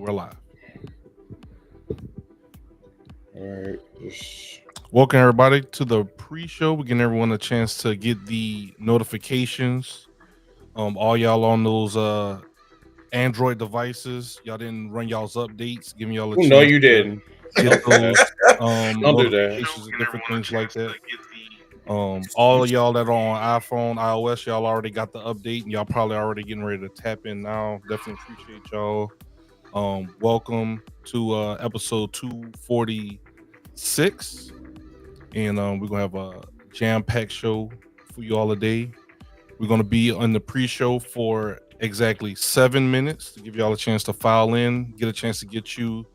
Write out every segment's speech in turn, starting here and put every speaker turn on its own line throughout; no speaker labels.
We're live.
All right.
Welcome everybody to the pre-show. We're giving everyone a chance to get the notifications. All y'all on those Android devices, y'all didn't run y'all's updates, giving y'all a chance.
No, you didn't.
Get those
Don't do that.
notifications and different things like that. All of y'all that are on iPhone, iOS, y'all already got the update, and y'all probably already getting ready to tap in now. Definitely appreciate y'all. Welcome to episode 246, and we're gonna have a jam-packed show for you all today. We're gonna be on the pre-show for exactly 7 minutes to give y'all a chance to file in, get a chance to get you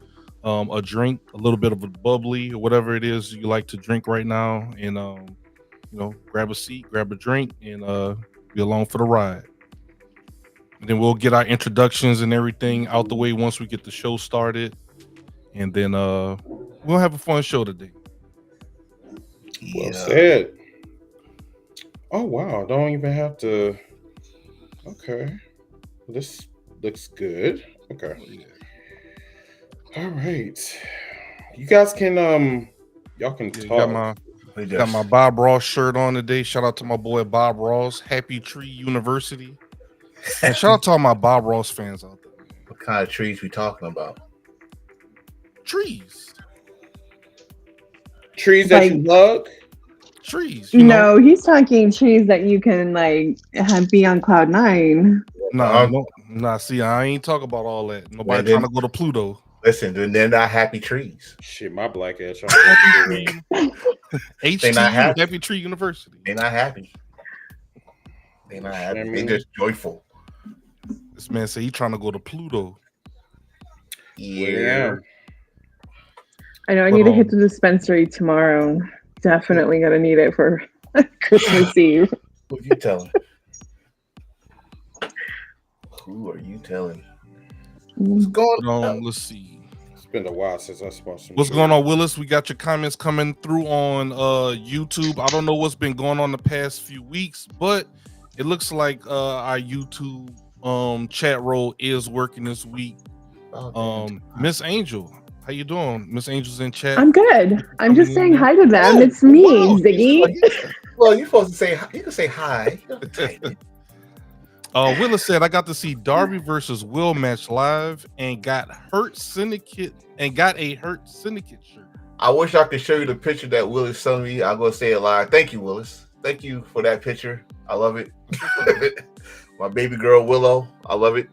a drink, a little bit of a bubbly or whatever it is you like to drink right now, and grab a seat, grab a drink, and be along for the ride. And then we'll get our introductions and everything out the way once we get the show started, and then we'll have a fun show today.
Well said. Oh wow! Don't even have to. Okay, this looks good. Okay. All right. You guys can y'all can talk.
Got my Bob Ross shirt on today. Shout out to my boy Bob Ross, Happy Tree University. And shout out to all my Bob Ross fans out there.
What kind of trees we talking about?
Trees.
Trees that you hug?
Trees.
No, he's talking trees that you can be on cloud nine.
Nah, see, I ain't talking about all that. Nobody trying to go to Pluto.
Listen, they're not happy trees.
Shit, my black ass.
HTU, Happy Tree University.
They're not happy. They're not happy. They're just joyful.
This man said he trying to go to Pluto.
Yeah.
I know. I need to hit the dispensary tomorrow. Definitely gonna need it for Christmas Eve.
Who are you telling? Who are you telling?
What's going on? Let's see.
It's been a while since I smoked some.
What's going on, Willis? We got your comments coming through on YouTube. I don't know what's been going on the past few weeks, but it looks like our YouTube chat role is working this week. Miss Angel, how you doing? Miss Angel's in chat.
I'm good. I'm just saying hi to them. It's me, Ziggy.
Well, you're supposed to say you can say hi.
Willis said I got to see Darby versus Will match live and got a Hurt Syndicate shirt.
I wish I could show you the picture that Willis sent me. I'm gonna say it live. Thank you, Willis. Thank you for that picture. I love it. My baby girl Willow. I love it.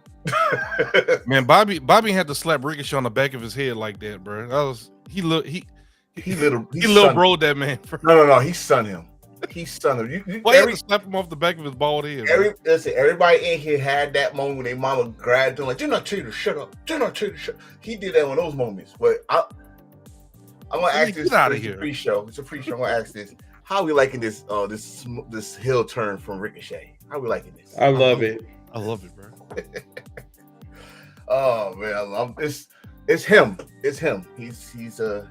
Man, Bobby had to slap Ricochet on the back of his head like that, bro. That was he little broed that man.
No, he sunned him. He sunned him.
Why you had to slap him off the back of his bald head?
Everybody in here had that moment when their mama grabbed him like, "You're not treated, shut up. You're not treated, shut up." He did that on those moments. But I'm gonna ask this.
Out of here.
Pre-show. It's a pre-show. I'm gonna ask this. How are we liking this this heel turn from Ricochet? How are we liking this?
I love it.
I love it, bro.
Oh man, it's him. It's him. He's a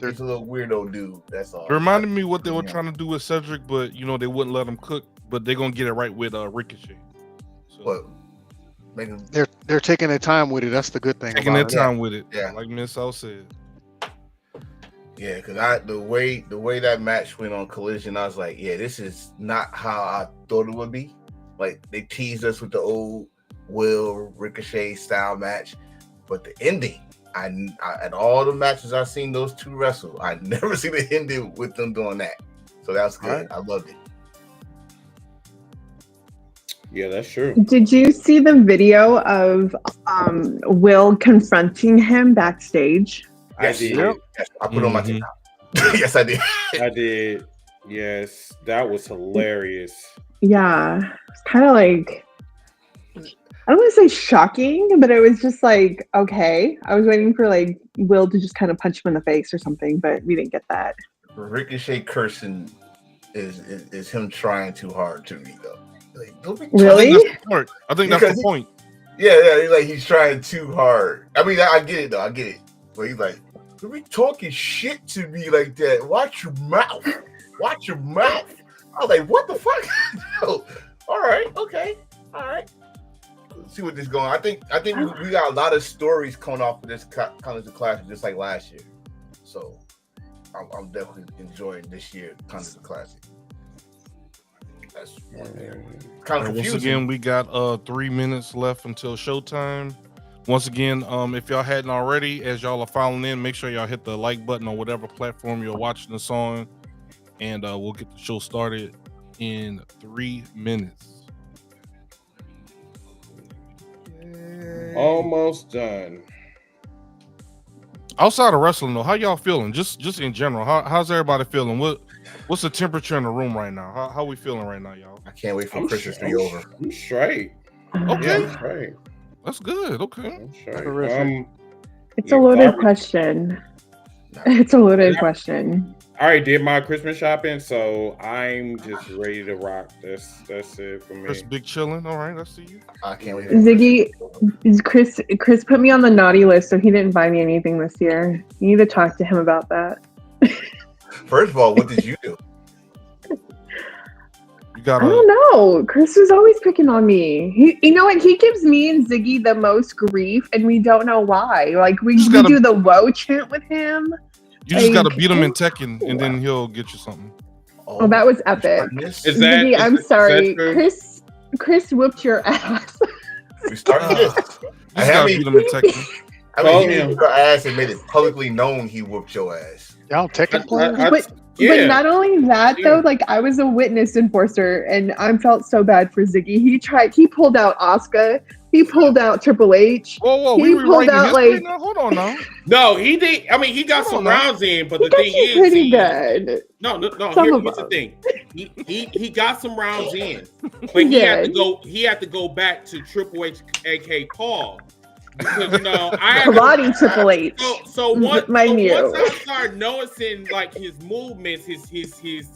little weirdo dude. That's all.
It reminded me what they were trying to do with Cedric, but they wouldn't let him cook. But they're gonna get it right with Ricochet. So
they're taking their time with it. That's the good thing.
Taking their time with it.
Yeah,
like Miss L said.
Yeah, because the way that match went on Collision, I was like, yeah, this is not how I thought it would be. Like they teased us with the old Will Ricochet style match, but the ending, I at all the matches I've seen those two wrestle, I never seen the ending with them doing that. So that was good. Right. I loved it.
Yeah, that's true.
Did you see the video of Will confronting him backstage?
Yes, I did. Yes, I put on my TikTok. Yes, I did.
I did. Yes, that was hilarious.
Yeah, it's kind of like, I don't want to say shocking, but it was just like, okay. I was waiting for Will to just kind of punch him in the face or something, but we didn't get that.
Ricochet cursing is him trying too hard to me though.
Really?
I think that's the point.
Yeah, he's trying too hard. I mean, I get it though. I get it. But he's like, "Don't be talking shit to me like that. Watch your mouth. Watch your mouth." I was like, "What the fuck?" All right, okay, all right. see what this is going. I think we got a lot of stories coming off of this Congress Classic, just like last year. So I'm definitely enjoying this year Congress Classic. That's one there. Kind of confusing.
Once again, we got 3 minutes left until showtime. Once again, if y'all hadn't already, as y'all are filing in, make sure y'all hit the like button on whatever platform you're watching this on, and we'll get the show started in 3 minutes.
Almost done.
Outside of wrestling, though, how y'all feeling? Just in general, how's everybody feeling? What's the temperature in the room right now? How we feeling right now, y'all?
I can't wait for Christmas to be over.
I'm straight.
Okay,
Yeah, I'm straight.
That's good. Okay,
I'm straight.
Terrific.
It's a loaded question. It's a loaded question.
I already did my Christmas shopping, so I'm just ready to rock. That's it for me.
Chris, big chilling. All right, I see you.
I can't wait.
Ziggy, Chris put me on the naughty list, so he didn't buy me anything this year. You need to talk to him about that.
First of all, what did you do?
I
don't know. Chris was always picking on me. You know what? He gives me and Ziggy the most grief, and we don't know why. Like we do the woe chant with him.
You just gotta beat him in Tekken, and then he'll get you something.
Oh, that was epic. Ziggy, I'm sorry. Chris whooped your ass.
We started this.
I have beat him in Tekken.
I mean, he whooped your ass and made it publicly known he whooped your ass.
Y'all Tekken players?
But not only that, though, like I was a witness enforcer, and I felt so bad for Ziggy. He pulled out Asuka. He pulled out Triple H.
Whoa,
he pulled out like.
Now? Hold on now.
No, he did. I mean, he got some rounds in, but the thing is,
pretty good.
No. Here's the thing. He got some rounds in, but he had to go back to Triple H, aka Paul. Because
karate Triple H.
So once I started noticing like his movements, his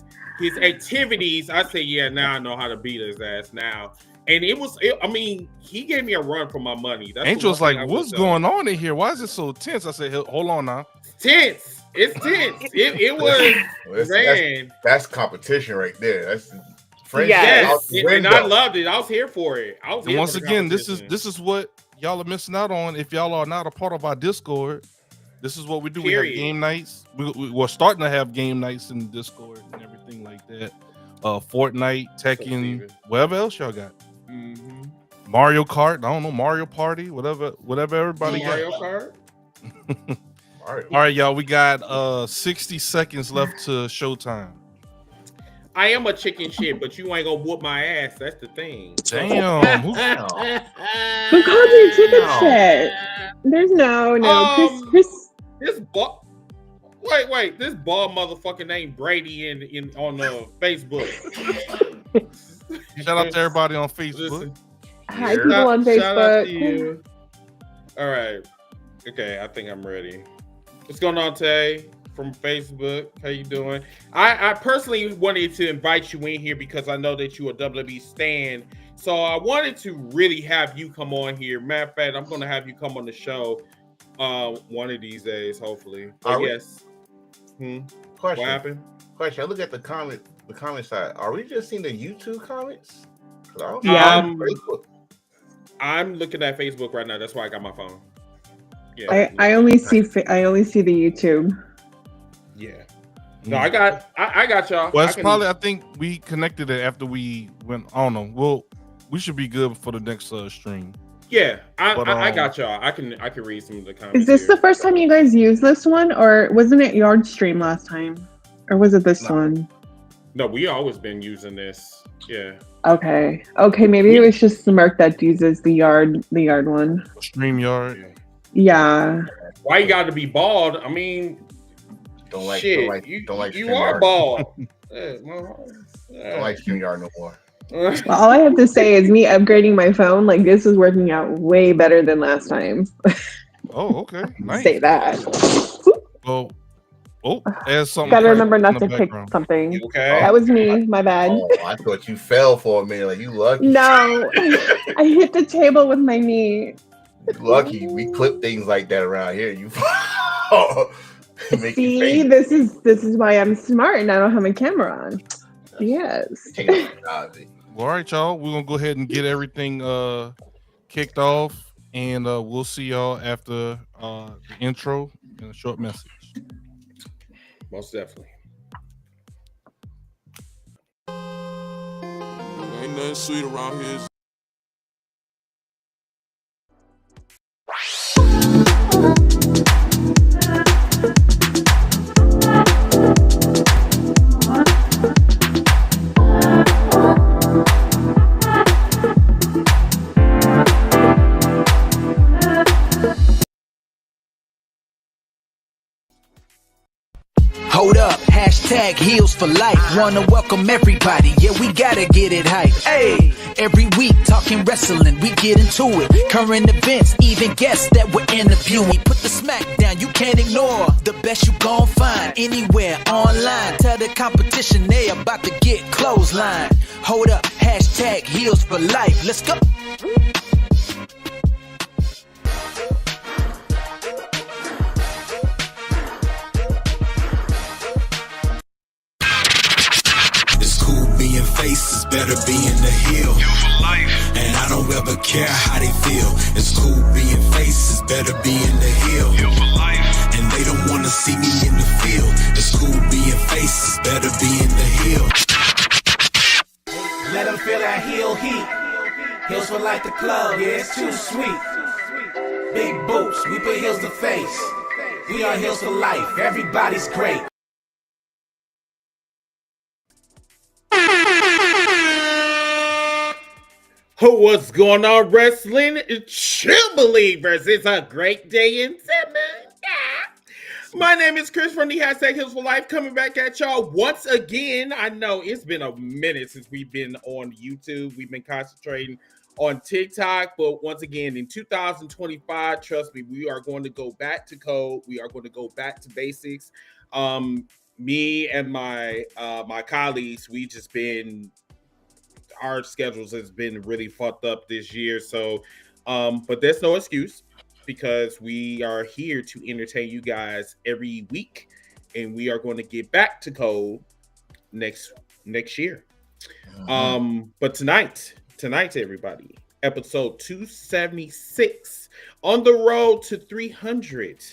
activities, I say, yeah, now I know how to beat his ass now. And I mean, he gave me a run for my money. That's
Angel's like, what's going on in here? Why is it so tense? I said, hold on now.
Tense. It's tense. It was man.
That's competition right there. That's
yes. And I loved it. I was here for it.
And once again, this is what y'all are missing out on if y'all are not a part of our Discord. This is what we do.
Period.
We have game nights. We're starting to have game nights in Discord and everything like that. Fortnite, Tekken, whatever else y'all got.
Mm-hmm.
Mario Kart. I don't know, Mario Party, whatever everybody
Mario
got.
Kart.
All
right, y'all. We got 60 seconds left to showtime.
I am a chicken shit, but you ain't gonna whoop my ass. That's the thing.
Damn.
Who called you chicken shit? There's no. Chris.
This ball. Wait. This ball motherfucker named Brady on Facebook.
Shout out to everybody on Facebook.
Listen,
hi, people on Facebook.
Shout out to you. All right. Okay, I think I'm ready. What's going on, Tay? From Facebook, how you doing? I personally wanted to invite you in here because I know that you a WWE stan. So I wanted to really have you come on here. Matter of fact, I'm going to have you come on the show one of these days, hopefully. Yes.
Question.
What happened?
Question. I look at the comment side. Are we just seeing the YouTube comments?
Yeah.
I'm looking at Facebook right now. That's why I got my phone. Yeah.
I only see the YouTube.
Yeah. No, I got y'all.
Well, it's probably. I think we connected it after we went. I don't know. We should be good for the next stream.
Yeah, I got y'all. I can read some of the comments.
Is this the first time you guys used this one, or wasn't it Yard Stream last time, or was it this one?
No, we always been using this. Yeah.
Okay. Maybe it was just Smirk that uses the yard one.
StreamYard.
Yeah.
Why you got to be bald? I mean,
don't like
you are bald.
Don't like StreamYard no more.
Well, all I have to say is me upgrading my phone. Like this is working out way better than last time.
Oh, okay. Nice.
Say that.
As something.
Gotta remember not to pick something.
Okay.
That was me. My bad.
Oh, I thought you fell for a minute. Like you lucky.
No, I hit the table with my knee.
Lucky. We clip things like that around here. You.
See, this is why I'm smart and I don't have my camera on. Yes.
Well, all right, y'all. We're gonna go ahead and get everything kicked off, and we'll see y'all after the intro and a short message.
Most definitely.
Ain't nothing sweet around here.
Hold up, hashtag Heels4Lyfe. Wanna welcome everybody, yeah, we gotta get it hype. Hey, every week talking wrestling, we get into it. Current events, even guests that we're interviewing. Put the smack down, you can't ignore. The best you gon' find anywhere online. Tell the competition they about to get clothesline. Hold up, hashtag Heels4Lyfe. Let's go.
Faces better be in the heel. And I don't ever care how they feel. It's cool being faces better be in the heel. And they don't wanna see me in the field. It's cool being faces better be in the heel.
Let them feel that heel heat. Heels4Lyfe the club, yeah, it's too sweet. Big boots, we put heels to face. We are Heels4Lyfe, everybody's great.
What's going on, wrestling true believers? It's a great day in Simmons. My name is Chris from the hashtag Heels4Lyfe, coming back at y'all once again. I know it's been a minute since we've been on YouTube. We've been concentrating on TikTok, but once again, in 2025, trust me, we are going to go back to code. We are going to go back to basics. Me and my colleagues, we just been, our schedules has been really fucked up this year. So, but there's no excuse, because we are here to entertain you guys every week, and we are going to get back to code next year. But tonight, everybody, episode 276, on the road to 300.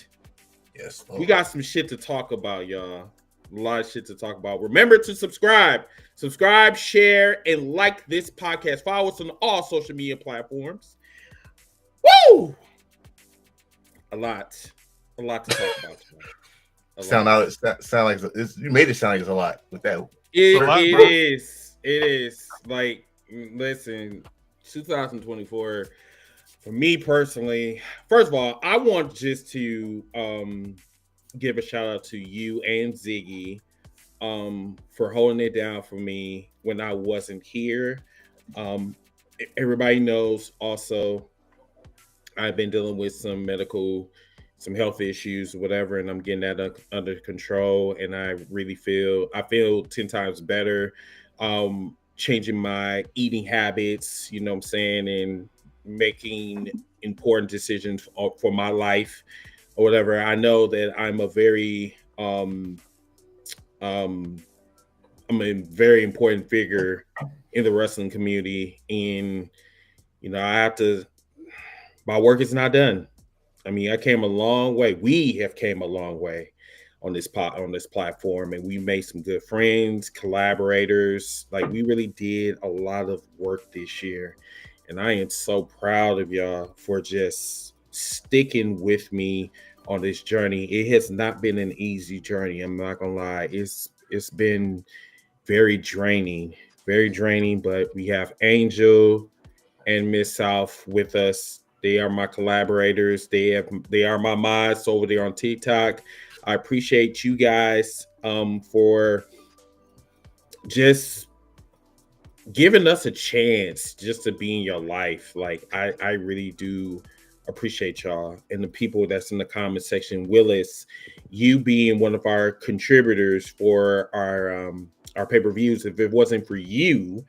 Yes,
we got some shit to talk about, y'all. A lot of shit to talk about. Remember to subscribe, share, and like this podcast. Follow us on all social media platforms. Woo! A lot to talk about.
Sound like you made it sound like it's a lot with that.
It is. Like, listen, 2024 for me personally. First of all, I want just to give a shout out to you and Ziggy for holding it down for me when I wasn't here. Everybody knows also I've been dealing with some health issues, whatever, and I'm getting that under control. And I feel 10 times better. Changing my eating habits, you know what I'm saying, and making important decisions for my life or whatever. I know that I'm a very important figure in the wrestling community, and my work is not done. I mean, I came a long way. We have came a long way on this platform, and we made some good friends, collaborators. Like, we really did a lot of work this year, and I am so proud of y'all for just sticking with me on this journey. It has not been an easy journey. I'm not gonna lie. It's been very draining, but we have Angel and Miss South with us. They are my collaborators. They are my mods over there on TikTok. I appreciate you guys for just giving us a chance just to be in your life. Like, I really do appreciate y'all, and the people that's in the comment section. Willis, you being one of our contributors for our pay-per-views. If it wasn't for you,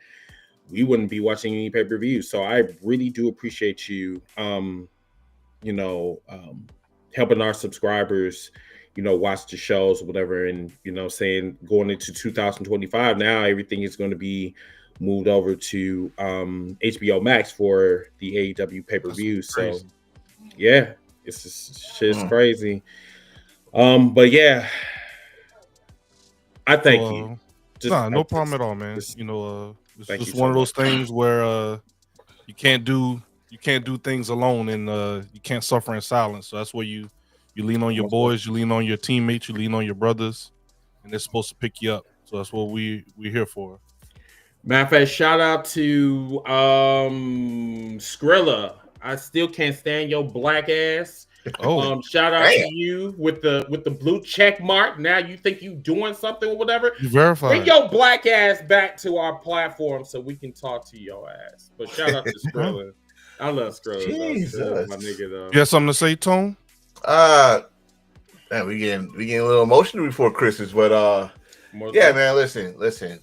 we wouldn't be watching any pay-per-views. So I really do appreciate you helping our subscribers watch the shows or whatever. And saying, going into 2025 now, everything is going to be moved over to HBO Max for the AEW pay-per-view. So yeah, it's just shit's crazy. But yeah, I thank you.
No problem at all, man. It's just one of those things where you can't do things alone, and you can't suffer in silence. So that's where you lean on your boys, you lean on your teammates, you lean on your brothers, and they're supposed to pick you up. So that's what we're here for.
Matter of fact, shout out to Skrilla. I still can't stand your black ass. Shout out to you with the blue check mark. Now you think you doing something or whatever.
You verified.
Bring your black ass back to our platform so we can talk to your ass. But shout out to Skrilla. I love Skrilla. Skrilla, my nigga, though.
You have something to say, Tone?
Man, we getting a little emotional before Christmas, but yeah, man. Listen.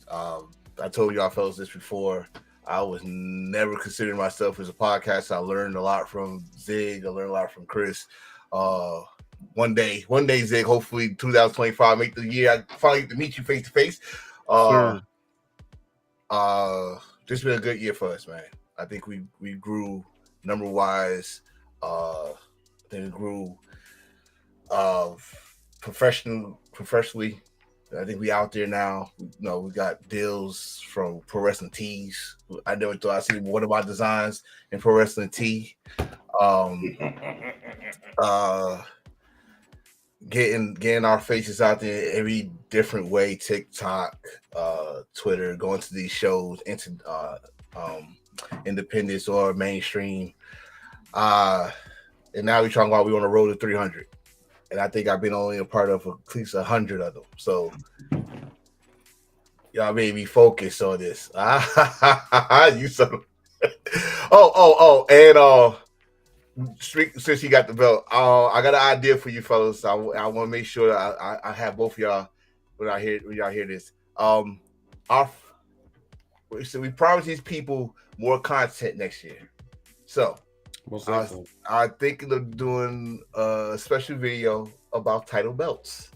I told y'all fellas this before. I was never considering myself as a podcast. I learned a lot from Zig. I learned a lot from Chris. One day, Zig, hopefully 2025, make the year I finally get to meet you face to face. This has been a good year for us, man. I think we grew number wise. I think we grew professionally. I think we out there now. We got deals from Pro Wrestling Tees. I never thought I'd see one of my designs in Pro Wrestling Tee. Getting our faces out there every different way, TikTok, Twitter, going to these shows, into independence or mainstream. And now we're talking about we on the road to 300. And I think I've been only a part of at least 100 of them. So y'all made me focus on this. You son of... And since you got the belt, I got an idea for you fellas. I want to make sure that I have both of y'all when y'all hear this. So we promised these people more content next year. So I'm thinking of doing a special video about title belts.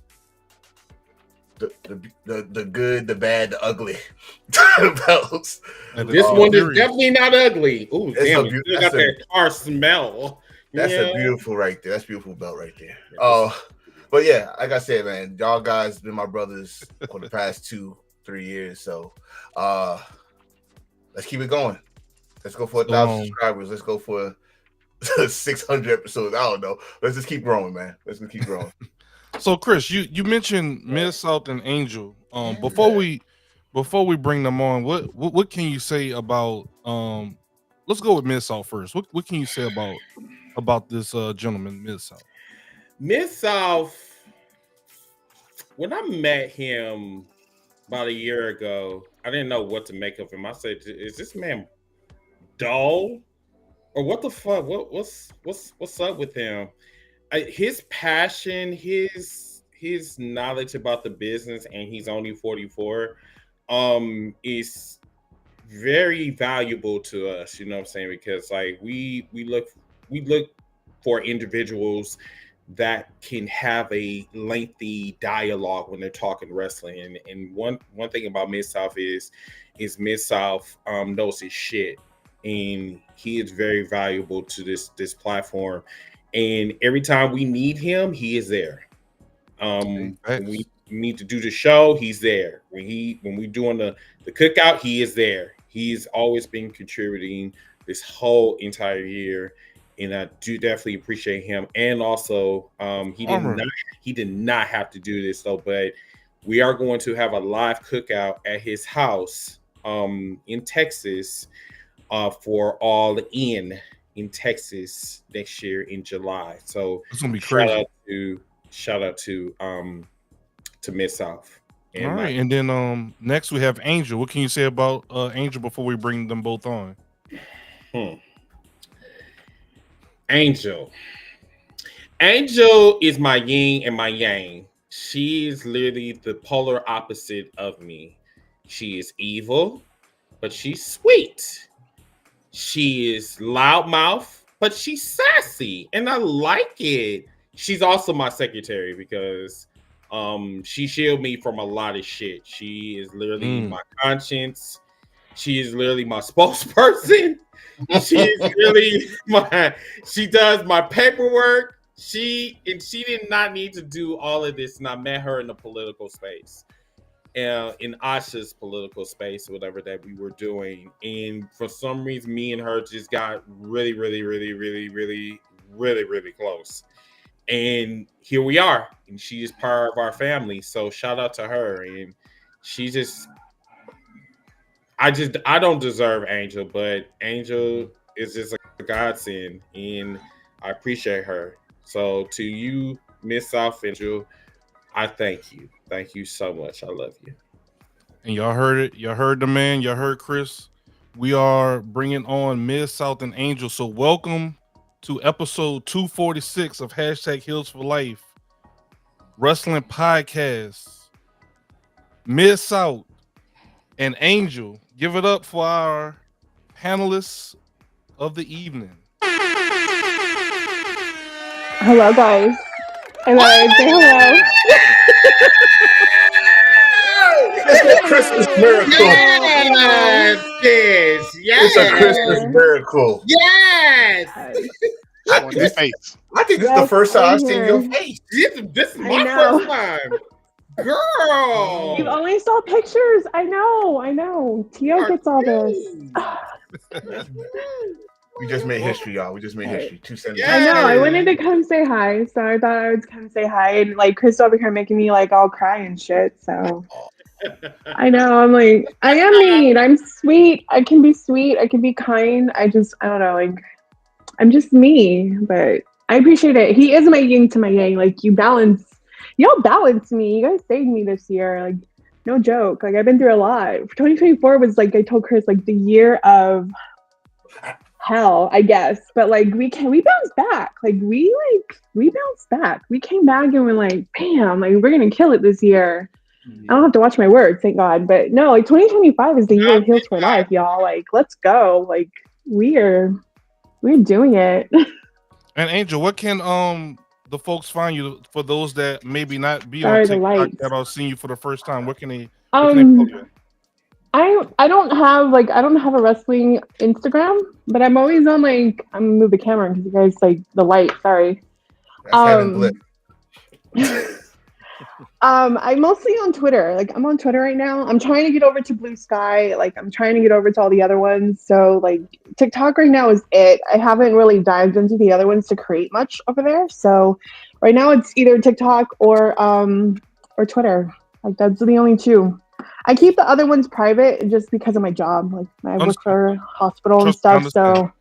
The good, the bad, the ugly title belts.
This one is definitely not ugly. Ooh, damn, you still got that car smell.
That's a beautiful right there. That's a beautiful belt right there. But yeah, like I said, man, y'all guys been my brothers for the past 2-3 years. So let's keep it going. Let's go for 1,000 subscribers. Let's go for 600 episodes. I don't know. Let's just keep growing, man. Let's just keep growing.
So, Chris, you mentioned Mid-South and Angel. Before we bring them on, what can you say about? Let's go with Mid-South first. What can you say about this gentleman, Mid-South?
Mid-South, when I met him about a year ago, I didn't know what to make of him. I said, "Is this man dull, or what the fuck? What's up with him?" His passion, his knowledge about the business, and he's only 44, is very valuable to us. You know what I'm saying? Because like we look for individuals that can have a lengthy dialogue when they're talking wrestling. And one thing about Mid-South is Mid-South knows his shit, and he is very valuable to this platform. And every time we need him, he is there. When we need to do the show, he's there. When we're doing the cookout, he is there. He's always been contributing this whole entire year, and I do definitely appreciate him. And also, he did not have to do this though, but we are going to have a live cookout at his house in Texas for All In Texas next year in July. So
it's gonna be crazy.
Shout out to Mid-South.
All right, and then next we have Angel. What can you say about Angel before we bring them both on?
Angel is my yin and my yang. She is literally the polar opposite of me. She is evil, but she's sweet. She is loudmouth, but she's sassy, and I like it. She's also my secretary because she shielded me from a lot of shit. She is literally my conscience. She is literally my spokesperson. She does my paperwork. She did not need to do all of this, and I met her in the political space, in Asha's political space, whatever that we were doing. And for some reason, me and her just got really, really, really, really, really, really, really close. And here we are, and she is part of our family. So shout out to her. And she just, I don't deserve Angel, but Angel is just a godsend, and I appreciate her. So to you, Miss South Angel, I thank you. Thank you so much. I love you.
And y'all heard it. Y'all heard the man. Y'all heard Chris. We are bringing on Miss South and Angel. So welcome to episode 246 of #Heels4Lyfe Wrestling Podcast. Miss South and Angel, give it up for our panelists of the evening.
Hello, guys. And I say hello.
It's a Christmas miracle.
Yes.
It's a Christmas miracle.
Yes.
I think this is the first time I've seen your face.
This is my first time. Girl.
You only saw pictures. I know. Tio gets all this.
We just made history, y'all. We just made history. 2 cents.
I know. I wanted to come say hi, so I thought I would come say hi. And like Chris over here making me like all cry and shit. So I know. I'm like, I am mean. I'm sweet. I can be sweet. I can be kind. I don't know. Like, I'm just me. But I appreciate it. He is my yin to my yang. Like, y'all balance me. You guys saved me this year. Like, no joke. Like, I've been through a lot. 2024 was like, I told Chris, like the year of hell, I guess. But like, we bounced back. Like, we bounced back. We came back and we're like, bam, like we're gonna kill it this year. I don't have to watch my words, thank God. But no, like 2025 is the year of Heels4Lyfe, y'all. Like, let's go. Like, we're doing it.
And Angel, what can the folks find you, for those that maybe not be on TikTok that are seeing you for the first time? What can they follow you?
I don't have a wrestling Instagram, but I'm always on like, I'm gonna move the camera because you guys like the light. Sorry. I'm mostly on Twitter. Like, I'm on Twitter right now. I'm trying to get over to Blue Sky. Like, I'm trying to get over to all the other ones. So like TikTok right now is it. I haven't really dived into the other ones to create much over there. So right now it's either TikTok or Twitter. Like, that's the only two. I keep the other ones private just because of my job. Like, I work for a hospital and stuff. So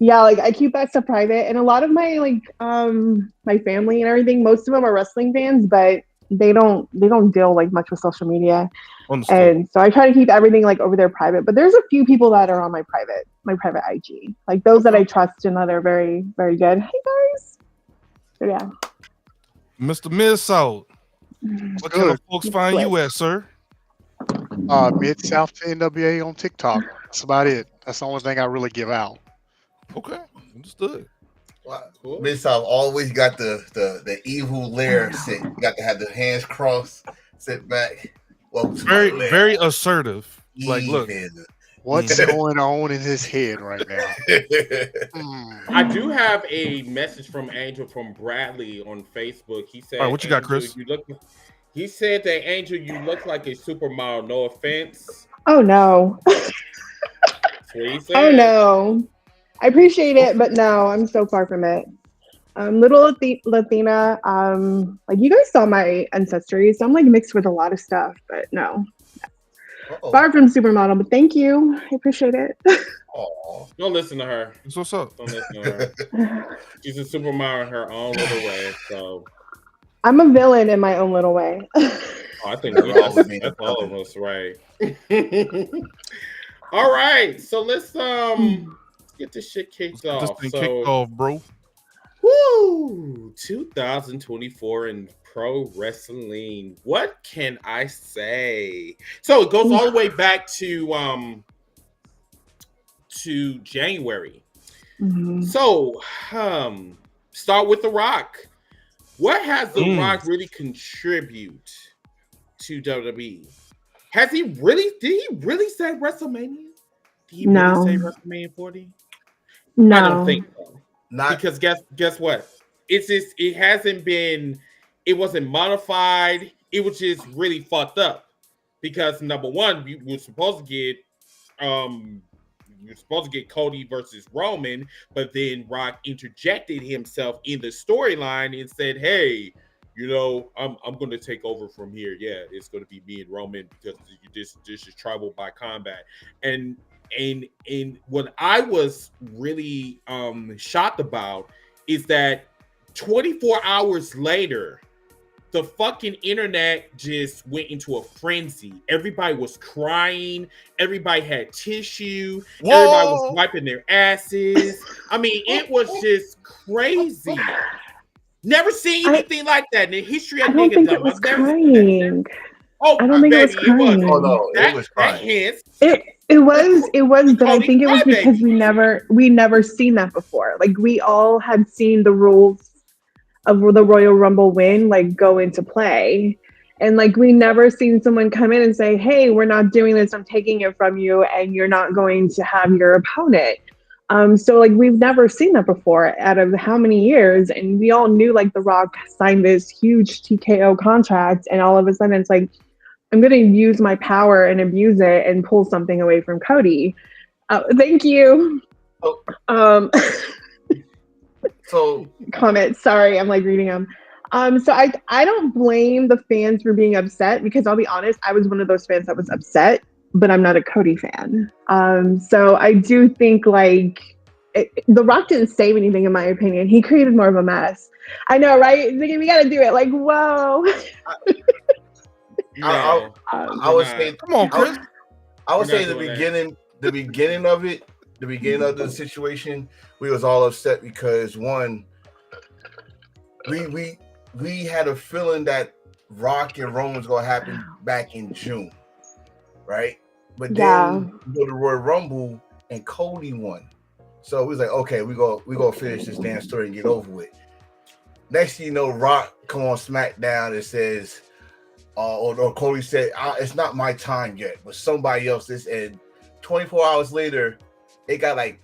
yeah, like I keep that stuff private. And a lot of my like my family and everything, most of them are wrestling fans, but they don't deal like much with social media.
Understood.
And so I try to keep everything like over there private. But there's a few people that are on my private IG, like those that I trust and that are very, very good. Hey guys. So yeah.
Mr. Miss South, what can the folks find you at, sir?
Mid South NWA on TikTok. That's about it. That's the only thing I really give out.
Okay, understood.
Wow. Cool. Miss South always got the evil lair sit. You got to have the hands crossed, sit back.
Very, very assertive. Like, look,
what's going on in his head right now?
I do have a message from Angel from Bradley on Facebook. He said,
all right, what you got, Chris?
He said that, Angel, you look like a supermodel. No offense.
Oh no. Oh no. I appreciate it, but no, I'm so far from it. Little Latina. Like, you guys saw my ancestry, so I'm like mixed with a lot of stuff, but no. Far from supermodel, but thank you. I appreciate it.
Oh, don't listen to her.
What's up?
Don't listen to her. She's a supermodel in her own little way. So
I'm a villain in my own little way.
I think that's all of us, right? All right, so let's get this shit kicked off.
Kicked off, bro.
Woo! 2024 in pro wrestling. What can I say? So it goes all the way back to January.
Mm-hmm.
So start with The Rock. What has The Rock really contribute to WWE? Did he really say WrestleMania? he
No.
really say WrestleMania 40?
No.
I don't think so.
Not
Because guess what? It's just it hasn't been. It wasn't modified. It was just really fucked up. Because number one, we were supposed to get Cody versus Roman, but then Rock interjected himself in the storyline and said, "Hey, I'm going to take over from here. Yeah, it's going to be me and Roman because this is tribal by combat." And what I was really shocked about is that 24 hours later, the fucking internet just went into a frenzy. Everybody was crying. Everybody had tissue.
Whoa!
Everybody was wiping their asses. I mean, it was just crazy. Never seen anything like that in the history of
I don't think it
nigga.
was crying.
Oh,
I don't think
baby,
it was crying.
Oh no,
That,
it was
that
crying.
hence.
It was, but I
Cody
think it was because
Crybaby.
we never seen that before. Like we all had seen the rules of the Royal Rumble win like go into play. And like we never seen someone come in and say, "Hey, we're not doing this. I'm taking it from you and you're not going to have your opponent." So like we've never seen that before out of how many years, and we all knew like The Rock signed this huge TKO contract and all of a sudden it's like, I'm going to use my power and abuse it and pull something away from Cody. Thank you.
So
Comment. Sorry, I'm like reading them. So I don't blame the fans for being upset because I'll be honest, I was one of those fans that was upset, but I'm not a Cody fan. So I do think like The Rock didn't save anything in my opinion. He created more of a mess. I know, right? We got to do it. Like, whoa.
I would say,
come on, Chris.
I would say the beginning of it, the beginning of the situation, we was all upset because one, we had a feeling that Rock and Roman was gonna happen back in June, right? But then we go to Royal Rumble and Cody won, so we was like, okay, we go finish this damn story and get over with. Next thing you know, Rock come on SmackDown and says, or Cody said, it's not my time yet, but somebody else's. And 24 hours later, it got like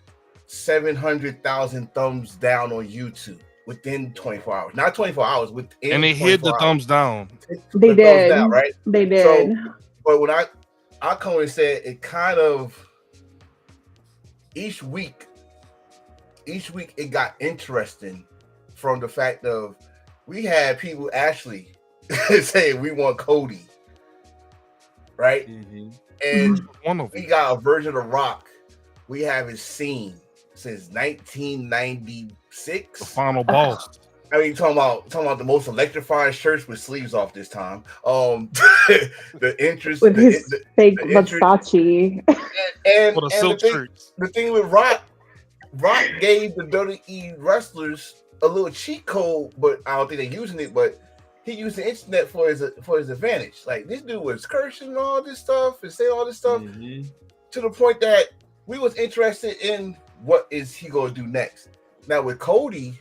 700,000 thumbs down on YouTube within 24 hours. Not 24 hours, within.
And they hit the thumbs down.
They did.
Thumbs down, right?
They did.
So, but when I come and said it kind of each week it got interesting from the fact of we had people actually saying we want Cody, right?
Mm-hmm.
And we got a version of Rock we haven't seen since 1996.
The final boss.
I mean, talking about the most electrifying shirts with sleeves off this time. The interest
with his fake Versace
and
for the silk shirts.
The thing with Rock gave the WWE wrestlers a little cheat code, but I don't think they're using it. But he used the internet for his advantage. Like this dude was cursing and all this stuff and saying all this stuff to the point that we was interested in what is he gonna do next. Now with Cody,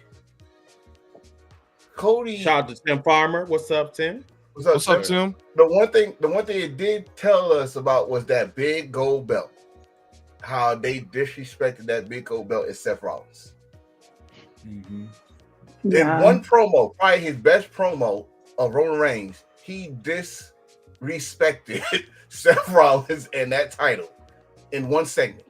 shout out to Tim Farmer. What's up, Tim?
What's up, Tim?
The one thing it did tell us about was that big gold belt. How they disrespected that big gold belt is Seth Rollins.
Mm-hmm.
In one promo, probably his best promo of Roman Reigns, he disrespected Seth Rollins and that title in one segment.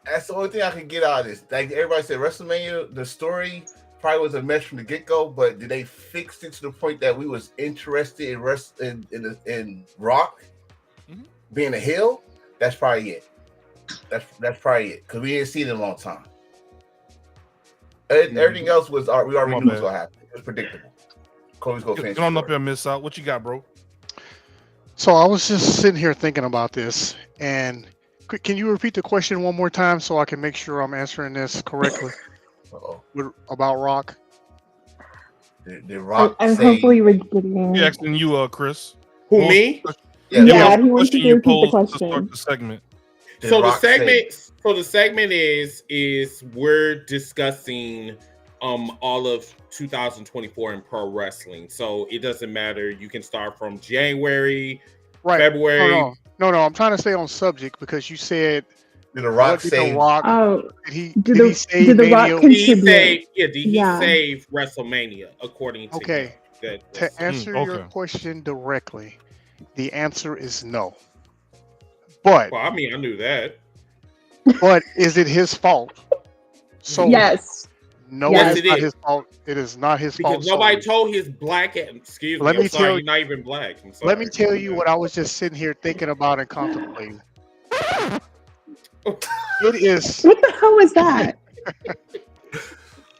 That's the only thing I could get out of this. Like everybody said, WrestleMania, the story probably was a mess from the get-go, but did they fix it to the point that we was interested in Rock being a heel? That's probably it. That's probably it because we didn't see it in a long time. Everything else was we already knew was gonna happen. It was predictable. Cody's gonna finish.
Get on up here, Miss Out. What you got, bro?
So I was just sitting here thinking about this, and can you repeat the question one more time so I can make sure I'm answering this correctly? About Rock.
Did Rock
and
say?
Hopefully we're getting.
He asking you, Chris.
Who, me?
Yeah, he wants you to repeat the question.
To start the segment.
So the segment is we're discussing all of 2024 in pro wrestling. So it doesn't matter. You can start from January, February,
No, I'm trying to stay on subject because you said
Did The Rock
what did The
save?
Rock?
Oh,
Did he save
did The Rock
Mania?
contribute?
Did he save WrestleMania according to him?
To answer your
okay.
question directly, the answer is no. But
Well, I mean, I knew that.
but is it his fault? So
Yes.
no,
Yes,
it's not his fault. It is not his fault.
Because nobody
solely.
told his black. Excuse me.
Let me
I'm sorry,
tell
you're not even black. I'm sorry.
Let me tell you what I was just sitting here thinking about and contemplating. It is.
What the hell was that?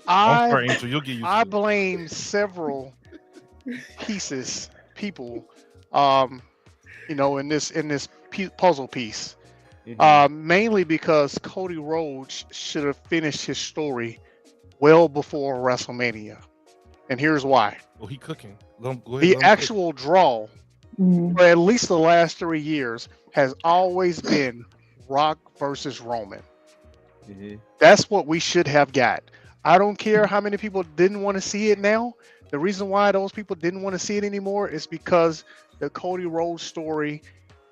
I'm sorry, Angel. You'll get used to
I
it.
blame several people, in this puzzle piece, mainly because Cody Rhodes should have finished his story well before WrestleMania, and here's why.
Well, he cooking. Go ahead,
The actual draw
Mm.
for at least the last 3 years has always been Rock versus Roman. That's what we should have got. I don't care how many people didn't want to see it now. The reason why those people didn't want to see it anymore is because the Cody Rhodes story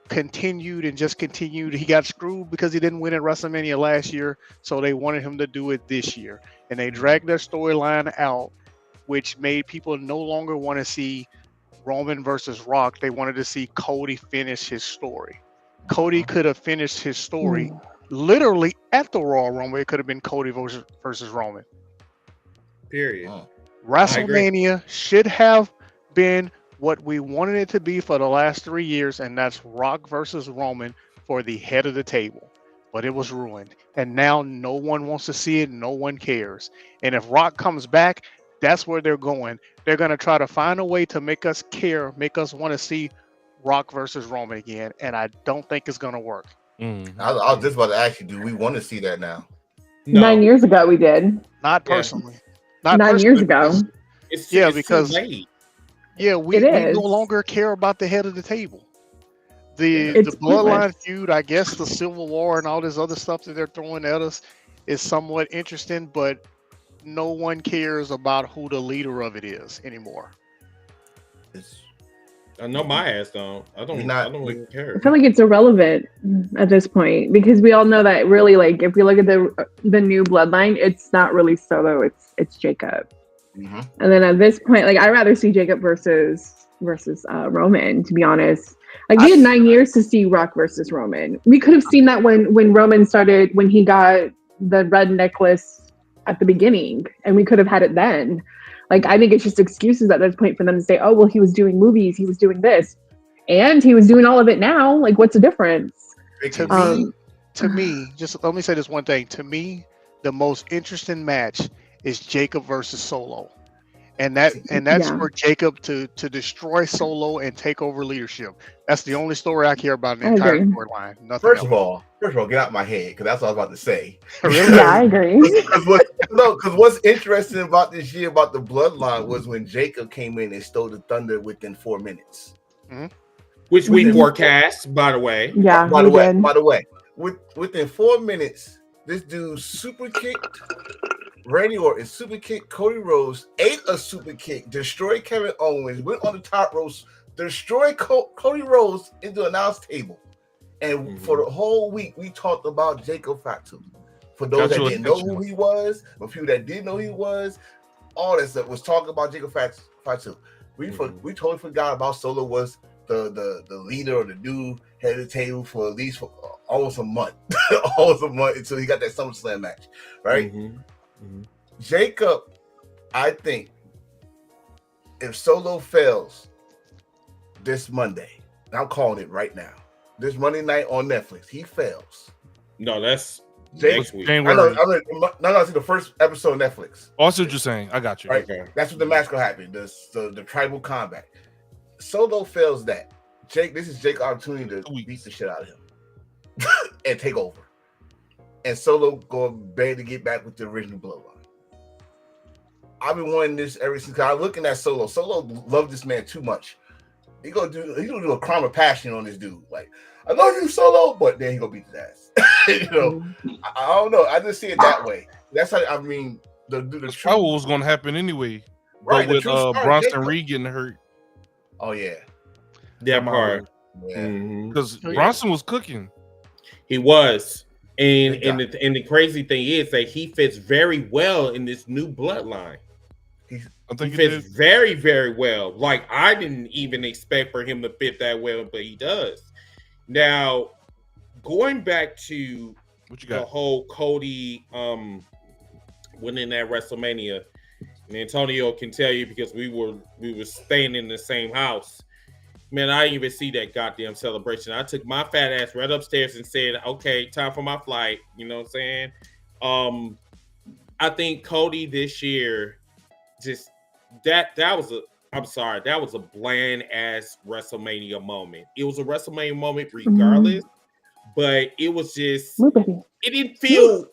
continued and just continued. He got screwed because he didn't win at WrestleMania last year, so they wanted him to do it this year. And they dragged their storyline out, which made people no longer want to see Roman versus Rock. They wanted to see Cody finish his story. Cody could have finished his story literally at the Royal Rumble. It could have been Cody versus Roman.
Period.
WrestleMania should have been what we wanted it to be for the last 3 years, and that's Rock versus Roman for the head of the table. But it was ruined. And now no one wants to see it. No one cares. And if Rock comes back, that's where they're going. They're going to try to find a way to make us care, make us want to see Rock versus Roman again. And I don't think it's going to work.
I was just about to ask you, do we want to see that now?
No.
9 years ago, we did.
Not personally.
Not 9 years ago.
It's
because
too late.
we no longer care about the head of the table. The bloodline feud, I guess the Civil War and all this other stuff that they're throwing at us is somewhat interesting, but no one cares about who the leader of it is anymore.
I know my ass don't. I don't even care.
I feel like it's irrelevant at this point because we all know that really, like, if we look at the new bloodline, it's not really Solo, it's Jacob. And then at this point, like, I'd rather see Jacob versus Roman, to be honest. Like, we had 9 years to see Rock versus Roman. We could have seen that when Roman started, when he got the red necklace at the beginning, and we could have had it then. Like, I think it's just excuses at this point for them to say, oh, well, he was doing movies, he was doing this, and he was doing all of it now. Like, what's the difference?
To me, just let me say this one thing. To me, the most interesting match is Jacob versus Solo. And that's for Jacob to destroy Solo and take over leadership. That's the only story I care about in the entire storyline.
First of all, get out of my head, because that's what I was about to say.
Really?
Yeah, I agree.
Because what's interesting about this year about the bloodline was when Jacob came in and stole the thunder within 4 minutes.
Which we forecast, by the way.
Yeah,
by the way, within 4 minutes, this dude super kicked Randy Orton, super kick Cody Rhodes, ate a super kick, destroyed Kevin Owens, went on the top ropes, destroyed Cody Rhodes into the announce table. And for the whole week, we talked about Jacob Fatu. For those that didn't know who he was, for people that did know who he was, all that stuff was talking about Jacob Fatu. We totally forgot about Solo was the leader or the new head of the table for at least almost a month. Almost a month until he got that SummerSlam match, right? Jacob, I think if Solo fails this Monday, and I'm calling it right now, this Monday night on Netflix, he fails.
No, that's
next week. No,
it's the first episode of Netflix.
Also, what you're saying, I got you.
Right, that's what the match gonna happen. The tribal combat. Solo fails that. This is Jake's opportunity to beat the shit out of him and take over. And Solo going beg to get back with the original bloodline. I've been wanting this ever since. I'm looking at Solo. Solo loved this man too much. He's gonna do a crime of passion on this dude. Like, I love you, Solo, but then he gonna beat his ass. I don't know. I just see it that way. That's how I mean.
That's probably what was gonna happen anyway.
Right,
but with Bronson Reed getting hurt.
Oh yeah.
That part.
Because Bronson was cooking.
He was. And the crazy thing is that he fits very well in this new bloodline.
I
He
think
fits very, very well. Like, I didn't even expect for him to fit that well, but he does. Now, going back to the whole Cody winning that WrestleMania, and Antonio can tell you because we were staying in the same house. Man, I didn't even see that goddamn celebration. I took my fat ass right upstairs and said, okay, time for my flight. You know what I'm saying? I think Cody this year, just that was a bland ass WrestleMania moment. It was a WrestleMania moment regardless, but it was just, it didn't feel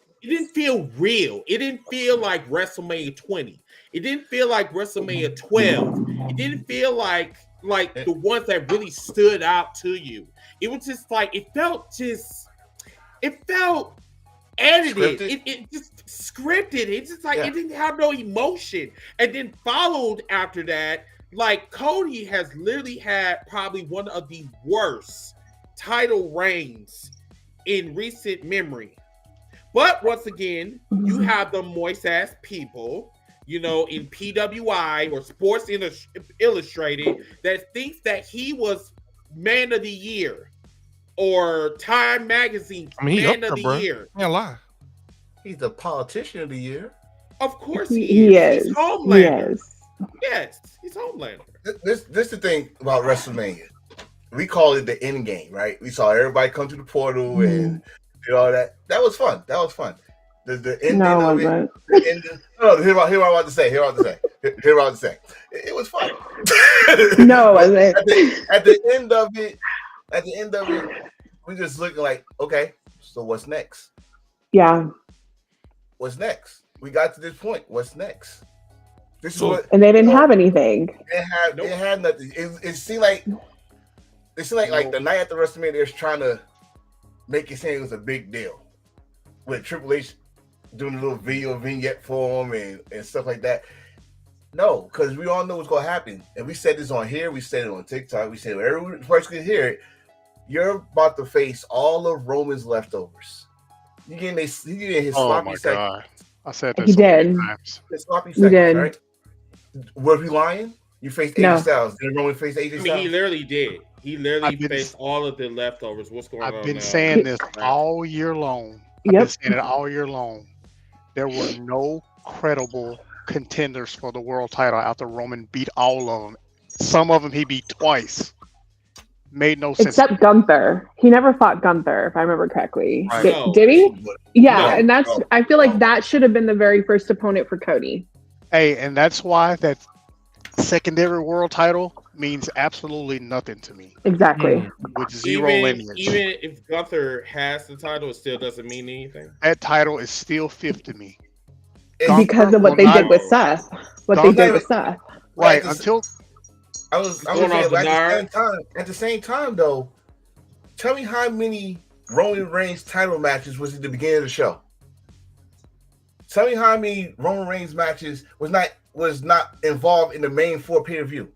real. It didn't feel like WrestleMania 20. It didn't feel like WrestleMania 12. It didn't feel like the ones that really stood out to you. It was just like, it felt edited. It just scripted. It's just like, it didn't have no emotion. And then followed after that, like, Cody has literally had probably one of the worst title reigns in recent memory. But once again, you have the moist ass people, you know, in PWI or Sports Illustrated that thinks that he was Man of the Year or Time Magazine Man of the Year.
Can't lie.
He's the politician of the year.
Of course he is. He's Homelander.
Yes,
he's Homelander.
This is the thing about WrestleMania. We call it the end game, right? We saw everybody come to the portal and do all that. That was fun. The ending of it. Hear what I'm about to say. It was fun.
No, it wasn't.
At the end of it, we just looking like, okay, so what's next?
Yeah.
What's next? We got to this point. What's next?
And they didn't have anything.
They had nothing. It seemed like like the night after WrestleMania, they're trying to make it seem it was a big deal with Triple H doing a little video vignette for him and stuff like that. No, because we all know what's going to happen. And we said this on here. We said it on TikTok. We said every person can hear it. You're about to face all of Roman's leftovers. He getting his sloppy seconds.
I said that
he did.
Times.
His sloppy seconds, right? Was he lying? You faced AJ Styles. Did Roman face AJ Styles?
I mean, he literally did. He literally faced all of the leftovers. What's going on?
I've been saying this all year long. I've been saying it all year long. There were no credible contenders for the world title after Roman beat all of them. Some of them he beat twice. Made no sense.
Except Gunther. He never fought Gunther, if I remember correctly.
Right.
Did he? Yeah, and I feel like that should have been the very first opponent for Cody.
Hey, and that's why that secondary world title means absolutely nothing to me.
Exactly.
With zero lineage.
Even if Gunther has the title, it still doesn't mean anything.
That title is still fifth to me.
Because of what they did with Seth.
Right, until
I was going at the same time though, tell me how many Roman Reigns title matches was at the beginning of the show. Tell me how many Roman Reigns matches was not involved in the main 4 pay-per-view.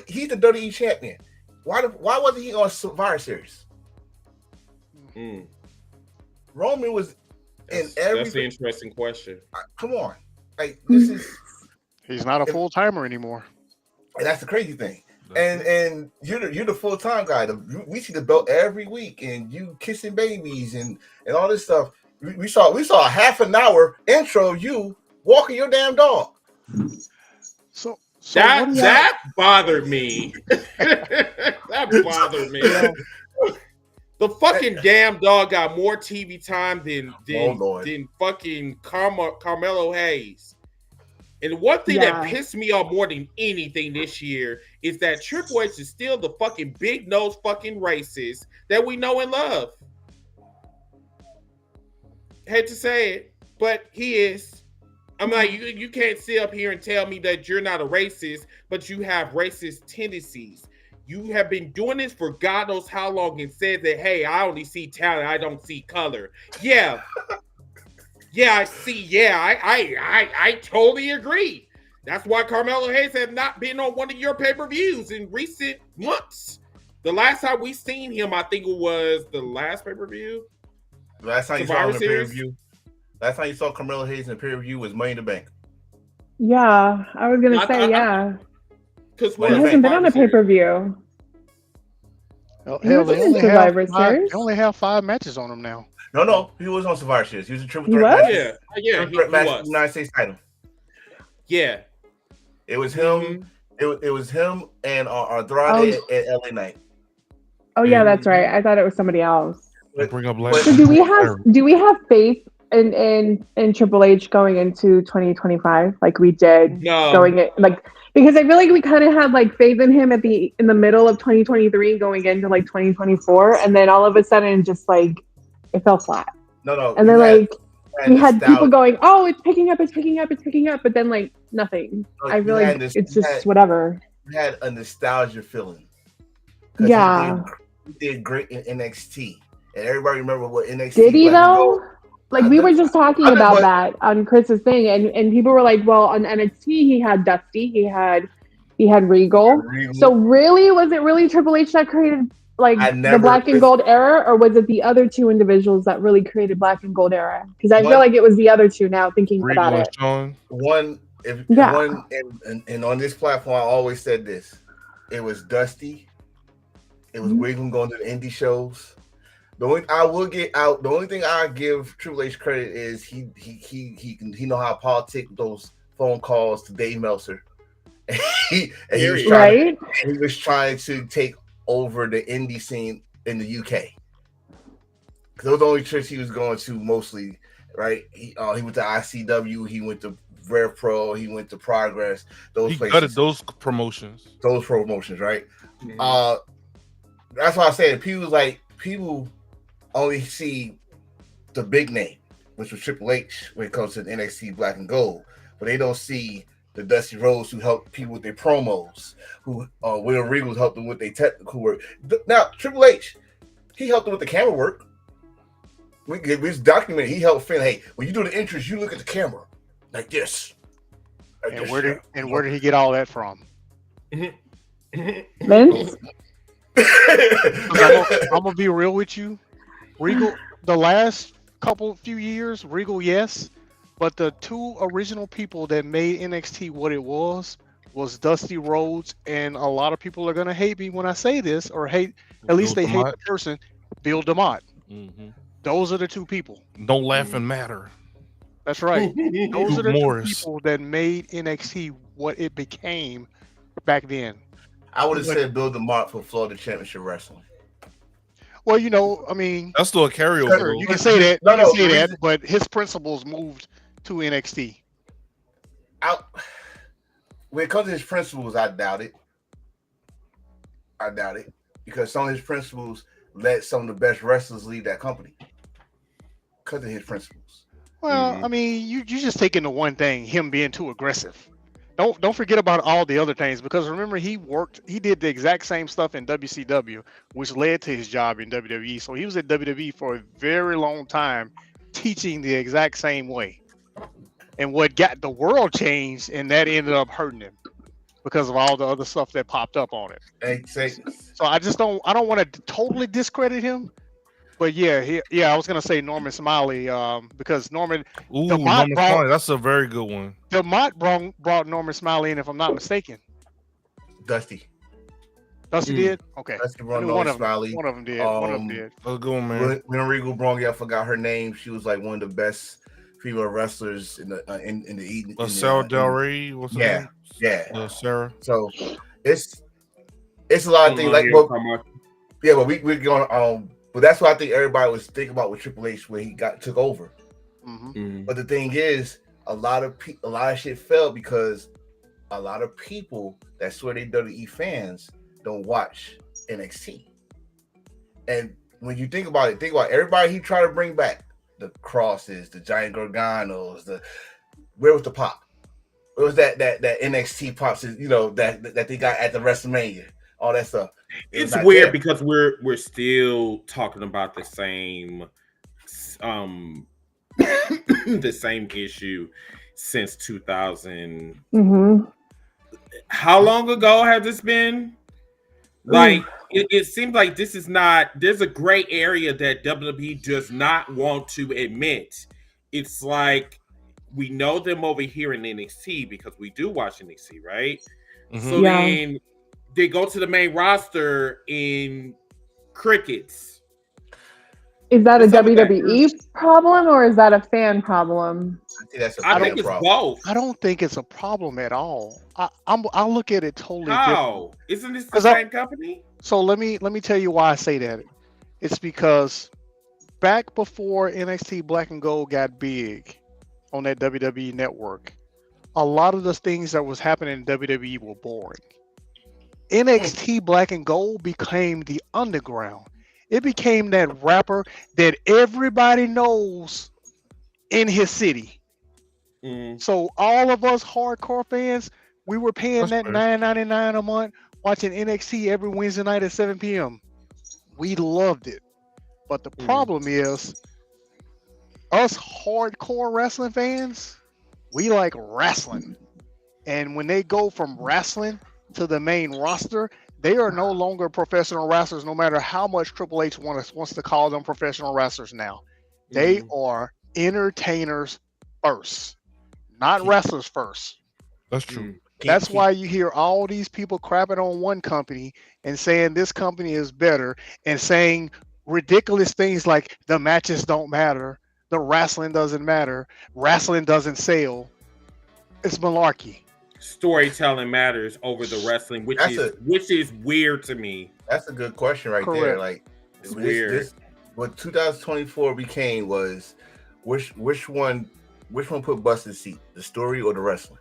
He's the WWE champion. Why wasn't he on Survivor Series? Roman was in every.
That's an interesting question.
Come on, like this is.
He's not a full timer anymore.
And that's the crazy thing. And you're the full time guy. We see the belt every week, and you kissing babies and all this stuff. We saw a half an hour intro of you walking your damn dog.
So that bothered me. That bothered me. The fucking damn dog got more TV time than fucking Carmelo Hayes. And one thing that pissed me off more than anything this year is that Triple H is still the fucking big nose fucking racist that we know and love. Hate to say it, but he is. I'm like, you can't sit up here and tell me that you're not a racist, but you have racist tendencies. You have been doing this for God knows how long and said that, hey, I only see talent, I don't see color. Yeah. Yeah, I see. Yeah, I totally agree. That's why Carmelo Hayes have not been on one of your pay-per-views in recent months. The last time we seen him, I think it was the last pay-per-view.
Last time you saw him in pay-per-view. Last time you saw Carmelo Hayes in pay-per-view was Money in the Bank.
Yeah, I was gonna say yeah.
Because
he hasn't been on a pay-per-view.
Hell, they only have 5 matches on him now.
No, he was on Survivor Series. He was a triple threat match.
Yeah,
he match for the United States title.
Yeah,
it was him. It was him and Andrade at LA Knight.
Oh yeah, that's right. I thought it was somebody else.
Bring up
so do we have faith in Triple H going into 2025 like we did going in, like, because I feel like we kind of had like faith in him in the middle of 2023 going into like 2024, and then all of a sudden just like it fell flat.
No.
And then we had people going, "Oh, it's picking up," but then like nothing. I feel like it's just whatever.
We had a nostalgia feeling.
Yeah,
he did great in NXT, and everybody remember what NXT
did he though? Like we were just talking about that on Chris's thing, and people were like, "Well, on NXT he had Dusty, he had Regal. So really, was it really Triple H that created like the Black and Gold era, or was it the other two individuals that really created Black and Gold era? Because I feel like it was the other two now. Thinking
Regal
about it,
one and on this platform, I always said this: it was Dusty, it was Regal going to the indie shows. The only thing I give Triple H credit is he know how to politic those phone calls to Dave Meltzer. he was trying to take over the indie scene in the UK. Those are the only trips he was going to mostly, right? He went to ICW, he went to Rev Pro, he went to Progress. Those places.
Gutted those promotions,
right? Mm-hmm. That's why I said people only see the big name, which was Triple H when it comes to the NXT Black and Gold, but they don't see the Dusty Rhodes who helped people with their promos, who William Regal helped them with their technical work. Now Triple H, he helped them with the camera work. It's documented. He helped Finn. Hey, when you do the entrance, you look at the camera like this.
Where did he get all that from?
Vince.
I'm gonna be real with you. Regal, the last few years, Regal, yes, but the two original people that made NXT what it was Dusty Rhodes, and a lot of people are gonna hate me when I say this, or hate the person, Bill DeMott.
Mm-hmm.
Those are the two people.
Don't laugh and matter.
That's right. Those are the two people that made NXT what it became back then.
I would have said Bill DeMott for Florida Championship Wrestling.
Well, I mean,
that's still a carryover.
Sure, you can say that. But his principles moved to NXT.
When it comes to his principles, I doubt it. Because some of his principles let some of the best wrestlers leave that company because of his principles.
Well, I mean, you just taking the one thing, him being too aggressive. Don't forget about all the other things, because remember he did the exact same stuff in WCW, which led to his job in WWE. So he was at WWE for a very long time, teaching the exact same way. And what got the world changed, and that ended up hurting him because of all the other stuff that popped up on it. So I don't want to totally discredit him. But I was gonna say Norman Smiley, because Norman
Smiley, that's a very good one.
DeMott brought Norman Smiley in, if I'm not mistaken.
Dusty
did? Okay.
Dusty brought Norman Smiley.
One of them did. One of them did.
That's a good one, man.
When Regal brought, I forgot her name. She was like one of the best female wrestlers in the
Sarah Del Rey. What's her name?
Yeah.
Sarah.
So it's a lot of things like, but we're going but that's what I think everybody was thinking about with Triple H when he took over.
Mm-hmm.
But the thing is, a lot of shit fell because a lot of people that swear they WWE fans don't watch NXT. And when you think about it, everybody he tried to bring back, the Crosses, the Giant Garganos, where was the pop? Where was that NXT pops? That they got at the WrestleMania, all that stuff.
It's weird because we're still talking about the same the same issue since 2000.
Mm-hmm.
How long ago has this been? Like it seems like this is not. There's a gray area that WWE does not want to admit. It's like we know them over here in NXT because we do watch NXT, right? So then they go to the main roster in crickets.
Is that a WWE problem or is that a fan problem?
I think it's both.
I don't think it's a problem at all. I'll look at it totally
How?
different.
Isn't this the same company?
So let me tell you why I say that. It's because back before NXT Black and Gold got big on that WWE network, a lot of the things that was happening in WWE were boring. NXT Black and Gold became the underground. It became that rapper that everybody knows in his city. So all of us hardcore fans, we were paying that $9.99 a month watching NXT every Wednesday night at 7 p.m. We loved it. But the problem is, us hardcore wrestling fans, we like wrestling. And when they go from wrestling to the main roster, they are no longer professional wrestlers, no matter how much Triple H wants to call them professional wrestlers now. They are entertainers first, not wrestlers first.
That's true.
That's why you hear all these people crapping on one company and saying this company is better and saying ridiculous things like the matches don't matter, the wrestling doesn't matter, wrestling doesn't sell. It's malarkey.
Storytelling matters over the wrestling, which is weird to me.
That's a good question right there. Like,
it's weird.
What 2024 became was which one put bust in the seat, the story or the wrestling?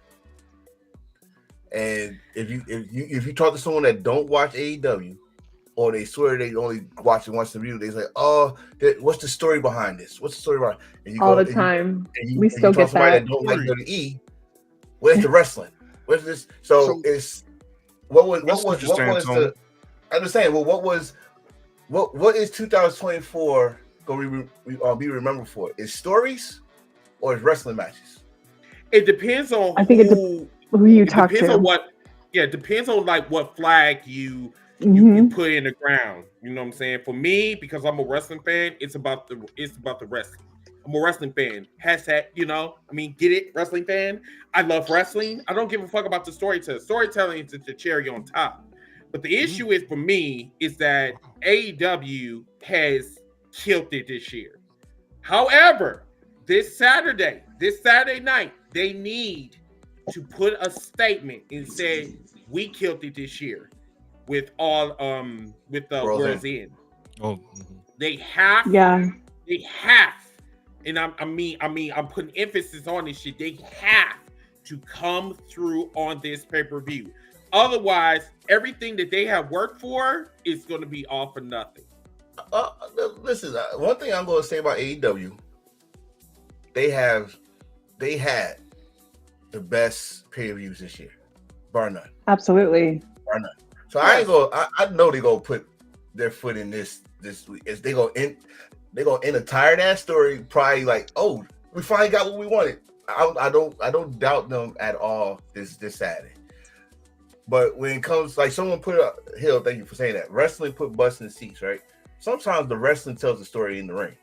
And if you talk to someone that don't watch AEW, or they swear they only watch it once a review, they say, "Oh, what's the story behind this? What's the story behind?" And you
all the time. We still get that.
Don't like WWE. Where's the wrestling? Where's this? So it's what was the? I'm just saying. Well, what is 2024 going to be remembered for? Is stories or is wrestling matches?
It depends on.
I think who you talk to.
It depends on like what flag you put in the ground. You know what I'm saying? For me, because I'm a wrestling fan, it's about the wrestling. I'm a wrestling fan. Hashtag, get it, wrestling fan. I love wrestling. I don't give a fuck about the storytelling. Storytelling is the cherry on top. But the issue is for me is that AEW has killed it this year. However, this Saturday night, they need to put a statement and say we killed it this year with all with the World's End. They have. And I'm putting emphasis on this shit. They have to come through on this pay-per-view. Otherwise, everything that they have worked for is going to be all for nothing.
Listen, one thing I'm going to say about AEW, they had the best pay-per-views this year, bar none.
Absolutely.
Bar none. So I know they're going to put their foot in this week. As they go in. They're gonna end a tired ass story, probably like, oh, we finally got what we wanted. I don't doubt them at all this Saturday. But when it comes, like someone put up, Hill, thank you for saying that. Wrestling put butts in the seats, right? Sometimes the wrestling tells the story in the ring.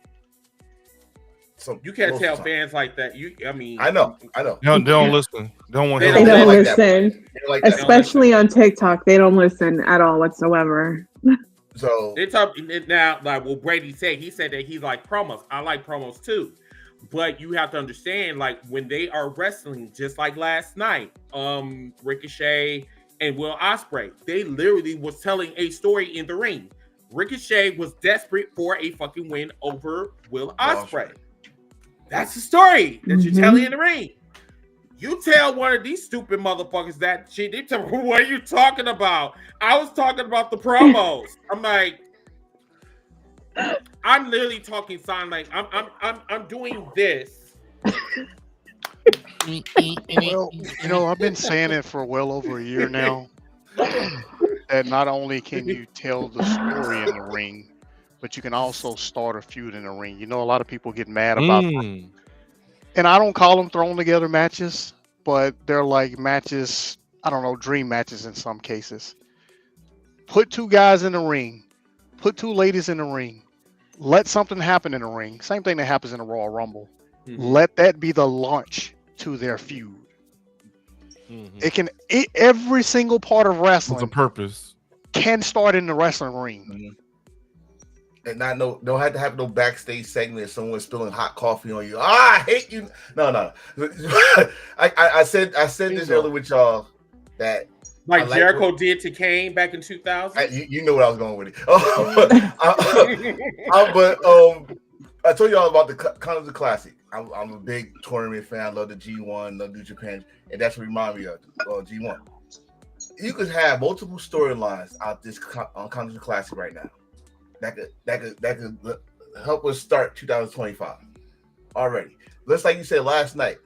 So
you can't tell fans like that.
I know.
They don't listen. They don't want.
They don't listen, especially on TikTok. They don't listen at all whatsoever.
So
they talk now, like what Brady said. He said that he like promos. I like promos too, but you have to understand, like when they are wrestling, just like last night, Ricochet and Will Ospreay, they literally was telling a story in the ring. Ricochet was desperate for a fucking win over Will Ospreay. That's the story that you're telling in the ring. You tell one of these stupid motherfuckers that shit, they tell me, what are you talking about? I was talking about the promos. I'm like, I'm literally talking sign language. I'm doing this.
Well, I've been saying it for well over a year now. That not only can you tell the story in the ring, but you can also start a feud in the ring. A lot of people get mad about that. And I don't call them thrown together matches, but they're like matches, I don't know, dream matches in some cases. Put two guys in the ring. Put two ladies in the ring. Let something happen in the ring. Same thing that happens in the Royal Rumble. Let that be the launch to their feud. Every single part of wrestling.
It's a purpose.
Can start in the wrestling ring.
And don't have to have no backstage segment if someone's spilling hot coffee on you. I hate you. No. I said this earlier with y'all that
like Jericho did to Kane back in 2000.
You know what I was going with it. I told y'all about the Connor's Classic. I'm a big tournament fan. I love the G1, love New Japan, and that's what reminds me of G1. You could have multiple storylines out this Connor's Classic right now. That could help us start 2025 already. Just like you said last night.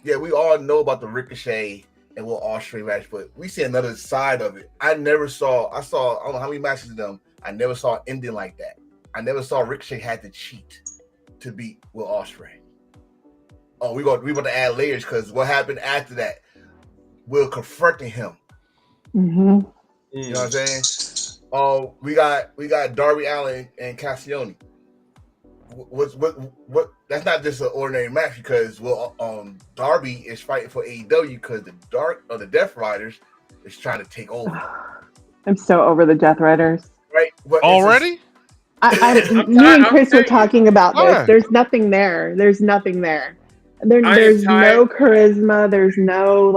Yeah, we all know about the Ricochet and Will Ospreay match, but we see another side of it. I don't know how many matches of them. I never saw an ending like that. I never saw Ricochet had to cheat to beat Will Ospreay. Oh, we about to add layers because what happened after that? Will confronting him.
Mm-hmm.
You know what I'm saying? Oh, we got Darby Allin and Cassioni. What? That's not just an ordinary match because Darby is fighting for AEW because the Death Riders is trying to take over.
I'm so over the Death Riders.
Right? But
already?
Me and Chris were talking about this. There's nothing there. There's nothing there. There's no charisma. There's no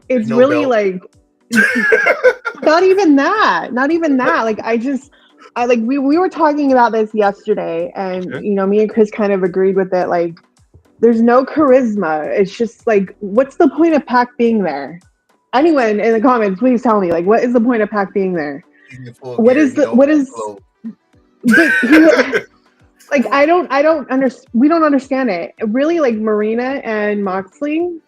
it's
no
really
belt.
not even that. We were talking about this yesterday, and me and Chris kind of agreed with it. Like, there's no charisma. It's just like, what's the point of Pac being there? Anyone in the comments, please tell me, like, what is the point of Pac being there? We don't understand it. Really, like Marina and Moxley.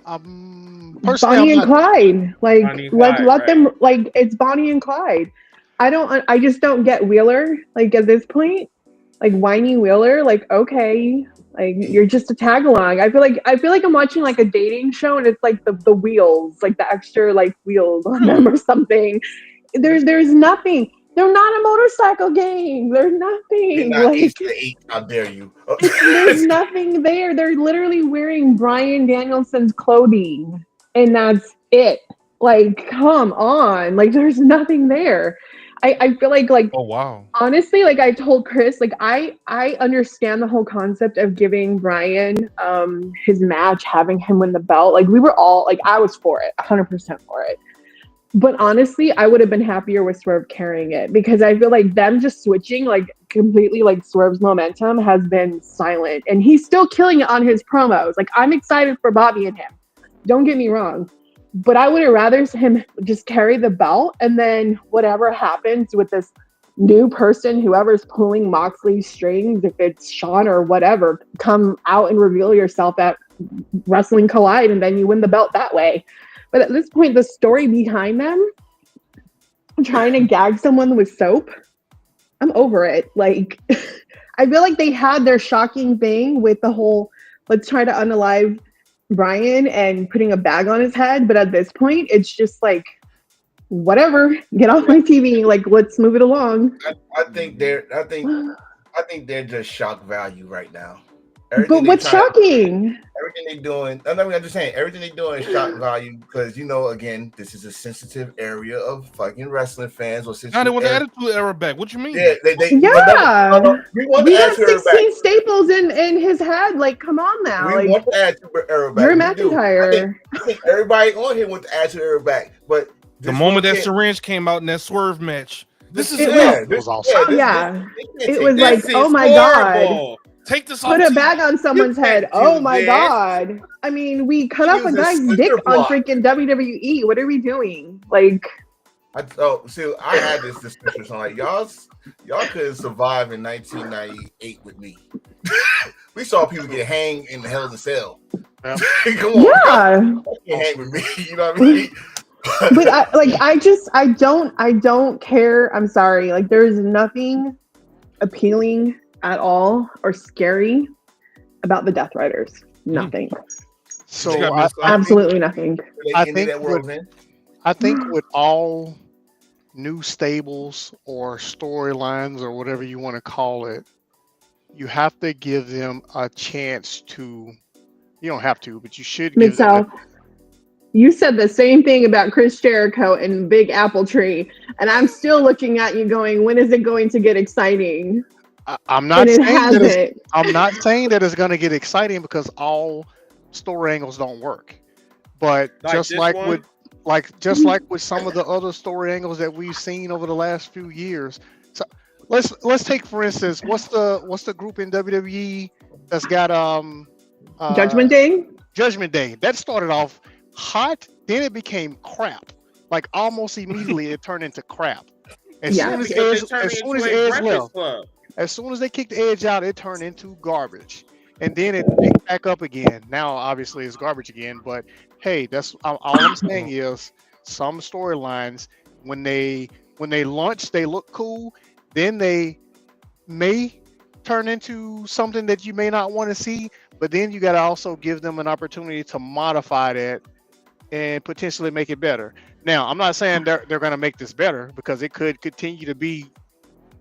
Bonnie and Clyde. Let them, like, it's Bonnie and Clyde. I just don't get Wheeler, like, at this point. Like, whiny Wheeler, like, okay. Like, you're just a tag along. I feel like I'm watching like a dating show and it's like the wheels, like the extra like wheels on them or something. There's nothing. They're not a motorcycle gang. There's nothing.
How dare you?
There's nothing there. They're literally wearing Bryan Danielson's clothing, and that's it. Like, come on. Like, there's nothing there. I feel like
oh wow.
Honestly, like I told Chris, like I understand the whole concept of giving Bryan his match, having him win the belt. Like, we were all like, I was for it, 100% for it. But honestly, I would have been happier with Swerve carrying it, because I feel like them just switching, like, completely, like, Swerve's momentum has been silent, and he's still killing it on his promos. Like, I'm excited for Bobby and him. Don't get me wrong. But I would have rather him just carry the belt, and then whatever happens with this new person, whoever's pulling Moxley's strings, if it's Sean or whatever, come out and reveal yourself at Wrestling Collide, and then you win the belt that way. But at this point, the story behind them trying to gag someone with soap, I'm over it. Like, I feel like they had their shocking thing with the whole, let's try to unalive Bryan and putting a bag on his head. But at this point, it's just like, whatever, get off my TV. Like, let's move it along.
I think they're just shock value right now.
But what's shocking?
Everything they're doing, I'm just saying, everything they're doing is shock value because, again, this is a sensitive area of fucking wrestling fans.
Now they want the Attitude Era back. What you mean?
Yeah,
we got 16 staples in his head. Like, come on now.
We want the Attitude Era back.
Drew McIntyre.
I think everybody on here wants the Attitude Era back. But
the moment that syringe came out in that Swerve match, this is
it was awesome. It was like, oh my God.
Take this
Put a bag on someone's head. Oh my God. I mean, we cut off a guy's dick on freaking WWE. What are we doing? Like,
I had this discussion. So like, y'all couldn't survive in 1998 with me. We saw people get hanged in the Hell in a Cell. Come on,
yeah.
You hang with me. You know what I mean?
But I don't care. I'm sorry. Like, there's nothing appealing at all or scary about the Death Riders. Nothing.
So
absolutely nothing.
I think with all new stables or storylines or whatever you want to call it, you have to give them a chance to. You don't have to, but you should give them.
You said the same thing about Chris Jericho and Big Apple Tree, and I'm still looking at you going, when is it going to get exciting?
I'm not saying
I'm
not saying that it's going to get exciting because all story angles don't work. But just like with some of the other story angles that we've seen over the last few years. So let's take for instance, what's the group in WWE that's got
Judgment Day?
Judgment Day. That started off hot, then it became crap. Like almost immediately it turned into crap. As soon as they kicked Edge out, it turned into garbage. And then it picked back up again. Now obviously it's garbage again, but hey, that's all I'm saying is some storylines when they launch, they look cool, then they may turn into something that you may not want to see, but then you got to also give them an opportunity to modify that and potentially make it better. Now, I'm not saying they're going to make this better because it could continue to be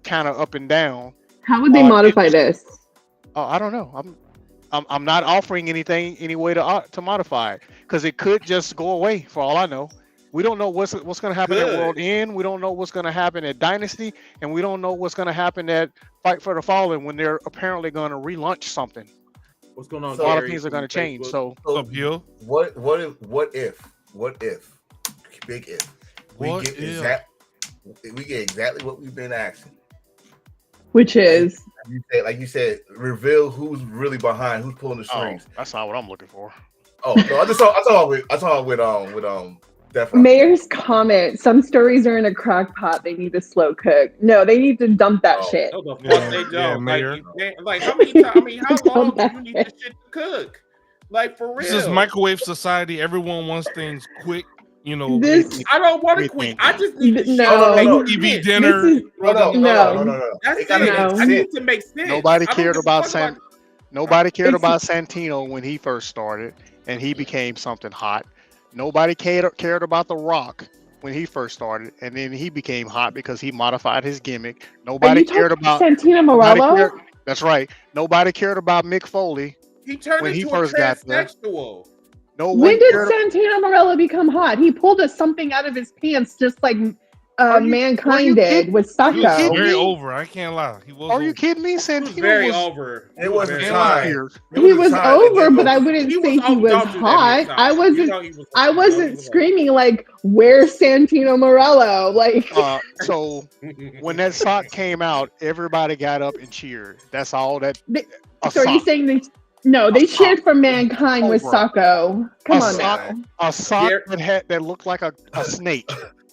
kind of up and down.
How would they modify this?
I don't know. I'm not offering any way to modify it because it could just go away for all I know. We don't know what's going to happen at World End. We don't know what's going to happen at Dynasty, and we don't know what's going to happen at Fight for the Fallen when they're apparently going to relaunch something.
What's going on?
A lot of things are going to change. So
what if big if we get exactly what we've been asking,
which is
like you said, reveal who's really behind, who's pulling the strings.
That's not what I'm looking for.
Oh no, I talk with definitely.
Mayor's comment: some stories are in a crock pot. They need to slow cook. No, they need to dump that shit.
No, the fuck they don't. Mayor. Like how many times? I mean, how long do you need this shit to cook? Like for real.
This is microwave society. Everyone wants things quick. You know,
I don't want to quick. I just need to
TV dinner.
No.
I need to make sense.
Nobody cared about Santino when he first started, and he became something hot. Nobody cared about The Rock when he first started, and then he became hot because he modified his gimmick. Nobody cared about
Santino Morello.
That's right. Nobody cared about Mick Foley.
He turned
when
into
he first got there.
When did Santino Morello become hot? He pulled something out of his pants, just like Mankind did with Sacco.
He was very over. I can't lie. He was.
Are you kidding me? Santino
was very over.
It wasn't time.
He was over, but I wouldn't say he was hot. I wasn't screaming like, "Where's Santino Morello?" Like.
So when that sock came out, everybody got up and cheered. That's all that.
So are you saying they? No, they cheered for Mankind with Sacco. Come on now.
A sock that looked like a snake.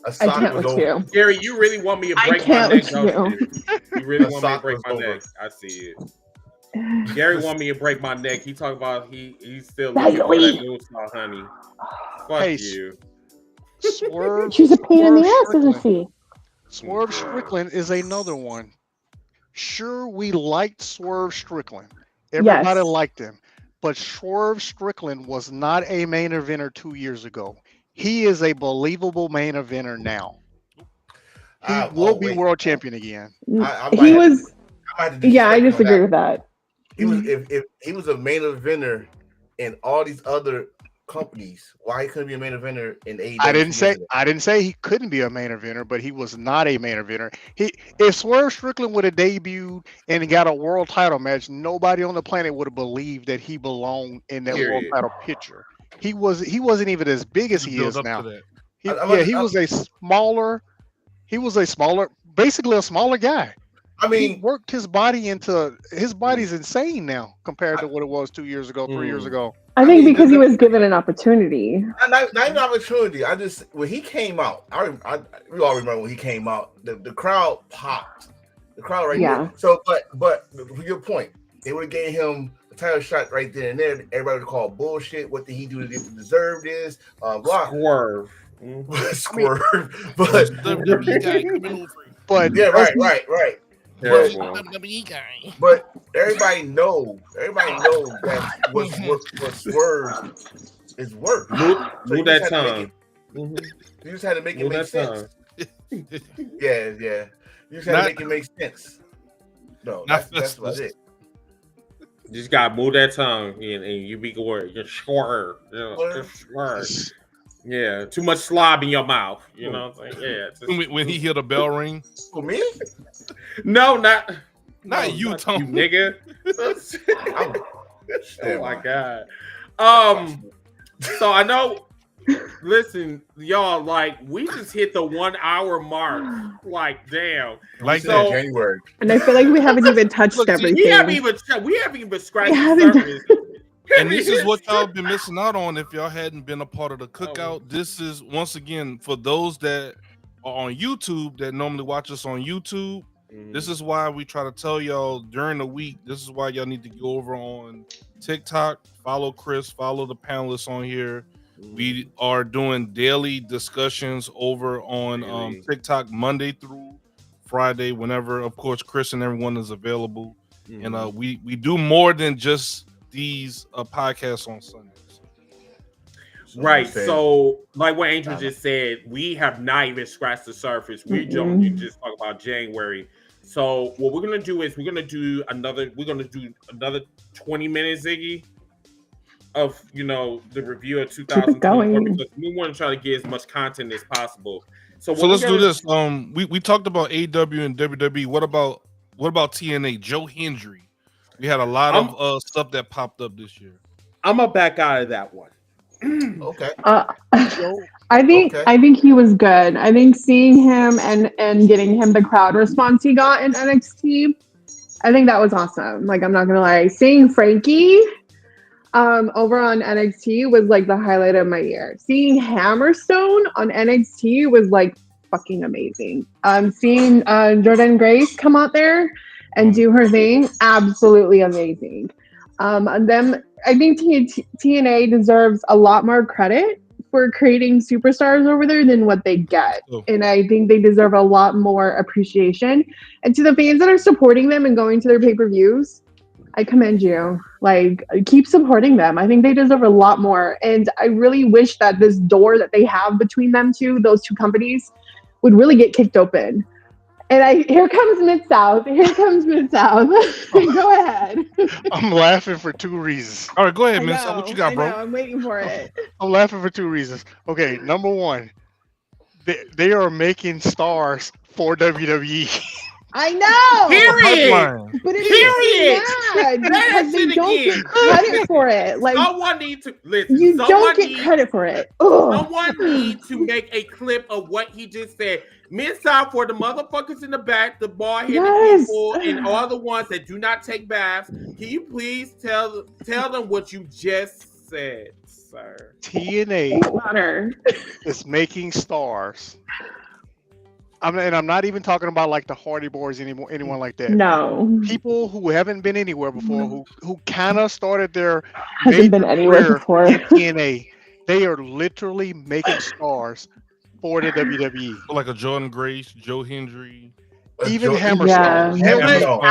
I can't with you.
Gary, you really want me to break my neck, don't you? You really want me to break my neck. I see it. Gary want me to break my neck. He talk about he's still looking for that new saw, honey. Fuck you.
Swerve.
She's a pain in the ass, isn't she?
Swerve Strickland is another one. Sure, we liked Swerve Strickland. Everybody liked him. But Swerve Strickland was not a main eventer 2 years ago. He is a believable main eventer now. He will be world champion again.
I disagree with that.
He was if he was a main eventer in all these other companies, why he couldn't be a main eventer in AEW?
I didn't say he couldn't be a main eventer, but he was not a main eventer. If Swerve Strickland would have debuted and got a world title match, nobody on the planet would have believed that he belonged in that world title picture. He wasn't even as big as he is now. He was a smaller, basically a smaller guy.
I mean,
he worked his body's insane now compared to what it was 2 years ago, 3 years ago.
I think because he was given an opportunity.
Not even opportunity. When he came out, we all remember when he came out, the crowd popped. The crowd there. So, but for your point, they would have gave him the title shot right then and there. Everybody would call bullshit. What did he do to deserve this?
Swerve.
Swerve.
But
yeah, right. But everybody knows that what Swerve is worth.
Move that tongue.
You just had to make it make sense. Yeah. You just gotta make it make sense. No, that's what it.
You just gotta move that tongue and you be going. You're sure. Yeah, too much slob in your mouth. You know what I'm saying? Yeah.
When he hear the bell ring.
For me?
No, not
you, Tom.
You nigga. Oh my god. So I know. Listen, y'all, like we just hit the 1 hour mark. Like, damn.
Like so, January.
And I feel like we haven't even touched everything.
We haven't even scratched the surface.
And this is what y'all been missing out on if y'all hadn't been a part of the cookout. This is once again for those that are on YouTube that normally watch us on YouTube. This is why we try to tell y'all during the week. This is why y'all need to go over on TikTok, follow Chris, follow the panelists on here. We are doing daily discussions over on TikTok Monday through Friday, whenever, of course, Chris and everyone is available. And we do more than just these podcasts on Sundays.
Right. So, like what Angel just said, we have not even scratched the surface. We just talk about January. So, what we're gonna do is we're gonna do another 20 minutes, Ziggy, of the review of 2024 because we want to try to get as much content as possible. So let's do this. We talked about AEW and WWE. What about TNA? Joe Hendry. We had a lot of stuff that popped up this year. I'm gonna back out of that one.
Okay.
I think he was good. I think seeing him and getting him the crowd response he got in NXT, I think that was awesome. Like, I'm not gonna lie, seeing Frankie over on NXT was like the highlight of my year. Seeing Hammerstone on NXT was like fucking amazing. Seeing Jordan Grace come out there and do her thing, absolutely amazing. And then I think TNA deserves a lot more credit for creating superstars over there than what they get. And I think they deserve a lot more appreciation. And to the fans that are supporting them and going to their pay-per-views, I commend you. Like, keep supporting them. I think they deserve a lot more. And I really wish that this door that they have between those two companies, would really get kicked open. And here comes Mid-South. Go ahead.
I'm laughing for two reasons.
All right, go ahead, Mid-South. What you got, bro?
I'm waiting for it.
I'm laughing for two reasons. Okay, number one, they are making stars for WWE.
I know.
Period.
But it's because they don't get credit for it. Like,
someone needs to listen.
You don't get credit for it.
Someone needs to make a clip of what he just said. Mid-South for the motherfuckers in the back, the bald-headed people, and all the ones that do not take baths. Can you please tell them what you just said, sir?
TNA is making stars. I'm not even talking about like the Hardy Boys anymore, anyone like that.
No.
People who haven't been anywhere before, who kind of started their
hasn't been anywhere before.
TNA, they are literally making stars for the WWE.
Like a Jordan Grace, Joe Hendry.
Even Hammerstone. Yeah.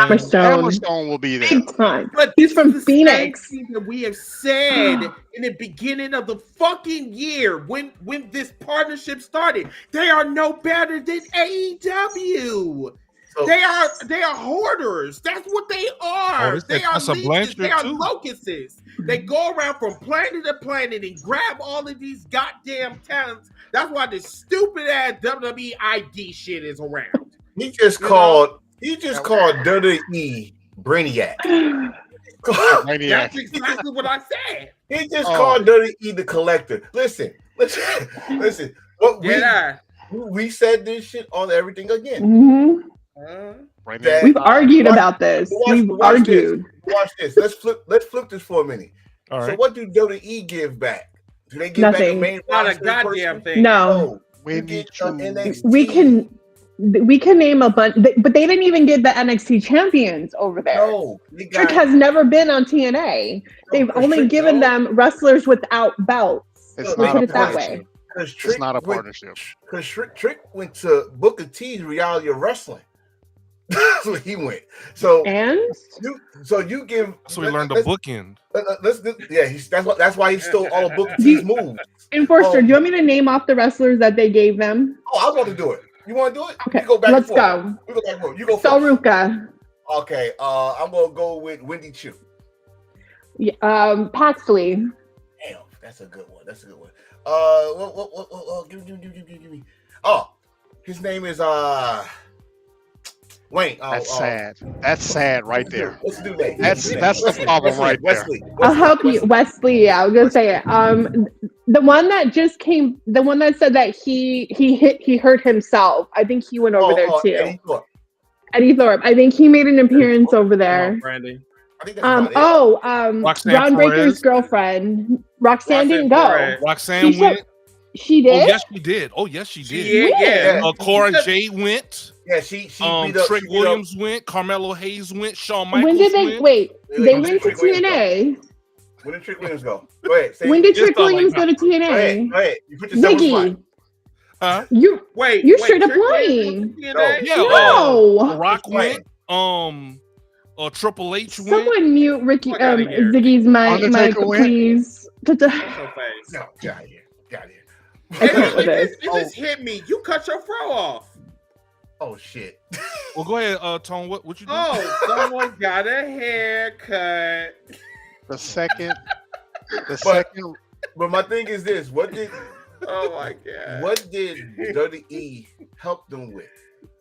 Hammerstone will be there.
Big time.
But
he's from Phoenix.
That we have said in the beginning of the fucking year when this partnership started, they are no better than AEW. So, they are hoarders. That's what they are. They are leeches. They are locusts. They go around from planet to planet and grab all of these goddamn talents. That's why this stupid ass WWE ID shit is around.
He just called WWE Brainiac.
That's exactly what I said.
He just called WWE the Collector. Listen. What we said this shit on everything again.
Mm-hmm. We've argued about this. We've argued.
Watch this. Let's flip this for a minute.
All right.
So what do WWE give back? Do they give back the main
not a goddamn thing?
No.
We
can name a bunch, but they didn't even get the NXT champions over there.
No,
Trick has never been on TNA. They've only given them wrestlers without belts.
It's
we'll put it that way.
It's not a partnership.
Because Trick went to Booker T's Reality of Wrestling. That's where he went. So you give.
So we learned the bookend.
That's why he stole all of Booker T's moves.
Enforcer, do you want me to name off the wrestlers that they gave them?
Oh, I was about to do it. You want to do it?
Okay,
We go back
let's
and forth.
go.
We go back and forth. You go first.
Soruka.
Okay. I'm gonna go with Wendy Chu.
Yeah, Paxley.
Damn, that's a good one. Give me. Oh, his name is Wayne.
That's sad. That's sad right there.
What's the dude name?
That's the problem right there.
Wesley.
I'll help you, Wesley. Yeah, I was gonna say it. The one that just came, the one that said that he hurt himself. I think he went over there too. Eddie Thorpe. I think he made an appearance over there.
Brandy.
I think that's
Roxanne
Braun Breaker's
Perez.
girlfriend, Roxanne didn't go.
Perez.
Roxanne went.
She did.
Oh yes, she did.
Yeah.
Cora Jade went.
Yeah, she beat up.
Trick Williams went. Carmelo Hayes went. Shawn Michaels
When did they
went.
wait? They
When
went to
did Trick Williams
TNA.
When did Trick Williams go? Go ahead.
When did
Just
Trick
felt like
Williams go to
Go ahead.
TNA?
Go ahead. You put yourself on the
Ziggy,
spot.
Huh?
you're straight up
Trick Williams
lying.
went to TNA?
Yeah.
No.
Rock went. Triple H went.
Someone mute Ricky,
Fuck outta here.
Ziggy's mic,
Undertaker went?
please.
That's so fast.
No, get out of here. Get out of here.
It just hit me. You cut your fro off.
Oh shit.
Well, go ahead, Tone. What you do?
Oh, someone got a haircut.
The second.
But my thing is this:
Oh my god.
what did WWE help them with,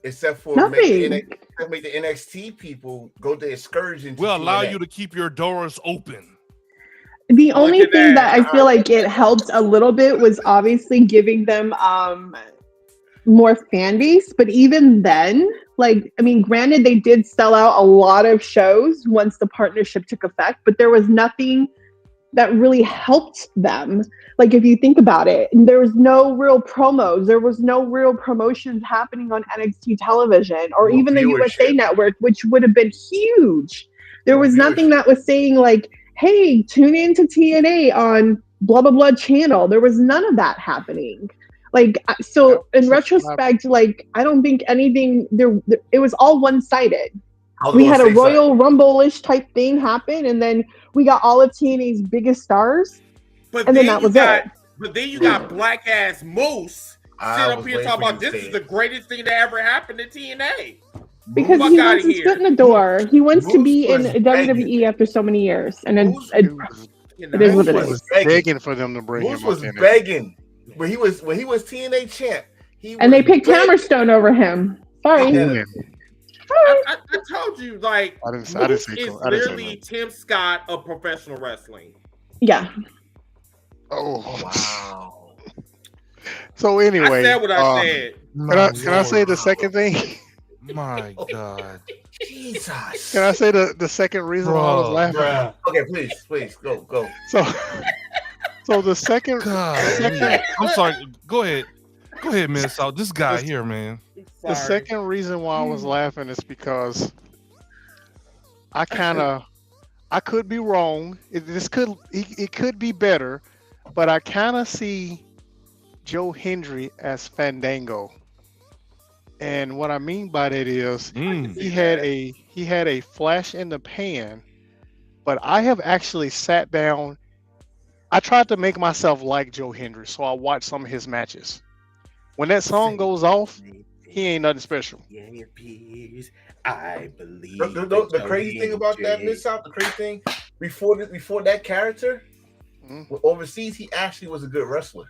except for
Nothing.
make the NXT people go to excursion?
We'll allow you to keep your doors open.
The only
Look at
thing
that.
that I feel like it helped a little bit was obviously giving them more fan base. But even then, like, I mean, granted, they did sell out a lot of shows once the partnership took effect, but there was nothing that really helped them. Like, if you think about it, there was no real promos. There was no real promotions happening on NXT television or
No
even the USA
viewership.
Network, which would have been huge. There
No
was nothing
viewership.
that was saying like, hey, tune into TNA on blah, blah, blah channel. There was none of that happening. Like, so in retrospect, like, I don't think anything there, it was all one-sided. We had a Royal Rumble-ish type thing happen, and then we got all of TNA's biggest stars,
But
and then that was it.
But then you got black ass Moose sitting up here talking about this is the greatest thing that ever happened to TNA.
Because
Fuck
he
outta
wants his
here.
foot in the door. He wants to
Moose
be in
was
WWE
begging.
after so many years, and then
Moose
it is what it
Moose
is.
was begging.
Begging for them to bring
Moose
him
was
up in it.
begging when he was TNA champ.
And they picked Hammerstone over him. Sorry.
Yeah.
I told you, like,
I didn't say
Moose
so.
is
I didn't say
literally Tim Scott of professional wrestling.
Yeah.
Oh,
Wow.
So anyway,
I said what I said.
Can I say the second thing?
My God.
Jesus.
Can I say the second reason why I was
Bro.
laughing?
Okay, please, go.
So the second,
God. I'm sorry. Go ahead, Miss South. This guy here, man.
the
Sorry.
second reason why I was laughing is because I could be wrong. It could be better, but I kind of see Joe Hendry as Fandango. And what I mean by that is he had a flash in the pan, but I have actually sat down. I tried to make myself like Joe Hendry, so I watched some of his matches. When that song goes off, he ain't nothing special.
I believe.
The crazy thing about that, Miss South, the crazy thing, before that character, overseas, he actually was a good wrestler.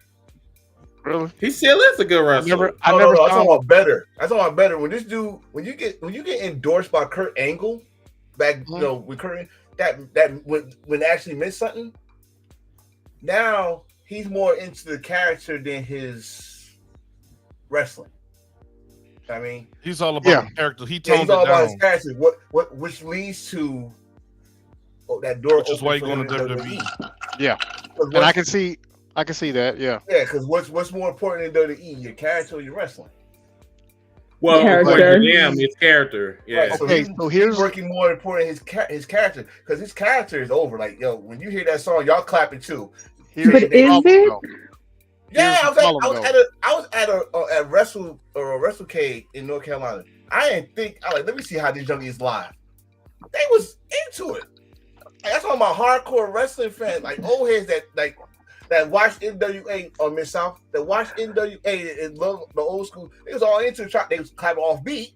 Really?
He still is a good wrestler.
I never
I'm
saw
talking about better. I'm talking about better. When this dude, when you get endorsed by Kurt Angle, back with Kurt, that when actually meant something. Now he's more into the character than his wrestling. I mean,
He's all about the character. He toned
he's all
it
about
down.
his character. Which leads to that door.
Which is why he going to WWE.
Yeah, and I can see that. Yeah.
Yeah, because what's more important than WWE, your character or your wrestling?
Well,
Character.
his character. Yeah.
Right,
Okay, so here's
working more important his character, because his character is over. Like, yo, when you hear that song, y'all clapping too.
But is it?
Yeah,
Here's
I
the
was at a WrestleCade in North Carolina. I didn't think let me see how these junkies live. They was into it. Like, that's all my hardcore wrestling fans, like old heads that like that watched NWA on Mid South, that watched NWA and love the old school, they was all into it. They was kind of off beat,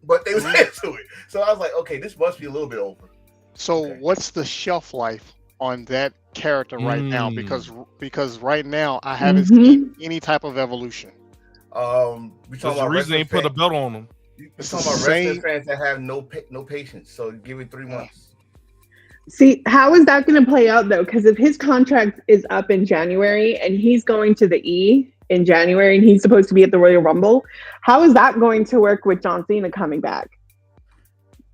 but they was into it. So I was like, okay, this must be a little bit over.
So what's the shelf life on that character right now? Because right now I haven't seen any type of evolution.
We talking about
the reason they put a belt on them.
We're talking about wrestling fans that have no patience. So give it 3 months.
See, how is that going to play out though? Because if his contract is up in January and he's going to the E in January and he's supposed to be at the Royal Rumble, how is that going to work with John Cena coming back?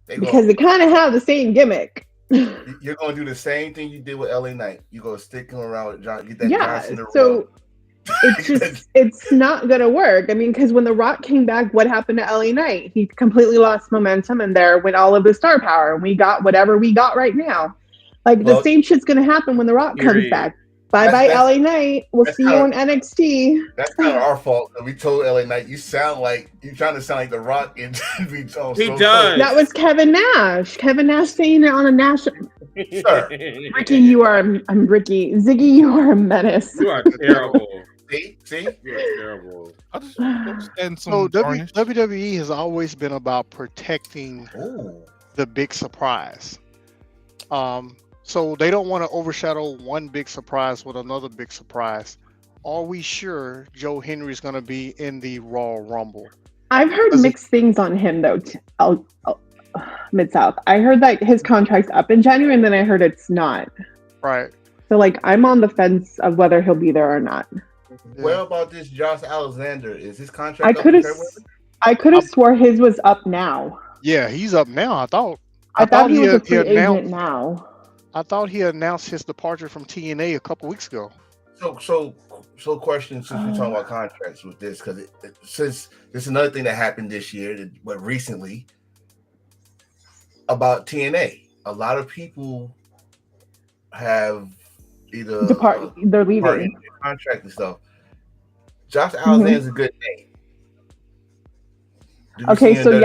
Because they kind of have the same gimmick.
You're going to do the same thing you did with LA Knight. You're going to stick him around with John. Get that John Cena
so it's just it's not going to work. I mean, because when The Rock came back, what happened to LA Knight? He completely lost momentum, and there went all of his star power, and we got whatever we got right now. Like the same shit's going to happen when The Rock comes back. Bye, LA Knight. We'll see you on NXT.
That's kind of our fault. We told LA Knight, you sound like you're trying to sound like The Rock. And he does.
That was Kevin Nash. Kevin Nash saying it on a national.
Sure.
Ricky, I'm Ricky. Ziggy, you are a menace.
You are terrible.
See?
You are terrible.
So WWE has always been about protecting the big surprise. So they don't want to overshadow one big surprise with another big surprise. Are we sure Joe Henry's going to be in the Royal Rumble?
I've heard mixed things on him though. Mid-South. I heard that his contract's up in January, and then I heard it's not.
Right.
So like I'm on the fence of whether he'll be there or not.
What about this Josh Alexander? Is his contract?
I could have swore his was up now.
Yeah, he's up now. I thought
he was a free agent now.
I thought he announced his departure from TNA a couple weeks ago.
So question, since we're talking about contracts with this, because since this is another thing that happened this year, but recently, about TNA, a lot of people have either
they're leaving
contract and stuff. Josh Alexander's a good name.
Okay, so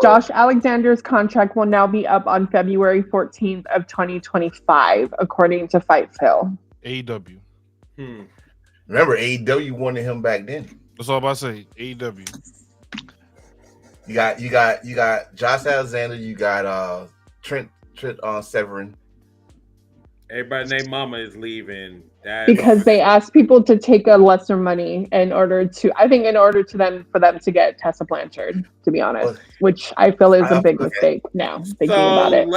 Josh Alexander's contract will now be up on February 14th of 2025, according to Fightful.
AEW.
Remember, AEW wanted him back then.
That's all I'm about to say. AEW.
You got Josh Alexander. You got Trent Severin.
Everybody named Mama is leaving.
Because they asked people to take a lesser money in order for them to get Tessa Blanchard, to be honest, which I feel is a big mistake now thinking about it.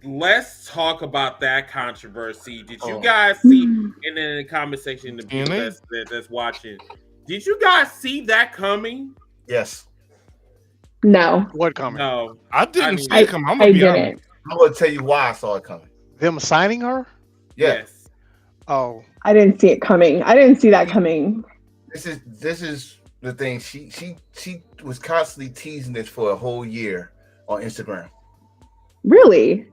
Let's talk about that controversy. Did you guys see, and then in the comment section, the people that's watching, did you guys see that coming?
Yes.
No.
What coming?
No.
I didn't see it coming. I'm going to be honest.
I'm going to tell you why I saw it coming.
Them signing her?
Yes.
Oh,
I didn't see it coming. I didn't see that coming.
This is the thing. She was constantly teasing this for a whole year on Instagram.
Really?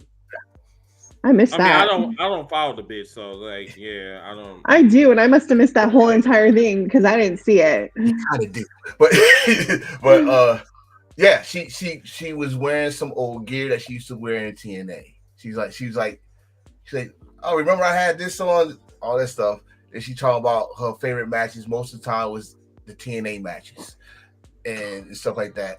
I missed that.
I don't follow the bitch, so like, yeah, I don't.
I do, and I must have missed that whole entire thing because I didn't see it.
You kind of do, but yeah, she was wearing some old gear that she used to wear in TNA. She's like, oh, remember I had this on, all that stuff. And she talking about her favorite matches. Most of the time was the TNA matches and stuff like that.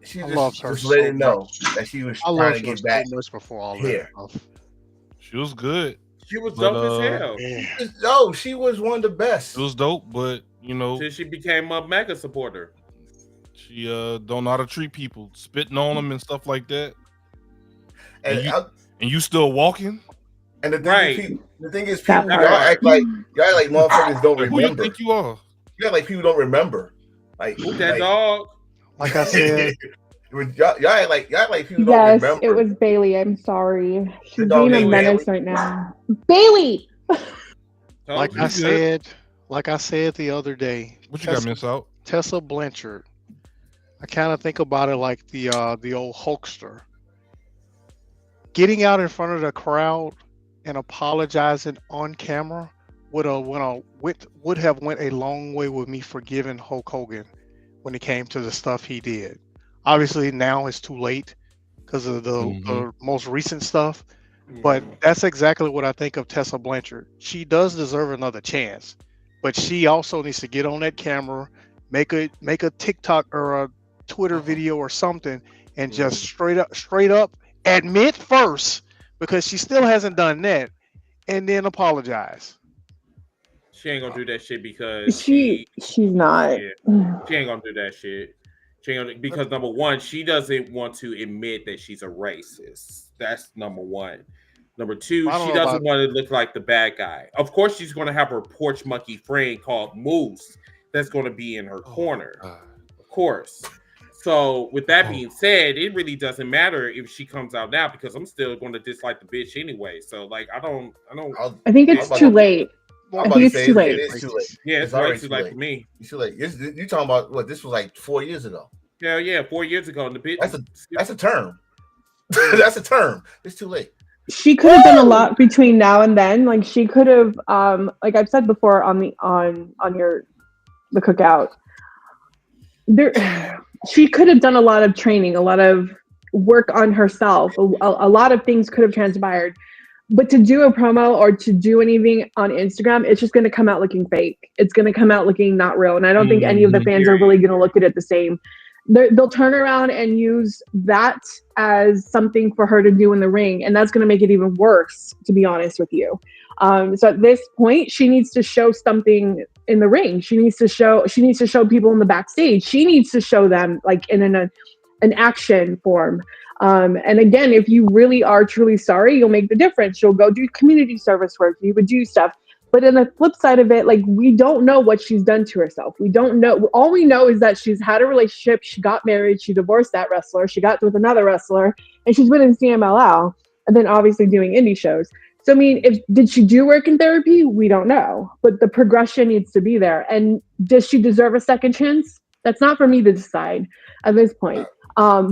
She just let it know that she was trying to get back
before all
here.
She was good.
She was dope as hell.
No, she was one of the best.
It was dope, but
till she became a mega supporter.
She don't know how to treat people, spitting on them and stuff like that. And you still walking?
And the thing is, people, y'all act like motherfuckers don't remember.
Who you think you are?
You act like people don't remember. Like
who's that dog?
Like I said,
y'all act like people don't remember.
Yes, it was Bailey. I'm sorry. She's being a menace right now. Bailey.
Like I said the other day.
What you got, Miss Out?
Tessa Blanchard. I kind of think about it like the old Hulkster. Getting out in front of the crowd and apologizing on camera would have went a long way with me forgiving Hulk Hogan when it came to the stuff he did. Obviously now it's too late because of the most recent stuff, But that's exactly what I think of Tessa Blanchard. She does deserve another chance, but she also needs to get on that camera, make a TikTok or a Twitter video or something, and just straight up admit first, because she still hasn't done that, and then apologize.
She ain't gonna do that shit because
she's not.
she ain't gonna do that shit. Because number one, she doesn't want to admit that she's a racist. That's number one. Number two, she doesn't want to look like the bad guy. Of course, she's going to have her porch monkey friend called Moose that's going to be in her corner. Of course. So with that being said, it really doesn't matter if she comes out now, because I'm still going to dislike the bitch anyway. So like, I
think it's too late. I think it's too late.
It is too late.
Yeah, it's way too late for me.
It's too late. You talking about what? This was like 4 years ago.
Yeah, 4 years ago. And the bitch.
That's a term. That's a term. It's too late.
She could have done a lot between now and then. Like she could have, like I've said before on the cookout, she could have done a lot of training, a lot of work on herself. A lot of things could have transpired. But to do a promo or to do anything on Instagram, it's just going to come out looking fake. It's going to come out looking not real. And I don't think any of the fans are really going to look at it the same. They'll turn around and use that as something for her to do in the ring. And that's going to make it even worse, to be honest with you. So at this point, she needs to show something in the ring. She needs to show people in the backstage. She needs to show them like in an action form. And again, if you really are truly sorry, you'll make the difference. You'll go do community service work. You would do stuff. But in the flip side of it, like we don't know what she's done to herself. We don't know. All we know is that she's had a relationship. She got married. She divorced that wrestler. She got with another wrestler, and she's been in CMLL and then obviously doing indie shows. So, I mean, did she do work in therapy? We don't know, but the progression needs to be there. And does she deserve a second chance? That's not for me to decide at this point.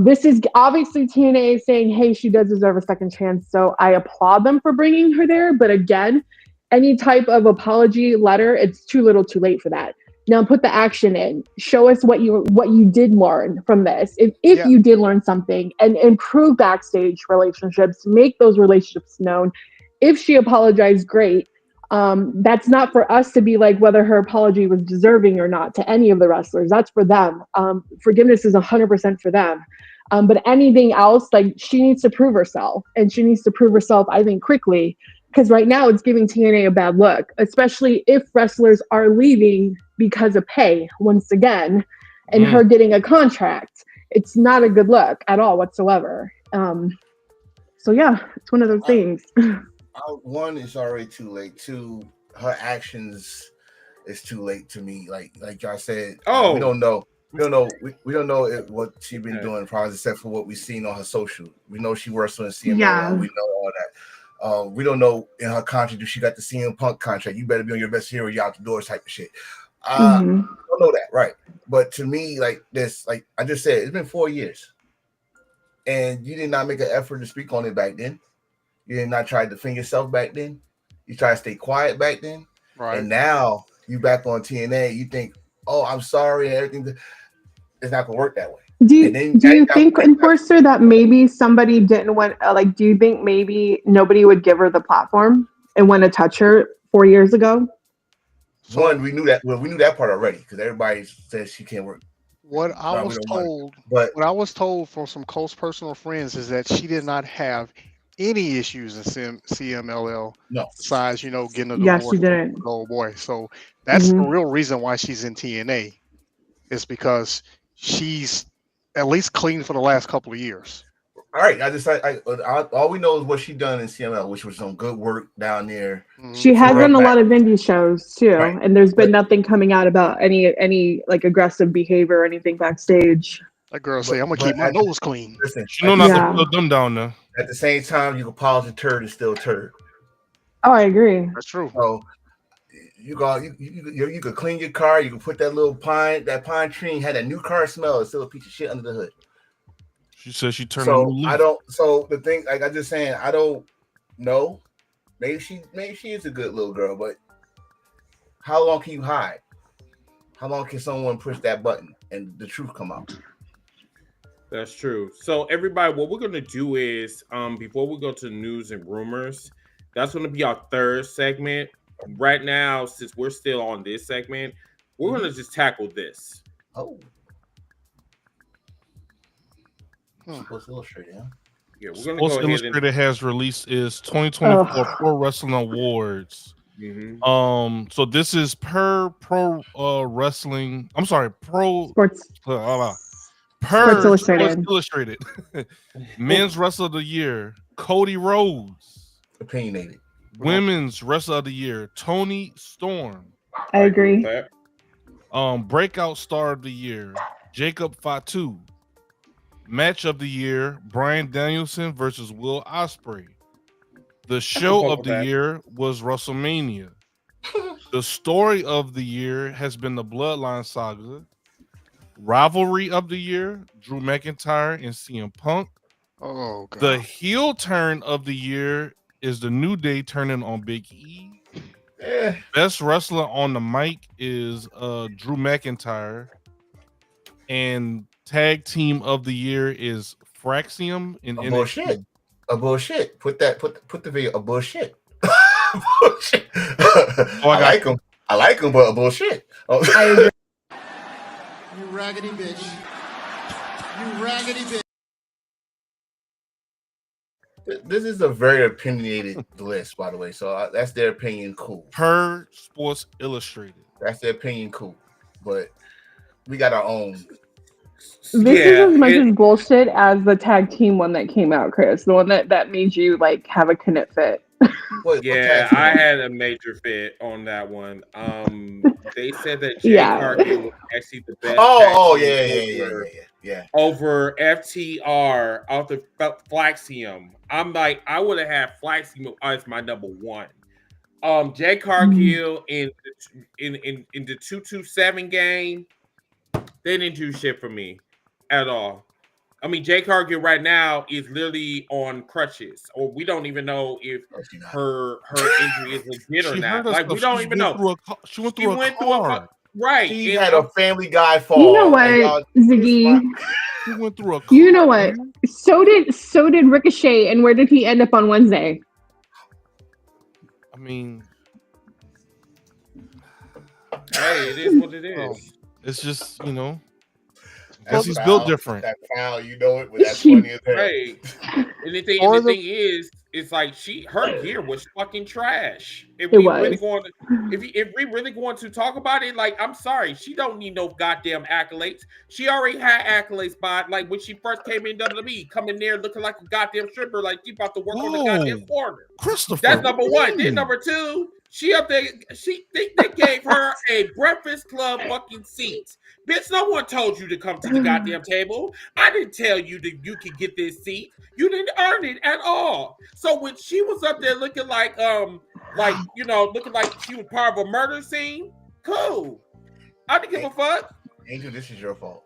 This is obviously TNA saying, hey, she does deserve a second chance. So I applaud them for bringing her there. But again, any type of apology letter, it's too little too late for that. Now put the action in. Show us what you did learn from this. If you did learn something, and improve backstage relationships, make those relationships known. If she apologized, great. That's not for us to be like whether her apology was deserving or not to any of the wrestlers. That's for them. Forgiveness is 100% for them. But anything else, like she needs to prove herself, and she needs to prove herself, I think, quickly, because right now it's giving TNA a bad look, especially if wrestlers are leaving because of pay once again, and her getting a contract. It's not a good look at all whatsoever. So yeah, it's one of those things.
One, is already too late. Two, her actions is too late to me. Like y'all said, we don't know. We don't know what she's been doing, probably except for what we've seen on her social. We know she works on CML. Yeah. We know all that. We don't know in her contract if she got the CM Punk contract. You better be on your best hero, you out the doors type of shit. I don't know that, right? But to me, like this, like I just said, it's been 4 years, and you did not make an effort to speak on it back then. You did not try to defend yourself back then. You try to stay quiet back then. Right. And now you back on TNA. You think, oh, I'm sorry, and everything. It's not gonna work that way. Do you
think, Enforcer, that maybe somebody didn't want? Do you think maybe nobody would give her the platform and want to touch her 4 years ago?
One, we knew that. Well, we knew that part already because everybody says she can't work.
What I was told from some close personal friends is that she did not have any issues in CMLL.
No.
Besides, getting a divorce.
Yes, she didn't.
Oh boy. So that's the real reason why she's in TNA, is because she's at least clean for the last couple of years.
All right. All we know is what she done in CML, which was some good work down there.
She has done a lot of indie shows too, right. And there's been nothing coming out about any like aggressive behavior or anything backstage.
That girl say, "I'm gonna keep my nose clean."
Listen,
she know not to put them down there.
At the same time, you can polish a turd and still turd.
Oh, I agree.
That's true.
So you could clean your car. You can put that pine tree had that new car smell. It's still a piece of shit under the hood.
She said she turned.
So the thing, like I'm just saying, I don't know. Maybe she is a good little girl, but how long can you hide? How long can someone push that button and the truth come out?
That's true. So everybody, what we're gonna do is, before we go to news and rumors, that's gonna be our third segment. Right now, since we're still on this segment, we're gonna just tackle this.
Oh. Sports Illustrated, huh?
Yeah, we're gonna
Sports
go ahead
Illustrated has released its 2024
Ugh.
Pro Wrestling Awards.
and
So this is per pro wrestling. I'm sorry, pro
Sports.
per
Sports Illustrated.
Illustrated. Men's Wrestler of the Year, Cody Rhodes.
Opinionated.
Women's Wrestler of the Year, Toni Storm.
I agree.
Breakout Star of the Year, Jacob Fatu. Match of the Year, Bryan Danielson versus Will Ospreay. The show of the year was WrestleMania. The story of the year has been the Bloodline Saga. Rivalry of the year, Drew McIntyre and CM Punk.
Oh, God.
The heel turn of the year is the New Day turning on Big E. Best wrestler on the mic is Drew McIntyre. And tag team of the year is Fraxium in NXT.
Bullshit. A bullshit. Put the video. A bullshit. Bullshit. I like him. I like him, but a bullshit. Oh.
I agree.
You raggedy bitch. You raggedy bitch.
This is a very opinionated list, by the way. So that's their opinion. Cool.
Per Sports Illustrated.
That's their opinion. Cool. But we got our own.
This is as much as bullshit as the tag team one that came out, Chris. The one that made you like have a Knit fit.
Yeah, I had a major fit on that one. They said that Jay Cargill was actually the best.
Yeah.
Over FTR off the Flaxium. I'm like, I would have had Flaxium as my number one. Jay Cargill in the 227 game, they didn't do shit for me at all. I mean, Jay Cargill right now is literally on crutches, or we don't even know if her injury is legit or not. Like, we don't even know.
She went through a car.
Right.
She had a Family Guy fall.
You know what, Ziggy?
She went through a car.
You know what? So did Ricochet, and where did he end up on Wednesday?
I mean,
hey, it is what it is.
It's just, you know,
because
he's built different.
That foul, you know it, but that's funny as hell.
Right. And the thing is, it's like her gear was fucking trash. If we really going to talk about it, like, I'm sorry, she don't need no goddamn accolades. She already had accolades by, like, when she first came in WWE, coming there looking like a goddamn stripper, like she about to work on the goddamn corner.
Christopher,
that's number one. Then number two, she up there, they gave her a Breakfast Club fucking seat. Bitch, no one told you to come to the goddamn table. I didn't tell you that you could get this seat. You didn't earn it at all. So when she was up there looking like looking like she was part of a murder scene, cool. I didn't give a fuck.
Angel, this is your fault.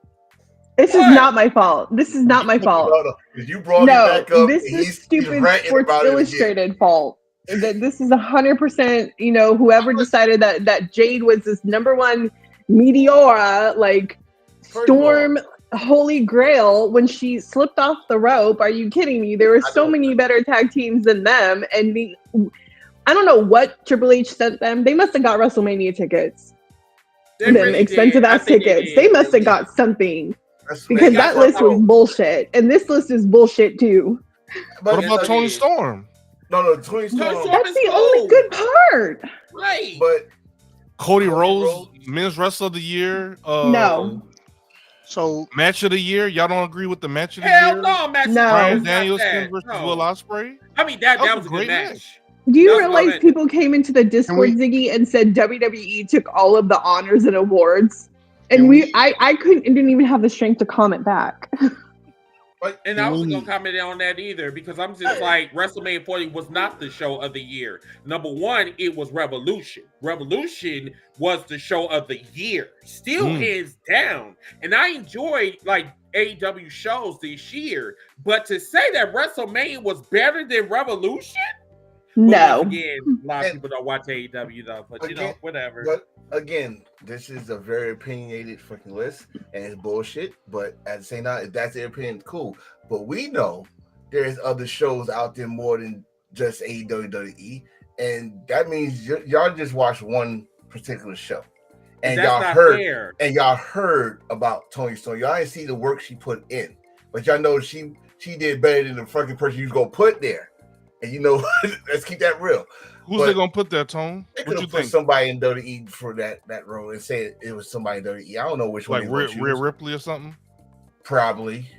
This is not my fault. This is not my fault.
You brought it back up.
This is stupid Sports Illustrated fault. That this is 100%, you know, whoever decided that Jade was this number one meteora, like Storm Holy Grail, when she slipped off the rope. Are you kidding me? There were so many better tag teams than them, and I don't know what Triple H sent them. They must have got WrestleMania tickets. Them expensive ass tickets. They must have got something. Because that list was bullshit, and this list is bullshit too.
What about Toni Storm?
No, Toni Storm.
That's the only good part.
Right.
But
Cody Rhodes, Men's Wrestler of the Year.
No.
So
match of the year, y'all don't agree with the match of the year?
Hell no, match of the year.
Bryan Danielson versus Will Ospreay.
I mean, that was a good match.
Do you realize people came into the Discord, Ziggy, and said WWE took all of the honors and awards? And I didn't even have the strength to comment back.
And I wasn't gonna comment on that either, because I'm just like, WrestleMania 40 was not the show of the year. Number one, it was Revolution. Revolution was the show of the year, still hands down. And I enjoyed like AEW shows this year, but to say that WrestleMania was better than Revolution,
no.
Again, a lot of people don't watch AEW though, but you know, whatever.
But again, this is a very opinionated fucking list, and it's bullshit. But at the same time, if that's their opinion, cool. But we know there's other shows out there more than just AEW, WWE, and that means y'all just watch one particular show, and y'all heard about Toni Storm. Y'all didn't see the work she put in, but y'all know she did better than the fucking person you was gonna put there. And you know, let's keep that real.
Who's they gonna put there, Tone?
They
What
could
you
have put
think?
somebody in WWE for that role and say it was somebody in WWE. I don't know which
Like
one.
Rhea Ripley or something?
Probably.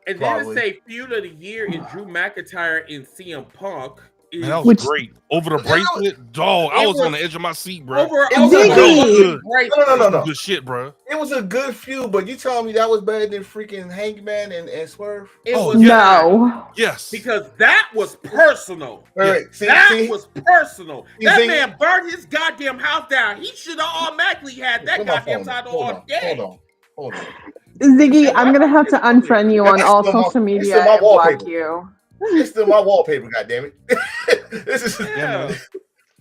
And then to say feud of the year is Drew McIntyre and CM Punk.
Man, that was great. Over the bracelet, dog. I was on the edge of my seat, bro.
No.
Good shit, bro.
It was a good feud, but you telling me that was better than freaking Hangman and Swerve?
Yes.
Because that was personal.
Right.
That was personal. That man burned his goddamn house down. He should have automatically had that goddamn title all day.
Hold on.
Ziggy, I'm gonna have to unfriend you on all social media and block you.
It's still my wallpaper, goddammit. This is
That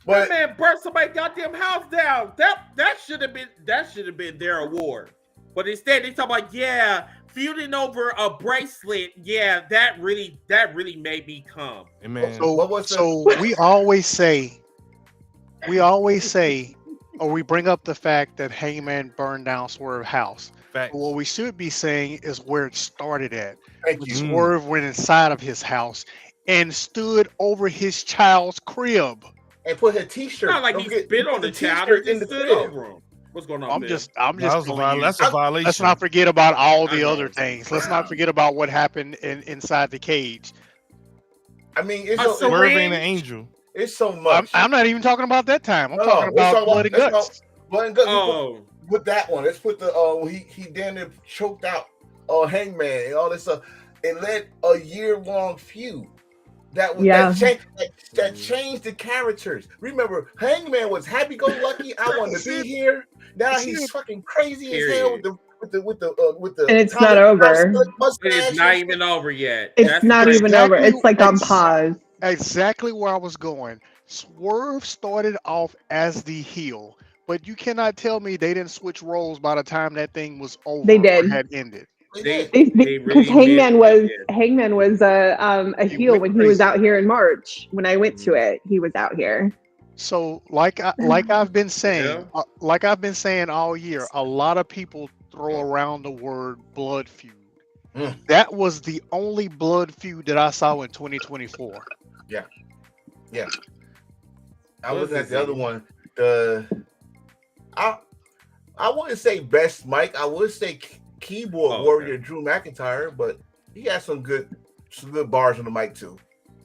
man burnt somebody's goddamn house down. That should have been their award. But instead they talk about feuding over a bracelet. Yeah, that really made me come.
Hey, man.
So we always say, or we bring up the fact that Hangman burned down Swerve's house. But what we should be saying is where it started at. Swerve went inside of his house and stood over his child's crib.
And put a t-shirt.
Not like he spit on the child or just stood over him. What's going on?
I'm just
that's a violation.
Let's not forget about all the other things. Let's not forget about what happened inside the cage.
I mean, it's
Swerve ain't an angel.
It's so much.
I'm not even talking about that time. I'm talking about blood and guts.
Blood and guts. Put that one. Let's put the he damn near choked out Hangman and all this stuff. It led a year-long feud that changed the characters. Remember, Hangman was happy-go-lucky. I want to be here. Now he's fucking crazy as hell with the.
And it's not over.
It's not even over yet.
It's not even over. It's like on pause.
Exactly where I was going. Swerve started off as the heel. But you cannot tell me they didn't switch roles by the time that thing was over.
They did.
Or had ended.
Because Hangman was a heel when he was out here in March. When I went to it, he was out here.
So like I've been saying, all year, a lot of people throw around the word blood feud. That was the only blood feud that I saw in 2024.
Yeah. I was at the other one. I wouldn't say best mic. I would say keyboard warrior Drew McIntyre, but he had some good bars on the mic too.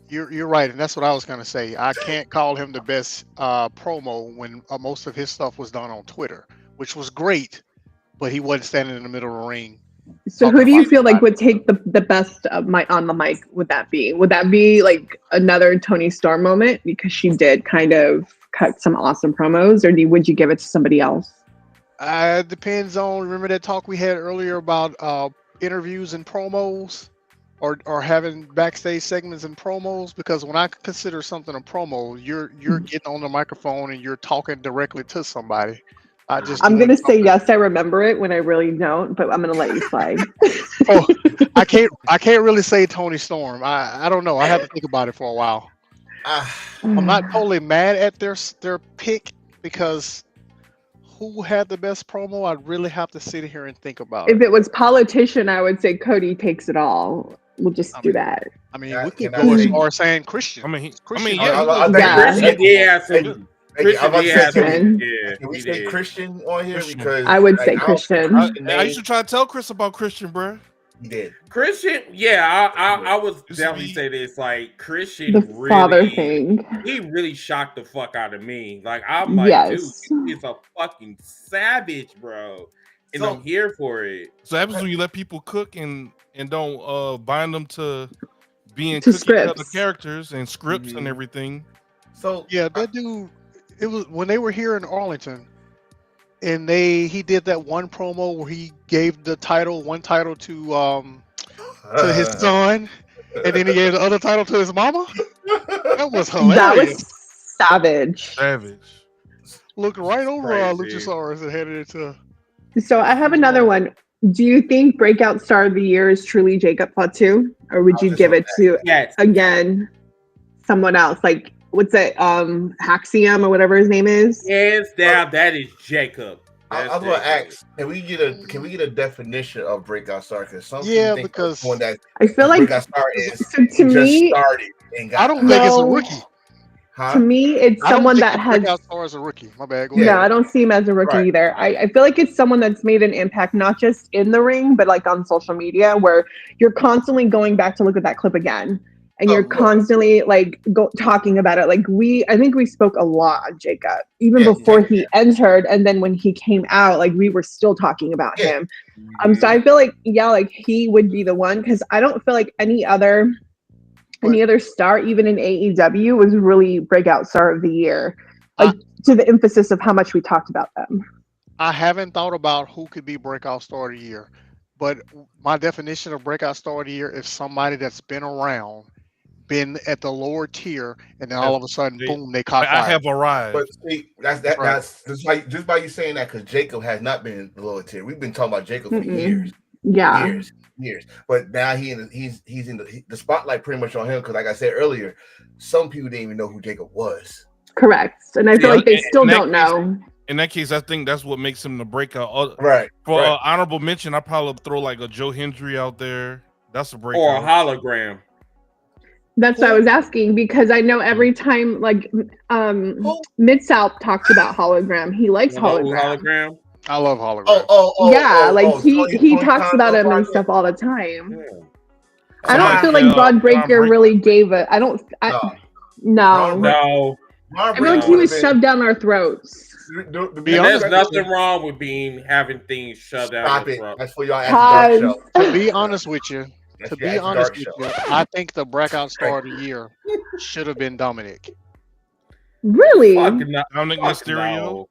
You're right, and that's what I was gonna say. I can't call him the best promo when most of his stuff was done on Twitter, which was great, but he wasn't standing in the middle of the ring.
So who do you feel like would take the best on the mic? Would that be like another Toni Storm moment because she did kind of cut some awesome promos, or would you give it to somebody else?
It depends on. Remember that talk we had earlier about interviews and promos, or having backstage segments and promos? Because when I consider something a promo, you're getting on the microphone and you're talking directly to somebody. I'm
gonna say yes, I remember it when I really don't, but I'm gonna let you slide.
I can't really say Toni Storm. I don't know. I have to think about it for a while. I'm not totally mad at their pick because who had the best promo? I'd really have to sit here and think about it.
If it was politician, I would say Cody takes it all. We'll just do that.
I mean, we could go as far as saying Christian.
Christian
Can we say Christian on here? Because
I would say Christian.
I used to try to tell Chris about Christian, bro.
He did.
Christian, I was definitely say this. Like Christian,
the father thing.
He really shocked the fuck out of me. Like I'm like, dude, he's a fucking savage, bro. And I'm here for it.
So happens when you let people cook and don't bind them to being
to
cooking
scripts.
other characters and scripts and everything.
So
yeah, that dude. It was when they were here in Arlington, and he did that one promo where he gave one title to his son, and then he gave the other title to his mama. That was hilarious.
That was savage.
Looked right over
Crazy.
Luchasaurus and headed into.
So I have another one. Do you think breakout star of the year is truly Jacob Fatu, or would
I was
you
just
give
on
it to
Yes.
again someone else? Like what's it? Haxiom or whatever his name is.
Hands down, that is Jacob.
I was going to ask, can we get a definition of breakout star? Because some people think
because
one that
I feel like
breakout star is
so to
just
me,
started and got
I don't think it's a
No.
rookie.
huh?
to me, it's
I don't
someone
think
that
the
has.
breakout star is a rookie. My bad. Go
Yeah.
No,
ahead.
I don't see him as a rookie
Right.
either. I feel like it's someone that's made an impact, not just in the ring, but like on social media, where you're constantly going back to look at that clip again. And
Oh,
you're
look.
constantly like talking about it. Like I think we spoke a lot on Jacob, even
Yeah,
before
yeah,
he entered. And then when he came out, like we were still talking about
Yeah.
him. So I feel like, like he would be the one, because I don't feel like any other star, even in AEW, was really breakout star of the year. Like to the emphasis of how much we talked about them.
I haven't thought about who could be breakout star of the year, but my definition of breakout star of the year is somebody that's been around, been at the lower tier, and then all of a sudden, boom, they caught fire.
I have arrived.
But see, that's just by you saying that, because Jacob has not been in the lower tier. We've been talking about Jacob for years.
Yeah.
Years. But now he's in the spotlight pretty much on him, because like I said earlier, some people didn't even know who Jacob was.
Correct. And I feel like they still don't know.
In that case, I think that's what makes him the breakout.
Right.
For honorable mention, I probably throw like a Joe Hendry out there. That's a breakout.
Or a hologram.
That's what I was asking, because I know every time like Mid-South talks about hologram, he likes hologram.
I love hologram.
He talks about him and stuff all the time.
Yeah.
I don't feel like Braun Breaker really gave it. No. I feel like he was shoved down our throats.
There's nothing wrong with having things shoved down your throat.
That's for y'all after dark show.
To be honest with you, I think the breakout star of the year should have been Dominic.
Really?
Dominic Mysterio?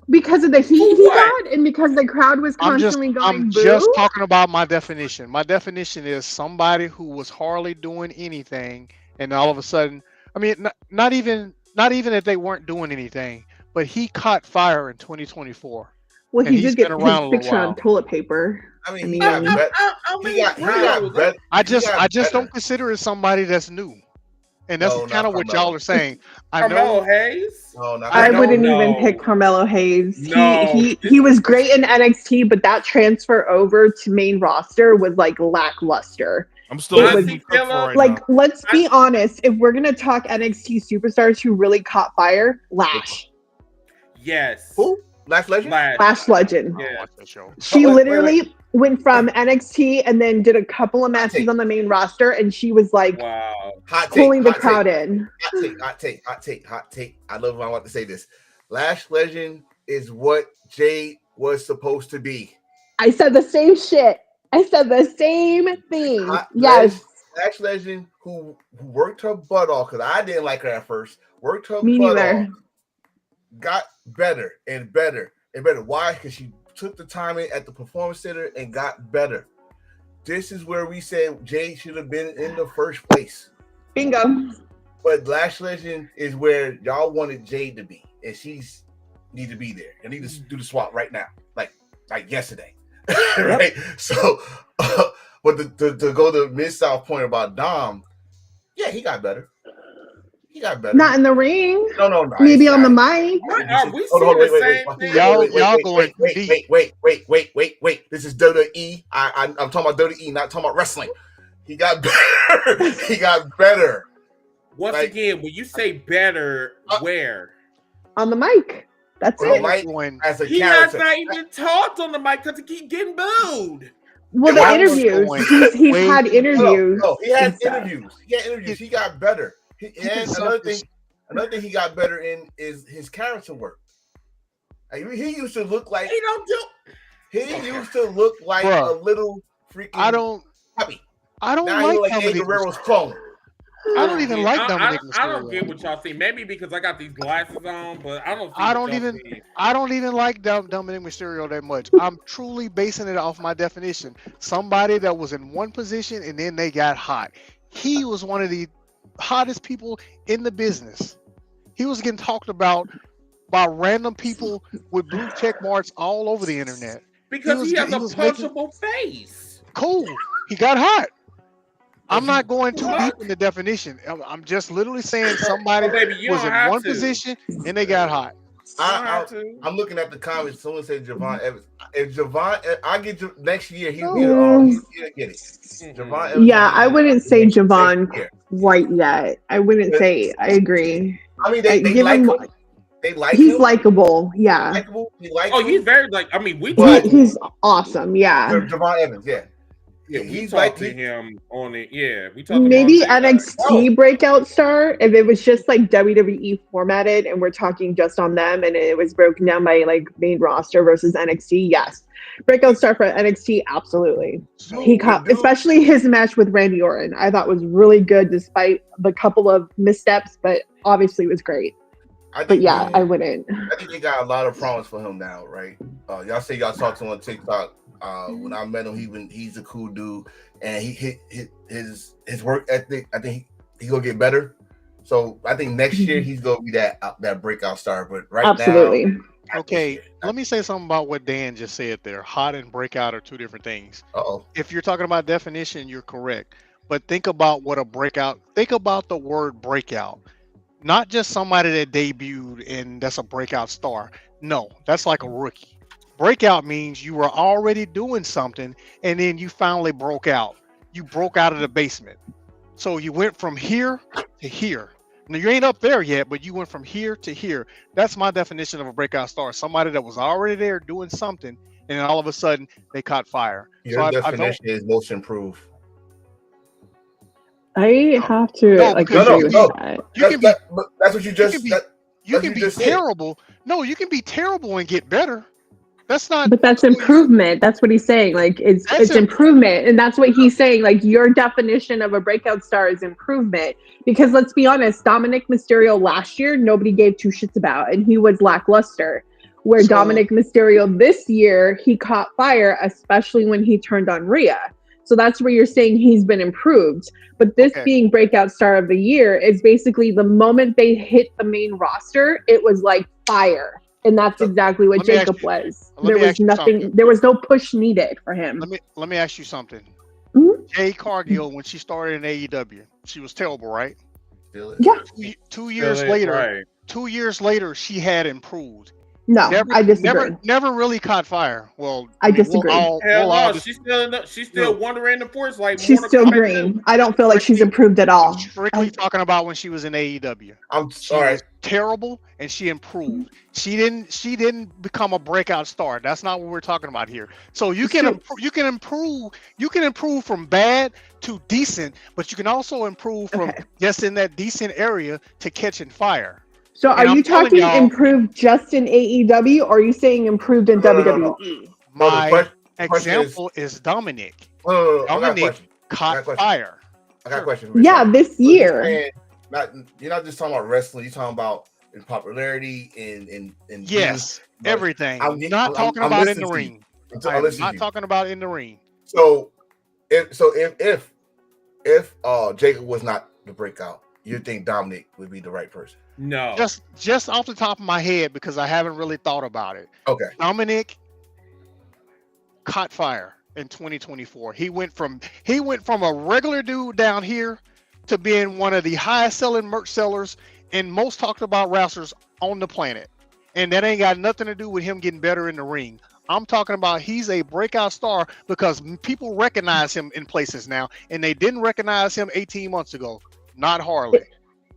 Because of the heat he got, and because the crowd was constantly going
I'm
boo?
just talking about my definition. My definition is somebody who was hardly doing anything, and all of a sudden, I mean, not even that they weren't doing anything, but he caught fire in 2024.
Well, he did get his picture on toilet paper.
I mean, he got better.
I just don't consider it somebody that's new. And that's kind of what y'all are saying.
Carmelo Hayes?
I wouldn't even pick Carmelo Hayes.
No.
He was great in NXT, but that transfer over to main roster was like lackluster.
I'm still
let's be honest. If we're gonna talk NXT superstars who really caught fire, Lash.
Yes.
Who? Lash Legend?
Lash Legend.
Yeah.
She literally went from NXT and then did a couple of matches on the main roster, and she was like pulling the crowd in.
Hot take. I love when I want to say this. Lash Legend is what Jade was supposed to be.
I said the same shit. I said the same thing. Yes.
Lash Legend, who worked her butt off, because I didn't like her at first, worked her
Me
butt
neither.
off, got better and better and better. Why? Because she took the time in at the Performance Center and got better. This is where we said Jade should have been in the first place.
Bingo.
But Lash Legend is where y'all wanted Jade to be, and she's need to be there. I need to do the swap right now, like yesterday. Right? So, but to go to Mid-South point about Dom, yeah, he got better.
Not in the ring.
No.
Maybe on the mic.
Are we seeing the same thing?
Y'all going
wait. This is WWE. I'm talking about WWE, not talking about wrestling. He got better. He got better.
Once again, when you say better, where?
On the mic. That's it.
As a
he
character.
has not even talked on the mic because he keep getting booed.
Well, the interviews. He's had interviews.
No, he had interviews. He got better. And another thing he got better in is his character work. Like, he used to look like He used to look like a little freaking puppy.
I don't
now
like
Eddie Guerrero's clone.
I don't even like Dominic Mysterio.
I don't get what y'all see. Maybe because I got these glasses on, but I don't
even like Dominic Mysterio that much. I'm truly basing it off my definition. Somebody that was in one position and then they got hot. He was one of the hottest people in the business. He was getting talked about by random people with blue check marks all over the internet.
Because he has a punchable face.
Cool. He got hot. I'm not going too deep in the definition. I'm just literally saying somebody was in one position and they got hot.
I'm looking at the comments. Someone said Javon Evans. If Javon, I get next year, he'll get it. Javon Evans.
Yeah, I wouldn't say Javon quite yet. I wouldn't say. I agree.
I mean, they like him. They like
he's
him.
Likable. Yeah.
Likable.
He's very like. I mean,
he's awesome. Yeah.
Javon Evans. Yeah.
Yeah, he's like to him on it. Yeah, we talked
maybe NXT breakout star if it was just like WWE formatted and we're talking just on them and it was broken down by like main roster versus NXT. Yes, breakout star for NXT, absolutely. He caught, especially his match with Randy Orton. I thought was really good despite the couple of missteps, but obviously it was great. I wouldn't.
I think they got a lot of promise for him now, right? Y'all say y'all talked to him on TikTok. When I met him, he's a cool dude, and his work ethic. I think he gonna get better. So I think next year he's gonna be that breakout star. But
absolutely.
Now,
okay, let me say something about what Dan just said there. Hot and breakout are two different things. If you're talking about definition, you're correct. But think about what a breakout. Think about the word breakout. Not just somebody that debuted and that's a breakout star. No, that's like a rookie. Breakout means you were already doing something and then you finally broke out. You broke out of the basement. So you went from here to here. Now you ain't up there yet, but you went from here to here. That's my definition of a breakout star. Somebody that was already there doing something and then all of a sudden they caught fire.
Your definition is most improved.
I have to agree with that.
That's what you just
you can be terrible. No, you can be terrible and get better. That's not.
But that's improvement. That's what he's saying. Like it's improvement, and that's what he's saying. Like your definition of a breakout star is improvement. Because let's be honest, Dominic Mysterio last year nobody gave two shits about, and he was lackluster. Where Dominic Mysterio this year he caught fire, especially when he turned on Rhea. So that's where you're saying he's been improved. But this being breakout star of the year is basically the moment they hit the main roster, it was like fire. And that's exactly what Jacob was. There was nothing. There was no push needed for him.
Let me ask you something.
Mm-hmm.
Jay Cargill, when she started in AEW, she was terrible, right?
Yeah.
2 years later, right. 2 years later, she had improved.
No, I disagree.
Never really caught fire. Well,
I disagree.
She's still wandering the force like
she's still green. I don't feel like she's improved at all.
Strictly talking about when she was in AEW.
She was
terrible and she improved. She didn't become a breakout star. That's not what we're talking about here. So you can improve from bad to decent, but you can also improve from just in that decent area to catching fire.
So are you talking improved just in AEW or are you saying improved in WWE?
My example is Dominic. Dominic caught fire.
I got a question.
Yeah, this year.
You're not just talking about wrestling, you're talking about in popularity and
yes, everything. I'm not talking about in the ring. I'm not talking about in the ring.
So if Jacob was not the breakout, you think Dominic would be the right person?
No.
Just off the top of my head because I haven't really thought about it.
Okay.
Dominic caught fire in 2024. He went from a regular dude down here to being one of the highest selling merch sellers and most talked about wrestlers on the planet. And that ain't got nothing to do with him getting better in the ring. I'm talking about he's a breakout star because people recognize him in places now, and they didn't recognize him 18 months ago. Not Harley.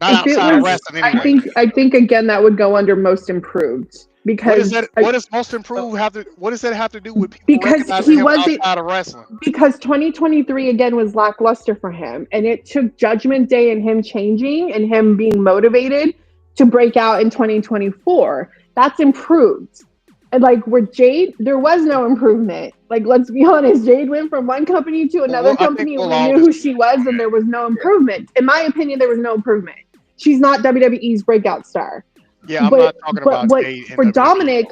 Not outside of wrestling anyway.
I think again that would go under most improved because
what does most improved have to? What does that have to do with people recognizing him outside of wrestling?
Because 2023 again was lackluster for him, and it took Judgment Day and him changing and him being motivated to break out in 2024. That's improved. And like with Jade, there was no improvement. Like, let's be honest, Jade went from one company to another company and we knew who she was and there was no improvement. In my opinion, there was no improvement. She's not WWE's breakout star.
Yeah, I'm not talking about Jade.
For Dominic,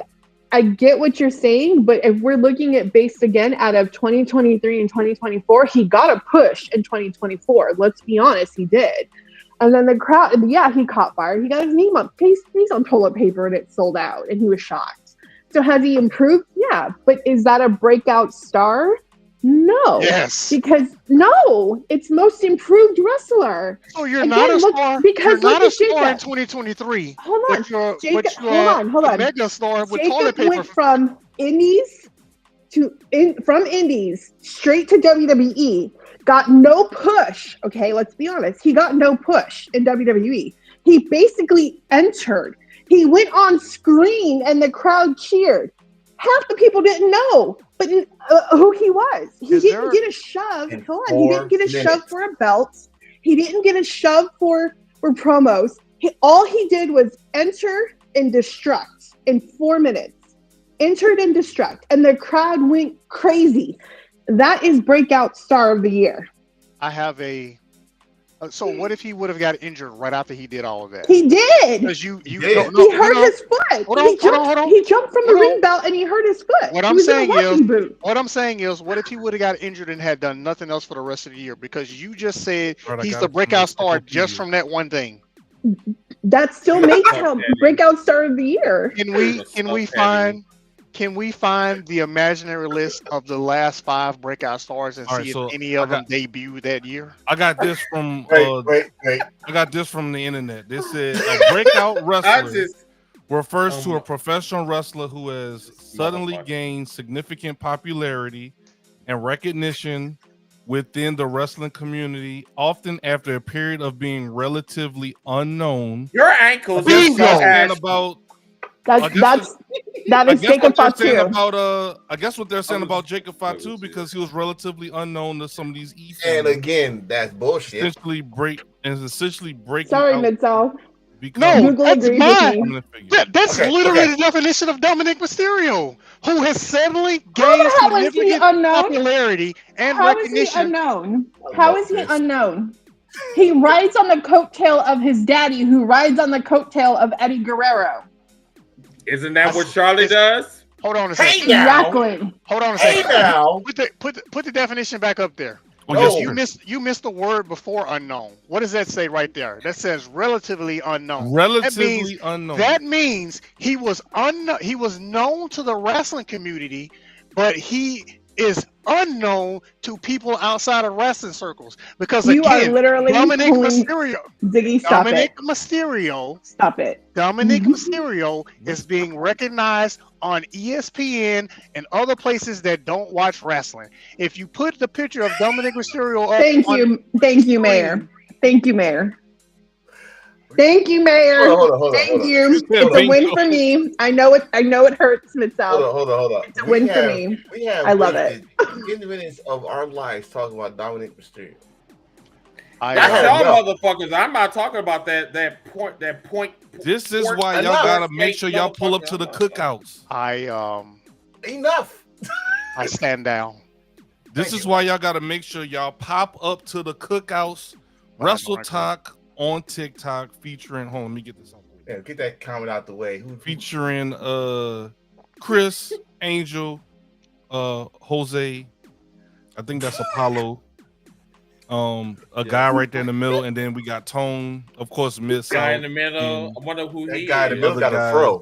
I get what you're saying, but if we're looking at based again out of 2023 and 2024, he got a push in 2024. Let's be honest, he did. And then the crowd, yeah, he caught fire. He got his name on toilet paper and it sold out, and he was shocked. So has he improved? Yeah, but is that a breakout star? No.
Yes.
Because no, it's most improved wrestler.
So you're not a star.
Because
you're not a star
Jacob.
in 2023.
Hold on,
Jacob,
hold on.
A mega star with
Jacob
toilet paper.
went from indies straight to WWE. Got no push. Okay, let's be honest. He got no push in WWE. He basically entered. He went on screen and the crowd cheered. Half the people didn't know, but who he was. He didn't get a shove. Hold on, he didn't get a shove for a belt. He didn't get a shove for promos. All he did was enter and destruct in 4 minutes. Entered and destruct, and the crowd went crazy. That is breakout star of the year.
I have a. So what if he would have got injured right after he did all of that?
He did.
Because
he hurt his foot.
Hold on.
He jumped from the ring belt and he hurt his foot.
What I'm saying is, what if he would have got injured and had done nothing else for the rest of the year? Because you just said he's the breakout star just from that one thing.
That still makes him breakout star of the year.
Can we find the imaginary list of the last 5 breakout stars and see if any of them debuted that year?
I got this from I got this from the internet. They said a breakout wrestler refers to a professional wrestler who has suddenly gained significant popularity and recognition within the wrestling community, often after a period of being relatively unknown.
Your ankles.
That is Jacob Fatu.
I guess what they're saying about Jacob Fatu, because he was relatively unknown to some of these E fans.
And again, that's bullshit.
Essentially breaking.
Sorry, Mid-South.
No, that's mine. That's literally the definition of Dominic Mysterio, who has suddenly gained significant popularity and recognition.
How is he unknown? He rides on the coattail of his daddy, who rides on the coattail of Eddie Guerrero.
Isn't that what Charlotte does?
Hold on a second.
Exactly.
Hold on a second. Put the definition back up there. You missed the word before unknown. What does that say right there? That says relatively unknown.
Unknown.
That means he was known to the wrestling community, but he is unknown to people outside of wrestling circles. Because
you
again,
are literally
Dominic Mysterio.
Ziggy, stop it. Stop it.
Dominic Mysterio is being recognized on ESPN and other places that don't watch wrestling. If you put the picture of Dominic Mysterio up,
Thank you, Mayor. Thank you, Mayor.
Hold on.
Thank you. It's a win for me. I know it hurts, Mid-South.
Hold on.
It's a win for me. I love it.
10 minutes of our lives talking about Dominic Mysterio.
Y'all motherfuckers, I'm not talking about that point.
This is why y'all gotta make sure y'all pull up to the cookouts.
Enough.
I stand down.
This is why y'all gotta make sure y'all pop up to the cookouts. Wrestle Talk on TikTok featuring. Hold on, let me get this out.
Yeah, get that comment out the way.
Featuring Chris, Angel, Jose. I think that's Apollo. A guy right there in the middle, and then we got Tone, of course, Miss
guy in the middle. I wonder who
that
he
guy
is.
in the middle got a fro.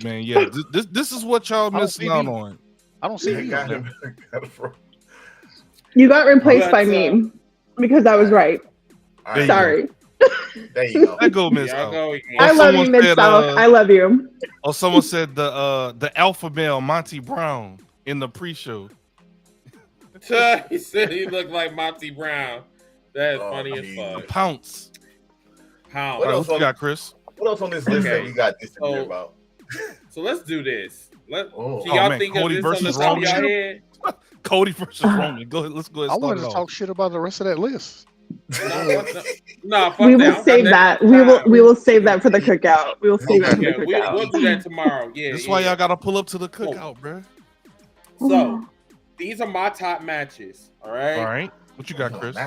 Man, yeah, this is what y'all missing out on.
I don't see you.
Got a fro.
You got replaced by me because I was right. Sorry.
There you go.
I go, Miss.
I love you, Miss South. I love you.
Or someone said the alpha male Monty Brown in the pre-show.
He said he looked like Monty Brown. That's funny as fuck.
Pounce.
What else
you got, Chris?
What else on this list that we got this to hear about?
So let's do this. Can
Oh,
y'all
man,
think
Cody
of this on the
versus
top of
Roman?
your head?
Cody versus Roman. Go ahead. Let's go ahead.
I wanted to talk shit about the rest of that list.
No, fuck
we will save that. We will save that for the cookout. We will save that for the cookout.
We'll do that tomorrow. Yeah.
That's why y'all gotta pull up to the cookout, bro.
So these are my top matches. All right.
What you got, Chris?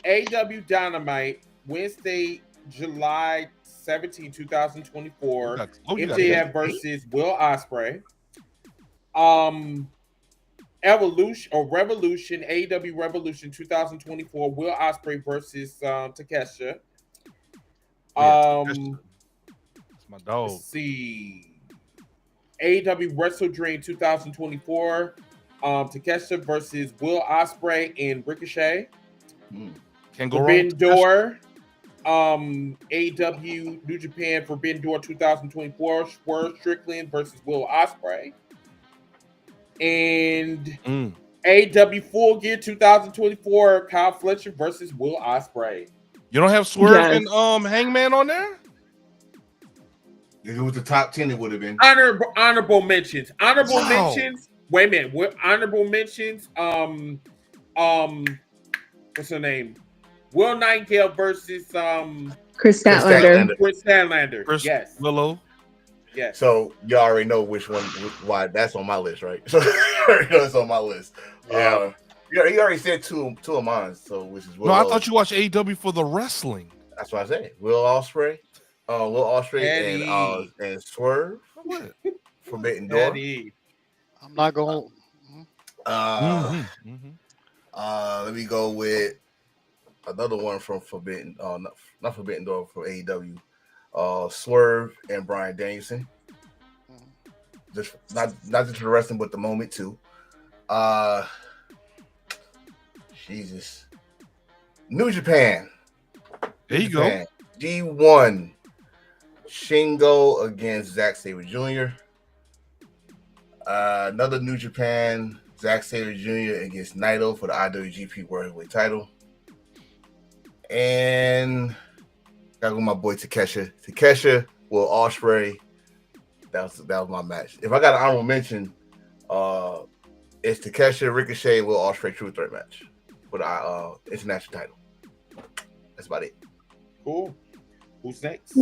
AEW Dynamite, Wednesday, July 17, 2024. MJF versus Will Ospreay. Revolution, AEW Revolution 2024, Will Ospreay versus Takeshita.
It's my dog.
Let's see. AEW Wrestle Dream 2024, Takeshita versus Will Ospreay and Ricochet.
Can't go
Forbidden
wrong.
Door, AEW New Japan Forbidden Door 2024, Swerve Strickland versus Will Ospreay. And AEW Full Gear 2024, Kyle Fletcher versus Will Ospreay.
You don't have Swerve and Hangman on there?
If it was the top 10, it would have been.
Honorable mentions. Mentions. Wait a minute. What honorable mentions? What's her name? Will Nightingale versus
Chris Statlander.
Chris Statlander. Yes.
Willow.
Yes.
So you already know which one, why that's on my list, right? So it's on my list.
Yeah.
You already said two of mine. So which is
Willow. No, I thought you watched AEW for the wrestling.
That's what I said. Will Ospreay and Swerve.
What?
Forbidden Door.
I'm not going.
Let me go with another one from Forbidden. Not Forbidden Door, from AEW. Swerve and Bryan Danielson. Just not just for the wrestling, but the moment too. Jesus. New Japan.
There you go.
G1. Shingo against Zack Sabre Jr. Another New Japan. Zack Sabre Jr. against Naito for the IWGP World Heavyweight title. And gotta go with my boy Takeshita, Will Ospreay. That was my match. If I got an honorable mention, it's Takeshita, Ricochet, Will Ospreay True Threat match for the international title. That's about it.
Cool. Who's next?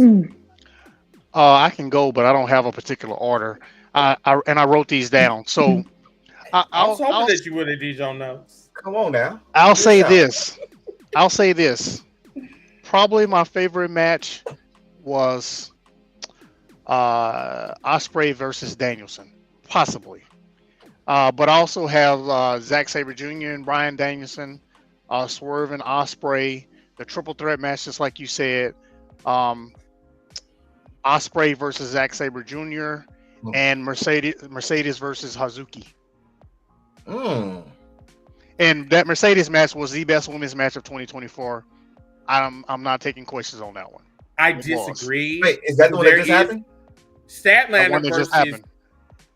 I can go, but I don't have a particular order. I wrote these down. So
I was hoping that you would have these on notes.
Come on now.
I'll say this. Probably my favorite match was Ospreay versus Danielson, possibly. But I also have Zack Sabre Jr. and Bryan Danielson, Swerve and Ospreay, the triple threat match, just like you said. Ospreay versus Zack Sabre Jr. and Mercedes versus Hazuki. And that Mercedes match was the best women's match of 2024. I'm not taking questions on that one.
I disagree.
Wait, is that the one that just happened?
Statlander versus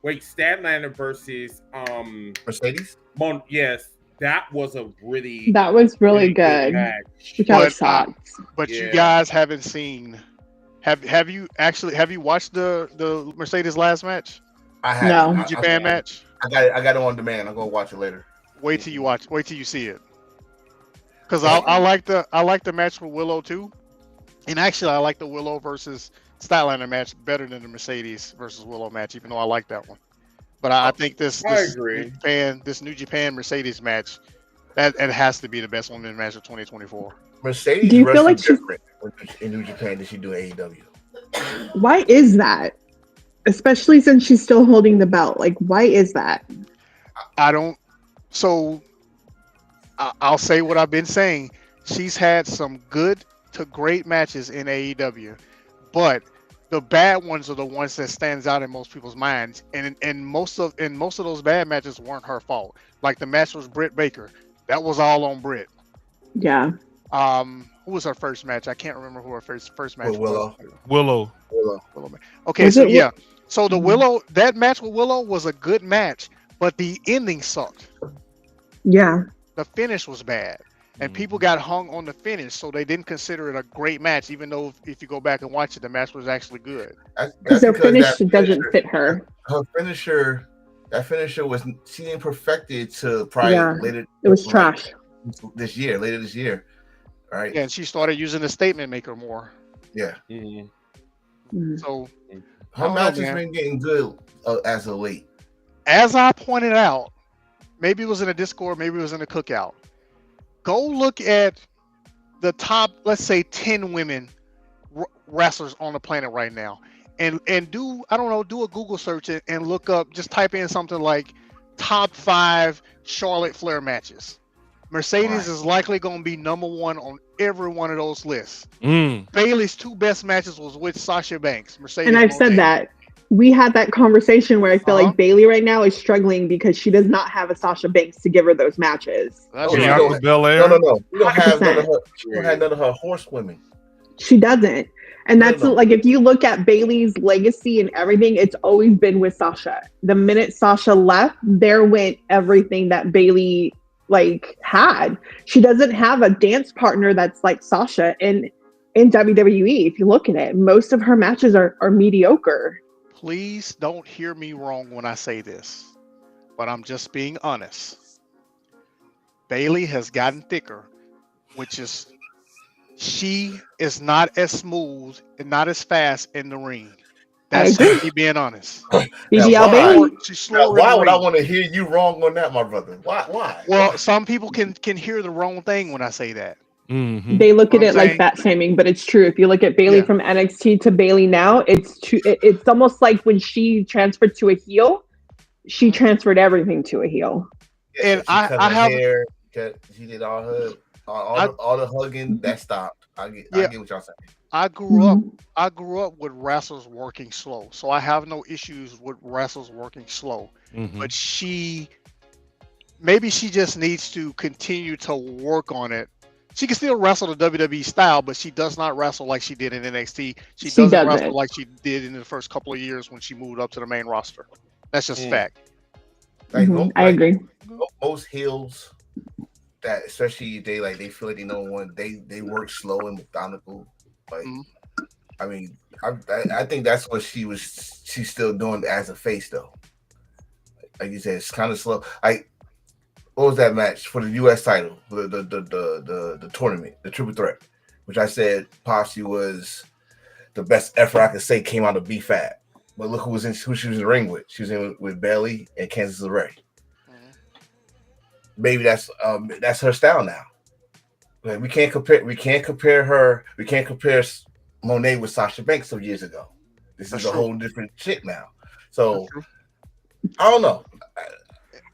Statlander versus
Mercedes?
Yes, that was really
good match. Which I was shocked.
But you guys haven't seen. Have you watched the Mercedes last match?
I have.
No. Japan match.
I got it on demand. I'm gonna watch it later.
Wait till you see it. Because I like the match with Willow too, and actually I like the Willow versus Statlander match better than the Mercedes versus Willow match, even though I like that one. But I think this New Japan Mercedes match, that it has to be the best women's match of 2024.
Mercedes,
do you feel like
different in New Japan than she do in AEW?
Why is that? Especially since she's still holding the belt. Like, why is that?
I don't. So I'll say what I've been saying. She's had some good to great matches in AEW, but the bad ones are the ones that stands out in most people's minds. And most of those bad matches weren't her fault. Like the match was Britt Baker. That was all on Britt.
Yeah.
Who was her first match? I can't remember who her first match was.
Willow.
Okay, so yeah. So the Willow, that match with Willow was a good match, but the ending sucked.
Yeah.
The finish was bad. And people got hung on the finish, so they didn't consider it a great match, even though if you go back and watch it, the match was actually good.
Because their finish doesn't fit her.
Her finisher, she didn't perfect it to probably later.
It was trash.
Later this year. All right.
Yeah, and she started using the statement maker more.
Yeah.
So
her match has been getting good as of late.
As I pointed out, maybe it was in a Discord, maybe it was in a cookout. Go look at the top, let's say, 10 women wrestlers on the planet right now, and do a Google search and look up. Just type in something like top 5 Charlotte Flair matches. Mercedes is likely going to be number 1 on every one of those lists. Bayley's 2 best matches was with Sasha Banks. Mercedes,
and I've said that. We had that conversation where I feel like Bayley right now is struggling because she does not have a Sasha Banks to give her those matches.
Bianca Belair.
No. You don't have none of her horsewomen.
She doesn't. And that's like, if you look at Bayley's legacy and everything, it's always been with Sasha. The minute Sasha left, there went everything that Bayley had. She doesn't have a dance partner that's like Sasha in WWE. If you look at it, most of her matches are mediocre.
Please don't hear me wrong when I say this, but I'm just being honest. Bayley has gotten thicker, which is she is not as smooth and not as fast in the ring. That's me being honest.
BBL Bayley.
Why would I want to hear you wrong on that, my brother? Why?
Well, some people can hear the wrong thing when I say that.
Mm-hmm.
They look at it like fat shaming, but it's true. If you look at Bayley from NXT to Bayley now, it's true. It's almost like when she transferred to a heel, she transferred everything to a heel.
Yeah, and I have hair. She did all the hugging that stopped. I get what y'all saying.
I grew up with wrestlers working slow, so I have no issues with wrestlers working slow.
Mm-hmm.
But maybe she just needs to continue to work on it. She can still wrestle the WWE style, but she does not wrestle like she did in NXT. She doesn't wrestle like she did in the first couple of years when she moved up to the main roster. That's just fact.
I agree.
Most heels that, especially they feel like they know one. They work slow and methodical. I mean, I think that's what she's still doing as a face though. Like you said, it's kind of slow. What was that match for the U.S. title, the tournament, the triple threat, which I said possibly was the best effort I could say came out of B-Fab. But look who she was in the ring with. She was in with Bayley and Candice LeRae. Maybe that's her style now. Like, we can't compare Monet with Sasha Banks some years ago. This is a whole different shit now. So I don't know.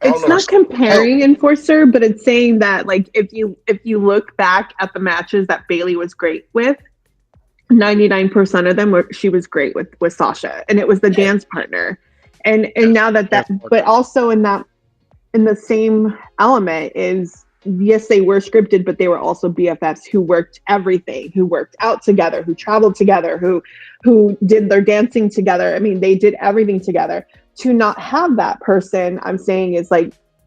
It's not comparing Enforcer, but it's saying that if you look back at the matches that Bayley was great with, 99% of them she was great with Sasha, and it was the dance partner. And now that but also in the same element is, yes, they were scripted, but they were also BFFs who worked everything, who worked out together, who traveled together, who did their dancing together. I mean, they did everything together. To not have that person, I'm saying, is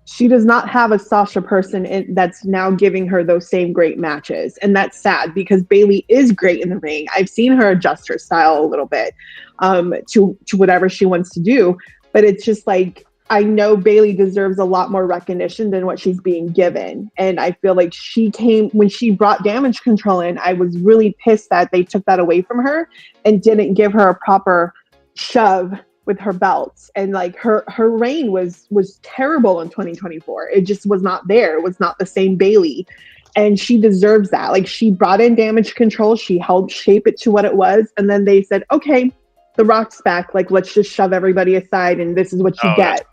she does not have a Sasha person that's now giving her those same great matches. And that's sad because Bayley is great in the ring. I've seen her adjust her style a little bit to whatever she wants to do. But it's just I know Bayley deserves a lot more recognition than what she's being given. And I feel like when she brought Damage Control in, I was really pissed that they took that away from her and didn't give her a proper shove with her belts. And her reign was terrible in 2024. It just was not there. It was not the same Bayley. And she deserves that. She brought in Damage Control. She helped shape it to what it was. And then they said, okay, The Rock's back. Let's just shove everybody aside and this is what you get.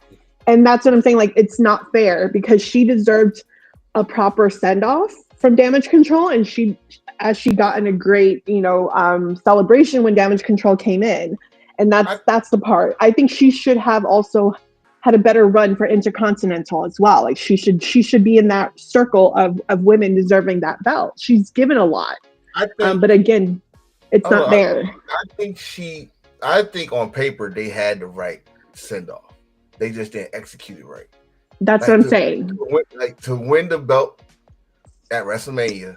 And that's what I'm saying. It's not fair because she deserved a proper send-off from Damage Control. And she got in a great, celebration when Damage Control came in. And that's the part. I think she should have also had a better run for Intercontinental as well. She should be in that circle of women deserving that belt. She's given a lot. But again, it's not there.
I think on paper they had the right send-off. They just didn't execute it right.
That's what I'm saying.
To win the belt at WrestleMania,